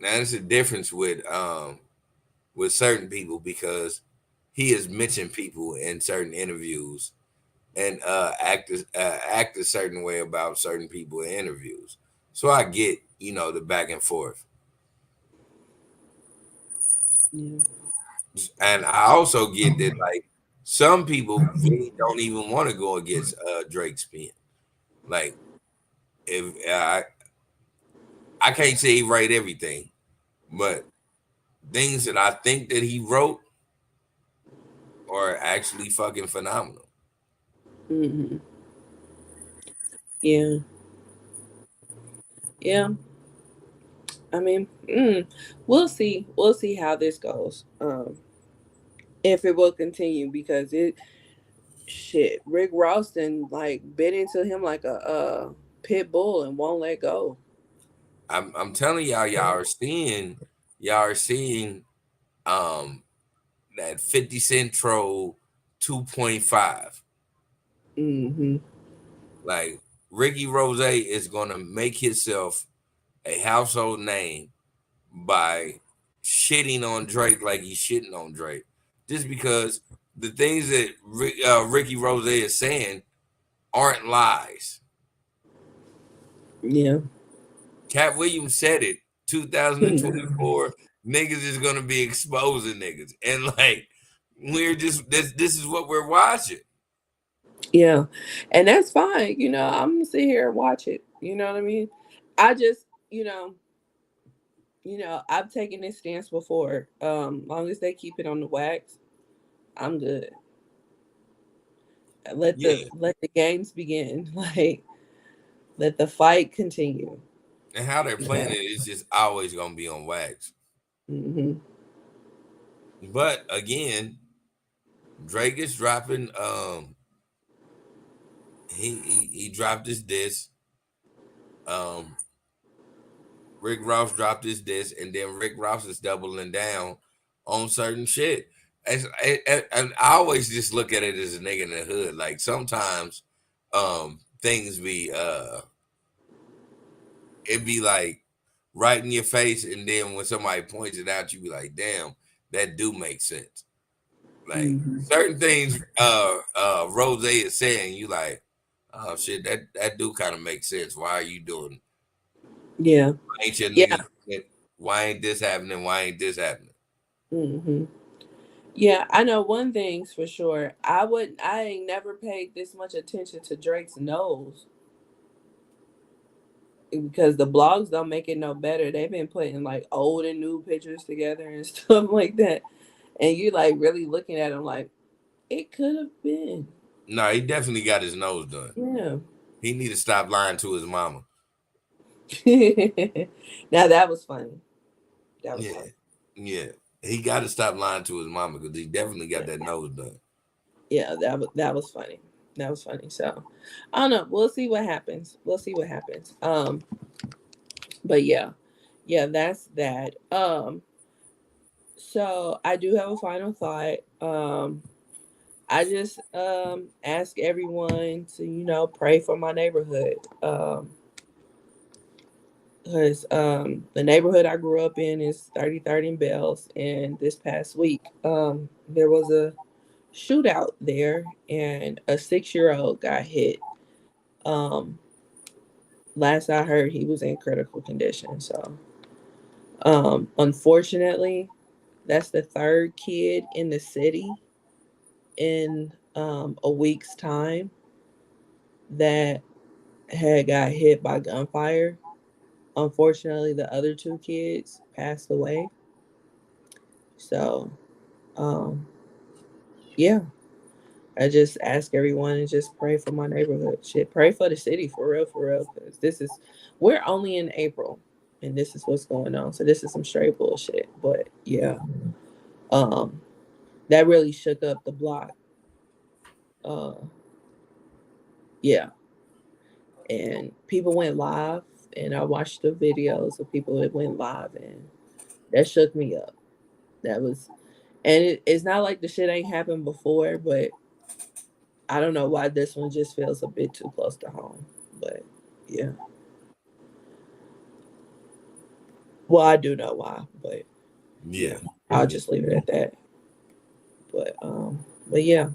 S7: Now it's a difference with certain people because he has mentioned people in certain interviews and act a certain way about certain people in interviews. So I get, the back and forth.
S5: Yeah.
S7: And I also get that like some people really don't even want to go against Drake's pen. Like if I can't say he write everything, but things that I think that he wrote are actually fucking phenomenal.
S5: Hmm. Yeah. Yeah. I mean, we'll see. We'll see how this goes. If it will continue because it shit, Rick Ralston like bit into him like a pit bull and won't let go.
S7: I'm telling y'all are seeing um that 50 Cent troll 2.5.
S5: Hmm.
S7: Like Ricky Rose is gonna make himself a household name by shitting on Drake like he's shitting on Drake. Just because the things that Ricky Rose is saying aren't lies.
S5: Yeah.
S7: Cat Williams said it. 2024 niggas is gonna be exposing niggas, and like we're just this is what we're watching.
S5: Yeah. And that's fine. I'm gonna sit here and watch it. You know what I mean? I just, I've taken this stance before. Long as they keep it on the wax, I'm good. Let the
S7: Yeah,
S5: let the games begin. Like let the fight continue.
S7: and how they're
S5: Yeah.
S7: playing it is just always gonna be on wax.
S5: Hmm.
S7: But again, Drake is dropping. He dropped his disc. Um, Rick Ross dropped his disc, and then Rick Ross is doubling down on certain shit. And I always just look at it as a nigga in the hood. Like sometimes, things be it be like right in your face, and then when somebody points it out, you be like, damn, that do make sense. Like
S5: Hmm.
S7: certain things Rose is saying, you like, oh shit, that do kind of make sense. Why are you doing
S5: Yeah.
S7: why ain't your
S5: Yeah.
S7: niggas why ain't this happening? Why ain't this happening?
S5: Hmm. Yeah, I know one thing's for sure. I ain't never paid this much attention to Drake's nose because the blogs don't make it no better. They've been putting like old and new pictures together and stuff like that. And you like really looking at him like it could have been.
S7: No, he definitely got his nose done.
S5: Yeah.
S7: He need to stop lying to his mama.
S5: Now that was funny. That was
S7: Yeah.
S5: funny.
S7: Yeah. He got to stop lying to his mama because he definitely got that nose done.
S5: Yeah, that was funny. That was funny. So I don't know. We'll see what happens. We'll see what happens. But yeah. Yeah, that's that. So I do have a final thought. I just ask everyone to, pray for my neighborhood. because the neighborhood I grew up in is 33rd and Bells, and this past week there was a shootout there, and a 6-year-old got hit. Um, Last I heard, he was in critical condition. So, unfortunately, that's the third kid in the city in a week's time that had got hit by gunfire. Unfortunately, the other two kids passed away. So, um, yeah, I just ask everyone to just pray for my neighborhood. Shit, pray for the city for real. Because we're only in April, and this is what's going on. So this is some straight bullshit. But yeah, um, that really shook up the block. Uh, yeah, and people went live, and I watched the videos of people that went live, and that shook me up. That was, and it's not like the shit ain't happened before, but I don't know why this one just feels a bit too close to home. But yeah, well, I do know why, but
S7: Yeah.
S5: I'll just leave it at that. But yeah,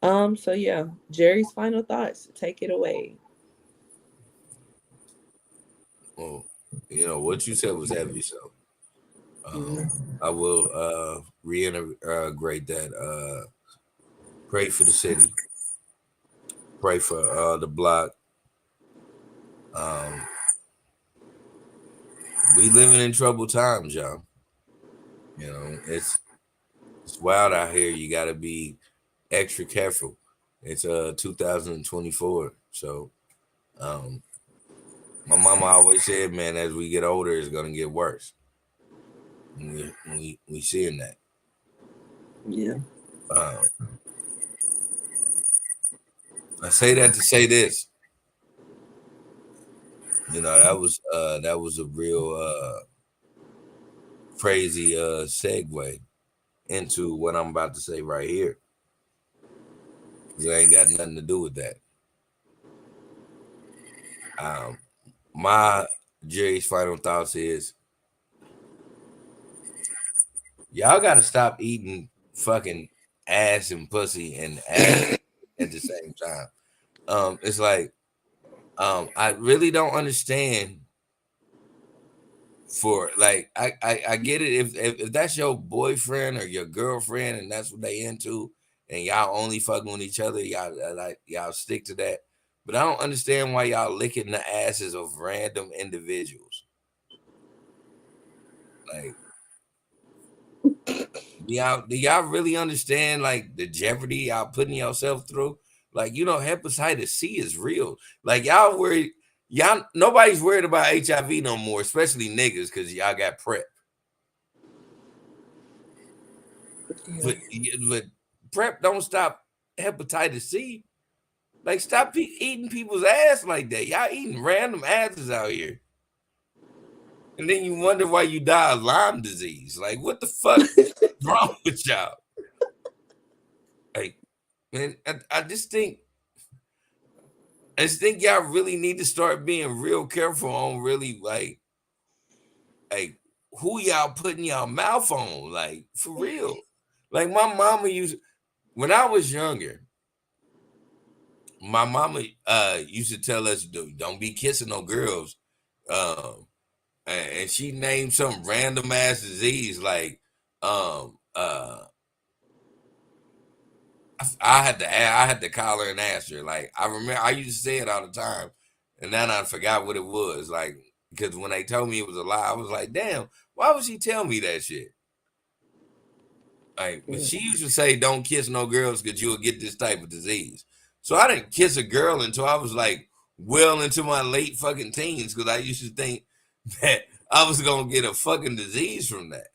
S5: so yeah, Jerry's final thoughts. Take it away.
S7: Well, what you said was heavy, so
S5: Mhm.
S7: I will reiterate that. Pray for the city. Pray for the block. Um, we living in troubled times, y'all. It's wild out here. You got to be extra careful. It's 2024, so my mama always said, man, as we get older, it's gonna get worse. And we seeing that.
S5: Yeah.
S7: Uh, I say that to say this. That was a real crazy segue into what I'm about to say right here. Because I ain't got nothing to do with that. My Jerry's final thoughts is y'all gotta stop eating fucking ass and pussy and ass at the same time. It's like I really don't understand. For like, I get it if that's your boyfriend or your girlfriend and that's what they into, and y'all only fucking with each other, y'all stick to that. But I don't understand why y'all licking the asses of random individuals. Like, do y'all really understand like the jeopardy y'all putting yourself through? Like, hepatitis C is real. Like, y'all worried. Y'all, nobody's worried about HIV no more, especially niggas, because y'all got PrEP.
S5: Yeah.
S7: But PrEP don't stop hepatitis C. Like, stop eating people's ass like that. Y'all eating random asses out here. And then you wonder why you die of Lyme disease. Like, what the fuck is wrong with y'all? Like, man, I just think y'all really need to start being real careful on really like who y'all putting y'all mouth on. Like, for real. Like, my mama when I was younger, my mama used to tell us, don't be kissing no girls. And she named some random ass disease like I had to call her and ask her. Like, I remember I used to say it all the time, and then I forgot what it was. Like, because when they told me it was a lie, I was like, damn, why would she tell me that shit? Like, but she used to say, don't kiss no girls because you'll get this type of disease. So I didn't kiss a girl until I was like well into my late fucking teens, because I used to think that I was gonna get a fucking disease from that.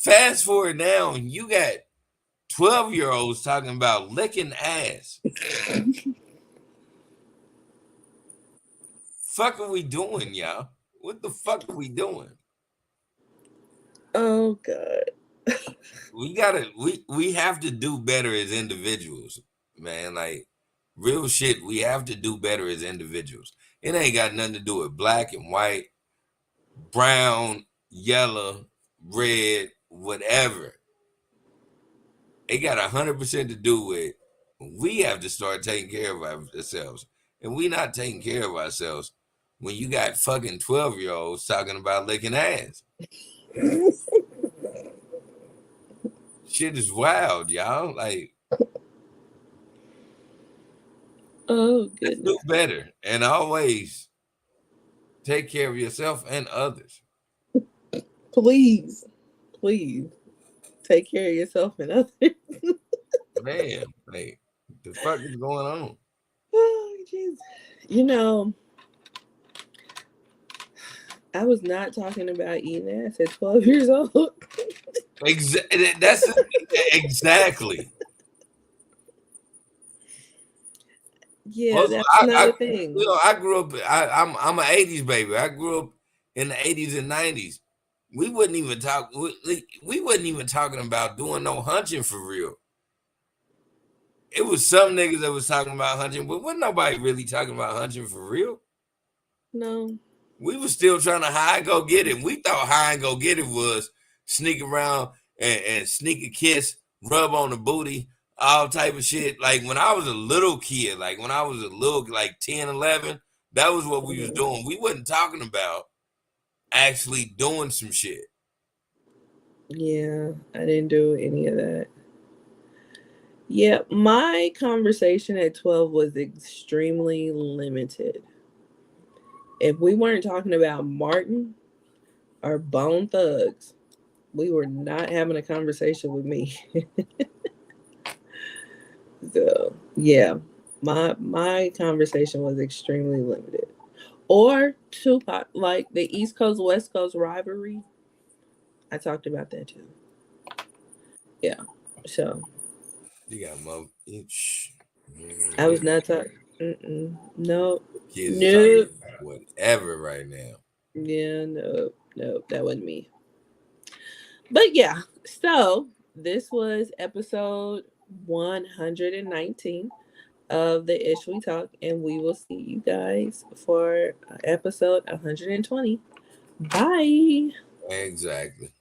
S7: Fast forward now, and you got 12-year-olds talking about licking ass. Fuck are we doing, y'all? What the fuck are we doing?
S5: Oh God.
S7: We have to do better as individuals, man. Like, real shit, we have to do better as individuals. It ain't got nothing to do with black and white, brown, yellow, red, whatever. It got 100% to do with we have to start taking care of ourselves. And we not taking care of ourselves when you got fucking 12-year-olds talking about licking ass. Shit is wild, y'all. Like,
S5: Oh,
S7: let's
S5: goodness.
S7: do better and always take care of yourself and others.
S5: Please take care of yourself and others.
S7: Man, like, the fuck is going on?
S5: Oh, jeez. You know, I was not talking about eating ass at 12 years old.
S7: That's exactly.
S5: Yeah,
S7: Well,
S5: that's not a thing.
S7: You know, I grew up. I'm an '80s baby. I grew up in the '80s and '90s. We wouldn't even talk. We wasn't even talking about doing no hunting for real. It was some niggas that was talking about hunting, but wasn't nobody really talking about hunting for real.
S5: No.
S7: We was still trying to hide and go get it. We thought hide and go get it was sneak around and sneak a kiss, rub on the booty, all type of shit. Like when I was a little kid, like 10, 11, that was what we was doing. We wasn't talking about actually doing some shit.
S5: Yeah, I didn't do any of that. Yeah, my conversation at 12 was extremely limited. If we weren't talking about Martin or Bone Thugs, we were not having a conversation with me. So, yeah, my conversation was extremely limited. Or Tupac, like the East Coast West Coast rivalry. I talked about that too. Yeah, so
S7: You got mother.
S5: I was not talking. No,
S7: Kids are
S5: no.
S7: talking whatever right now.
S5: Yeah, no, that wasn't me. But yeah, so this was episode 119 of the Ish We Talk, and we will see you guys for episode 120. Bye.
S7: Exactly.